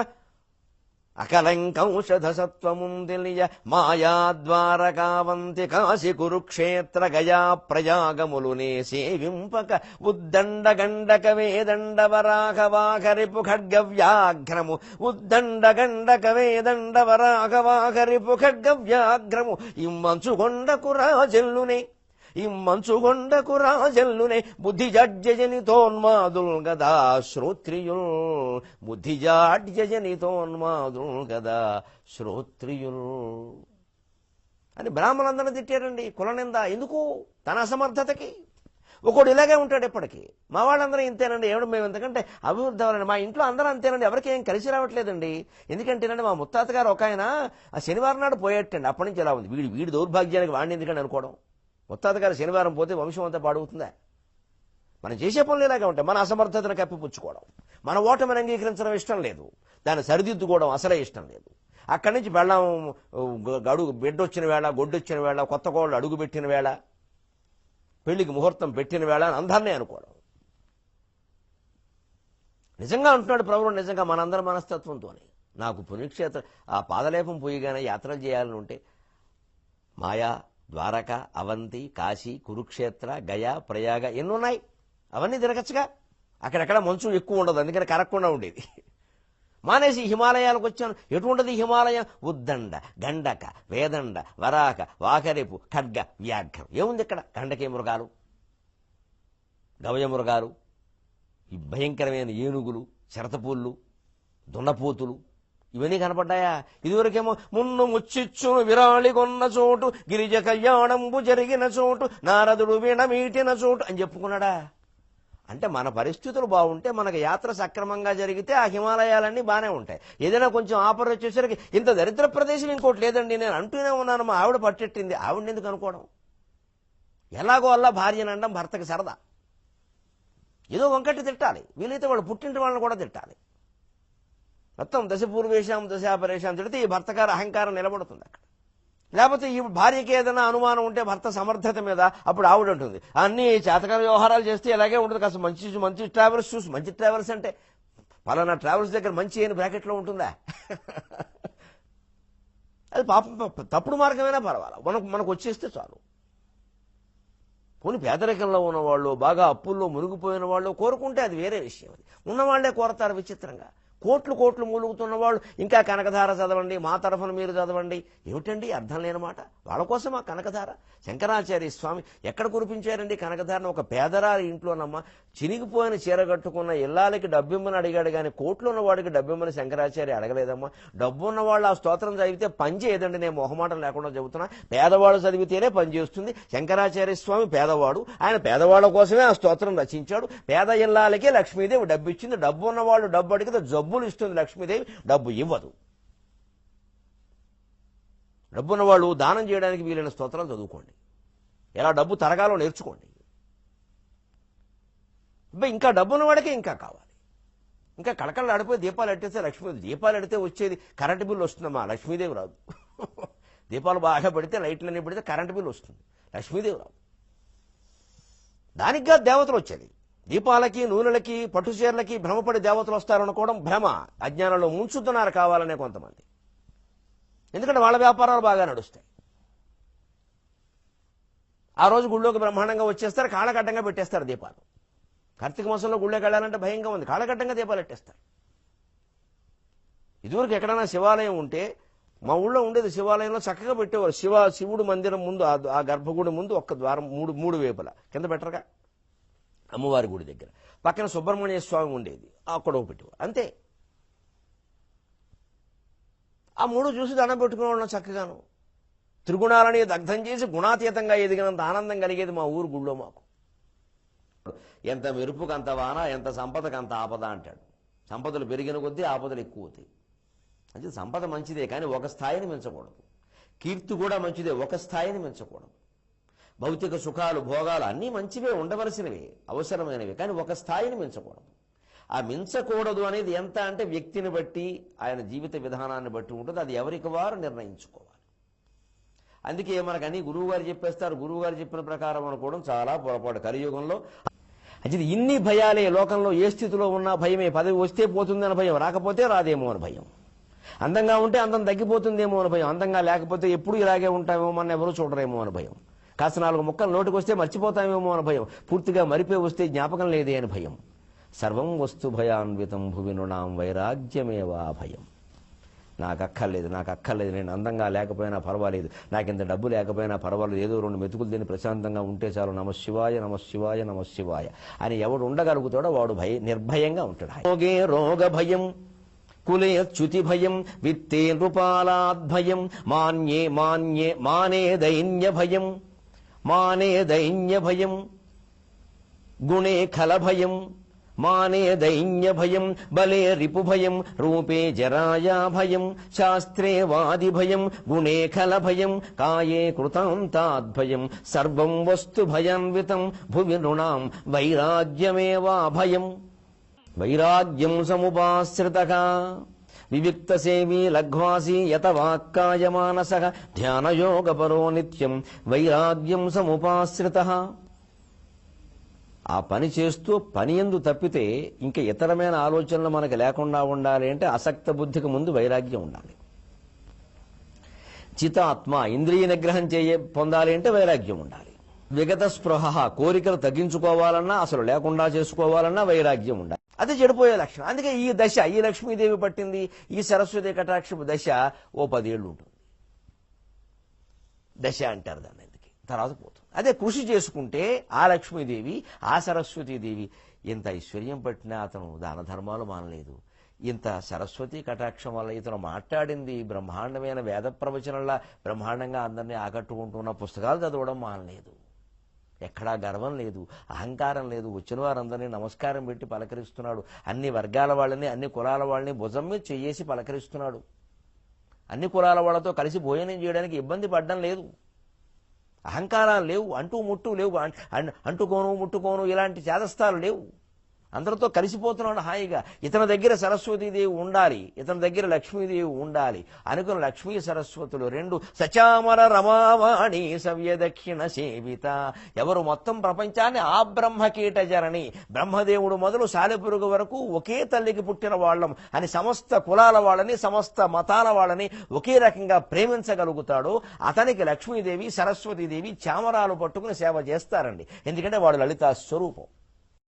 అకలంకౌషధ సత్వముందెలియ మాయాద్వారకావంతి కాశి కురుక్షేత్ర గయా ప్రయాగములునే సేవింపక ఉద్దండ గండక వేదండ వరాఘవాకరిపు ఖడ్గవ్యాఘ్రము. ఉద్దండ గండక వేదండ వరాఘవాకరిపు ఖడ్గవ్యాఘ్రము. ఇమ్మంచుగొండకు రాజల్లునే ఇమ్మంచుగొండకు రాజల్లునే బుద్ధిజాడ్యజనితోన్మాదుల్ గదా శ్రోత్రియుల్. బుద్ధిజాడ్యజనితోన్మాదుల్ గదా శ్రోత్రియుల్ అని బ్రాహ్మణులందరూ తిట్టారండి. కులనింద ఎందుకు? తన అసమర్థతకి. ఒకడు ఇలాగే ఉంటాడు ఎప్పటికీ. మా వాళ్ళందరూ ఇంతేనండి, ఏమిటి మేము ఎందుకంటే అభివృద్ధి అవ్వాలండి. మా ఇంట్లో అందరూ అంతేనండి, ఎవరికి ఏం కలిసి రావట్లేదండి. ఎందుకంటేనండి మా ముత్తాత గారు ఒక ఆయన ఆ శనివారం నాడు పోయేటండి. అప్పటి నుంచి ఎలా ఉంది వీడి దౌర్భాగ్యానికి వాడిని ఎందుకంటే అనుకోవడం. ముత్తాత గారు శనివారం పోతే వంశం అంతా పాడుతుందా? మనం చేసే పనులు ఇలాగే ఉంటాయి. మన అసమర్థతను కప్పిపుచ్చుకోవడం, మన ఓటమిని అంగీకరించడం ఇష్టం లేదు, దాన్ని సరిదిద్దుకోవడం అసలే ఇష్టం లేదు. అక్కడి నుంచి బెళ్ళం బిడ్డొచ్చిన వేళ, గొడ్డొచ్చిన వేళ, కొత్త కోళ్ళు అడుగు పెట్టిన వేళ, పెళ్లికి ముహూర్తం పెట్టిన వేళ అని అందరినీ అనుకోవడం. నిజంగా అంటున్నాడు ప్రవరుడు, నిజంగా మనందరి మనస్తత్వంతోనే. నాకు పుణ్యక్షేత్ర ఆ పాదలేపం పోయిగానే యాత్రలు చేయాలని ఉంటే మాయా, ద్వారక, అవంతి, కాశీ, కురుక్షేత్ర, గయా, ప్రయాగ ఎన్నున్నాయి, అవన్నీ తిరగచ్చుగా. అక్కడెక్కడ మంచు ఎక్కువ ఉండదు, అందుకని కరగకుండా ఉండేది. మానేసి హిమాలయాలకు వచ్చాను. ఎటువంటిది హిమాలయం? ఉద్దండ గండక వేదండ వరాక వాకరేపు ఖడ్గ వ్యాఘ్రం. ఏముంది ఇక్కడ? గండకే మృగాలు, గవయ మృగాలు, ఈ భయంకరమైన ఏనుగులు, చిరతపూళ్ళు, దున్నపోతులు, ఇవన్నీ కనపడ్డాయా? ఇదివరకేమో మున్ను ముచ్చిచ్చును విరాళి కొన్న చోటు, గిరిజ కళ్యాణంబు జరిగిన చోటు, నారదుడు వీణమీటిన చోటు అని చెప్పుకున్నాడా? అంటే మన పరిస్థితులు బాగుంటే, మనకు యాత్ర సక్రమంగా జరిగితే ఆ హిమాలయాలన్నీ బాగానే ఉంటాయి. ఏదైనా కొంచెం ఆపర్ వచ్చేసరికి ఇంత దరిద్ర ప్రదేశం ఇంకోటి లేదండి నేను అంటూనే ఉన్నాను. మా ఆవిడ పట్టెట్టింది, ఆవిడని ఎందుకు అనుకోవడం? ఎలాగో అలా భార్యను అనడం భర్తకి సరదా. ఏదో వంకట్టి తిట్టాలి, వీలైతే వాళ్ళు పుట్టింటి వాళ్ళని కూడా తిట్టాలి. మొత్తం దశ పూర్వేశాం దశాపరేషాం తిడితే ఈ భర్త గారు అహంకారం నిలబడుతుంది అక్కడ. లేకపోతే ఈ భార్యకి ఏదైనా అనుమానం ఉంటే భర్త సమర్థత మీద, అప్పుడు ఆవిడ ఉంటుంది అన్ని చేతకాల వ్యవహారాలు చేస్తే ఇలాగే ఉంటుంది. కాస్త మంచి ట్రావెల్స్ చూసి, మంచి ట్రావెల్స్ అంటే పలానా ట్రావెల్స్ దగ్గర మంచి అని బ్రాకెట్లో ఉంటుందా? అది పాపం తప్పుడు మార్గమైనా పర్వాలా, మనకు వచ్చేస్తే చాలు. పోనీ పేదరికంలో ఉన్నవాళ్ళు, బాగా అప్పుల్లో మునిగిపోయిన వాళ్ళు కోరుకుంటే అది వేరే విషయం. అది ఉన్నవాళ్లే కోరతారు విచిత్రంగా. కోట్లు మూలుగుతున్న వాళ్ళు ఇంకా కనకధార చదవండి, మా తరఫున మీరు చదవండి. ఏమిటండి అర్థం లేని మాట? వాళ్ళ కోసం ఆ కనకధార. శంకరాచార్య స్వామి ఎక్కడ కురిపించారండి కనకధారను? ఒక పేదరారి ఇంట్లోనమ్మ చినిగిపోయిన చీర కట్టుకున్న ఇల్లాలకి డబ్బిమ్మని అడిగాడు, కానీ కోట్లు ఉన్నవాడికి డబ్బిమ్మని శంకరాచార్య అడగలేదమ్మా. డబ్బు ఉన్న వాళ్ళు ఆ స్తోత్రం చదివితే పని చేయదండి, నేను మొహమాటం లేకుండా చెబుతున్నా. పేదవాడు చదివితేనే పని చేస్తుంది. శంకరాచార్య స్వామి పేదవాడు, ఆయన పేదవాళ్ళ కోసమే ఆ స్తోత్రం రచించాడు. పేద ఇల్లాలకే లక్ష్మీదేవి డబ్బు ఇచ్చింది. డబ్బు ఉన్నవాళ్ళు డబ్బు అడిగితే డబ్బులు ఇస్తుంది లక్ష్మీదేవి, డబ్బు ఇవ్వదు. డబ్బున్న వాళ్ళు దానం చేయడానికి వీలైన స్తోత్రాలు చదువుకోండి, ఎలా డబ్బు తరగాలో నేర్చుకోండి. ఇంకా డబ్బున్న వాడికే ఇంకా కావాలి. ఇంకా కళకళ ఆడిపోయి దీపాలు ఎట్టేస్తే లక్ష్మీదేవి, దీపాలు ఎడితే వచ్చేది కరెంటు బిల్లు వస్తుందమ్మా, లక్ష్మీదేవి రాదు. దీపాలు బాగా పెడితే, లైట్లన్నీ పెడితే కరెంటు బిల్లు వస్తుంది, లక్ష్మీదేవి రాదు. దానికిగా దేవతలు వచ్చేది. దీపాలకి, నూనెలకి, పట్టుచీరలకి భ్రమపడి దేవతలు వస్తారనుకోవడం భ్రమ. అజ్ఞానంలో ముంచుతున్నారు కావాలనే కొంతమంది. ఎందుకంటే వాళ్ళ వ్యాపారాలు బాగా నడుస్తాయి. ఆ రోజు గుళ్ళోకి బ్రహ్మాండంగా వచ్చేస్తారు, కాళ్ళకడ్డంగా పెట్టేస్తారు దీపాలు. కార్తీక మాసంలో గుళ్ళోకి వెళ్ళాలంటే భయంగా ఉంది, కాళ్ళకడ్డంగా దీపాలు పెట్టేస్తారు. ఇదివరకు ఎక్కడైనా శివాలయం ఉంటే, మా ఊళ్ళో ఉండేది శివాలయంలో చక్కగా పెట్టేవారు. శివుడు మందిరం ముందు, ఆ గర్భగుడి ముందు ఒక్క ద్వారం, మూడు వైపులా కింద పెట్టరుగా. అమ్మవారి గుడి దగ్గర పక్కన సుబ్రహ్మణ్య స్వామి ఉండేది, అక్కడ పెట్టేవారు అంతే. ఆ మూడు చూసి దండం పెట్టుకునేవాళ్ళం చక్కగాను. త్రిగుణాలని దగ్ధం చేసి గుణాతీతంగా ఎదిగినంత ఆనందం కలిగేది మా ఊరు గుళ్ళో మాకు. ఎంత మెరుపుకు అంత వాన, ఎంత సంపదకు అంత ఆపద అంటాడు. సంపదలు పెరిగిన కొద్దీ ఆపదలు ఎక్కువ అవుతాయి. అంటే సంపద మంచిదే కానీ ఒక స్థాయిని మించకూడదు. కీర్తి కూడా మంచిదే, ఒక స్థాయిని మించకూడదు. భౌతిక సుఖాలు భోగాలు అన్నీ మంచివే, ఉండవలసినవే, అవసరమైనవి, కానీ ఒక స్థాయిని మించకూడదు. ఆ మించకూడదు అనేది ఎంత అంటే వ్యక్తిని బట్టి ఆయన జీవిత విధానాన్ని బట్టి ఉంటుంది. అది ఎవరికి వారు నిర్ణయించుకోవాలి. అందుకే మనకు అన్ని గురువుగారు చెప్పేస్తారు, గురువుగారు చెప్పిన ప్రకారం అనుకోవడం చాలా పొరపాటు కలియుగంలో. అంటే ఇన్ని భయాలే లోకంలో, ఏ స్థితిలో ఉన్నా భయమే. పదవి వస్తే పోతుందని భయం, రాకపోతే రాదేమో అని భయం. అందంగా ఉంటే అందం తగ్గిపోతుందేమో అని భయం, అందంగా లేకపోతే ఎప్పుడు ఇలాగే ఉంటామేమో మన ఎవరు చూడరేమో అని భయం. కాస్త 4 ముక్కలు నోటికి వస్తే మర్చిపోతామేమో అని భయం, పూర్తిగా మరిపోయి వస్తే జ్ఞాపకం లేదే అని భయం. సర్వం వస్తు భయాన్వితం భువి నృణాం వైరాగ్యమేవా భయం. నాకు అక్కర్లేదు, నేను అందంగా లేకపోయినా పర్వాలేదు, నాకింత డబ్బు లేకపోయినా పర్వాలేదు, ఏదో 2 మెతుకులు తిని ప్రశాంతంగా ఉంటే చాలు, నమశివాయ నమశివాయ నమశివాయ అని ఎవడు ఉండగలుగుతాడో వాడు నిర్భయంగా ఉంటాడు. రోగే రోగ భయం, కులే చ్యుతి భయం, విత్తే నృపాలాద్భయం, మాన్యే మాన్యే మానే దైన్య భయం, మానే దైన్య భయం, గుణే ఖల భయం, మానే దైన్య భయం, బలే రిపు భయం, రూపే జరాయా భయం, శాస్త్రే వాది భయం, గుణే ఖల భయం, కాయే కృతాంతాద్భయం, సర్వం వస్తు భయాన్వితం భువి నృణాం వైరాగ్యమేవా భయం. వైరాగ్యం సముపాశ్రితః వివిక్త సేవీ లఘ్వాసీ యత వాక్కాయ మానసః ధ్యానయోగపరో నిత్యం వైరాగ్యం సముపాశ్రితః. ఆ పని చేస్తూ పని యందు తప్పితే ఇంకా ఇతరమైన ఆలోచనలు మనకు లేకుండా ఉండాలి అంటే అసక్త బుద్ధికి ముందు వైరాగ్యం ఉండాలి. చితాత్మ ఇంద్రియ నిగ్రహం పొందాలి అంటే వైరాగ్యం ఉండాలి. విగత స్పృహ కోరికలు తగ్గించుకోవాలన్నా అసలు లేకుండా చేసుకోవాలన్నా వైరాగ్యం ఉండాలి. అదే చెడిపోయే లక్షణం. అందుకే ఈ దశ, ఈ లక్ష్మీదేవి పట్టింది, ఈ సరస్వతి కటాక్షపు దశ ఓ 10 ఏళ్ళు ఉంటుంది. దశ అంటారు దాన్ని, తర్వాత పోతుంది. అదే కృషి చేసుకుంటే ఆ లక్ష్మీదేవి, ఆ సరస్వతీదేవి ఇంత ఐశ్వర్యం పట్టినా అతను దాన ధర్మాలు మానలేదు. ఇంత సరస్వతి కటాక్షం వల్ల ఇతను మాట్లాడింది బ్రహ్మాండమైన వేద ప్రవచనంలా బ్రహ్మాండంగా అందరినీ ఆకట్టుకుంటున్న పుస్తకాలు చదవడం మానలేదు. ఎక్కడా గర్వం లేదు, అహంకారం లేదు. వచ్చిన వారందరినీ నమస్కారం పెట్టి పలకరిస్తున్నాడు. అన్ని వర్గాల వాళ్ళని, అన్ని కులాల వాళ్ళని భుజం మీద చెయ్యేసి పలకరిస్తున్నాడు. అన్ని కులాల వాళ్ళతో కలిసి భోజనం చేయడానికి ఇబ్బంది పడడం లేదు. అహంకారాలు లేవు, అంటూ ముట్టు లేవు, అంటుకోను ముట్టుకోను ఇలాంటి చేదస్తాలు లేవు. అందరితో కలిసిపోతున్నాడు హాయిగా. ఇతని దగ్గర సరస్వతీదేవి ఉండాలి, ఇతని దగ్గర లక్ష్మీదేవి ఉండాలి అనుకున్న లక్ష్మీ సరస్వతులు 2 సచామర రమావాణి సవ్య దక్షిణ సేవిత. ఎవరు మొత్తం ప్రపంచాన్ని ఆ బ్రహ్మకీట జరణి, బ్రహ్మదేవుడు మొదలు సాలెపురుగు వరకు ఒకే తల్లికి పుట్టిన వాళ్ళం అని సమస్త కులాల వాళ్ళని, సమస్త మతాల వాళ్ళని ఒకే రకంగా ప్రేమించగలుగుతాడో అతనికి లక్ష్మీదేవి సరస్వతీదేవి చామరాలు పట్టుకుని సేవ చేస్తారండి. ఎందుకంటే వాడు లలితా స్వరూపం.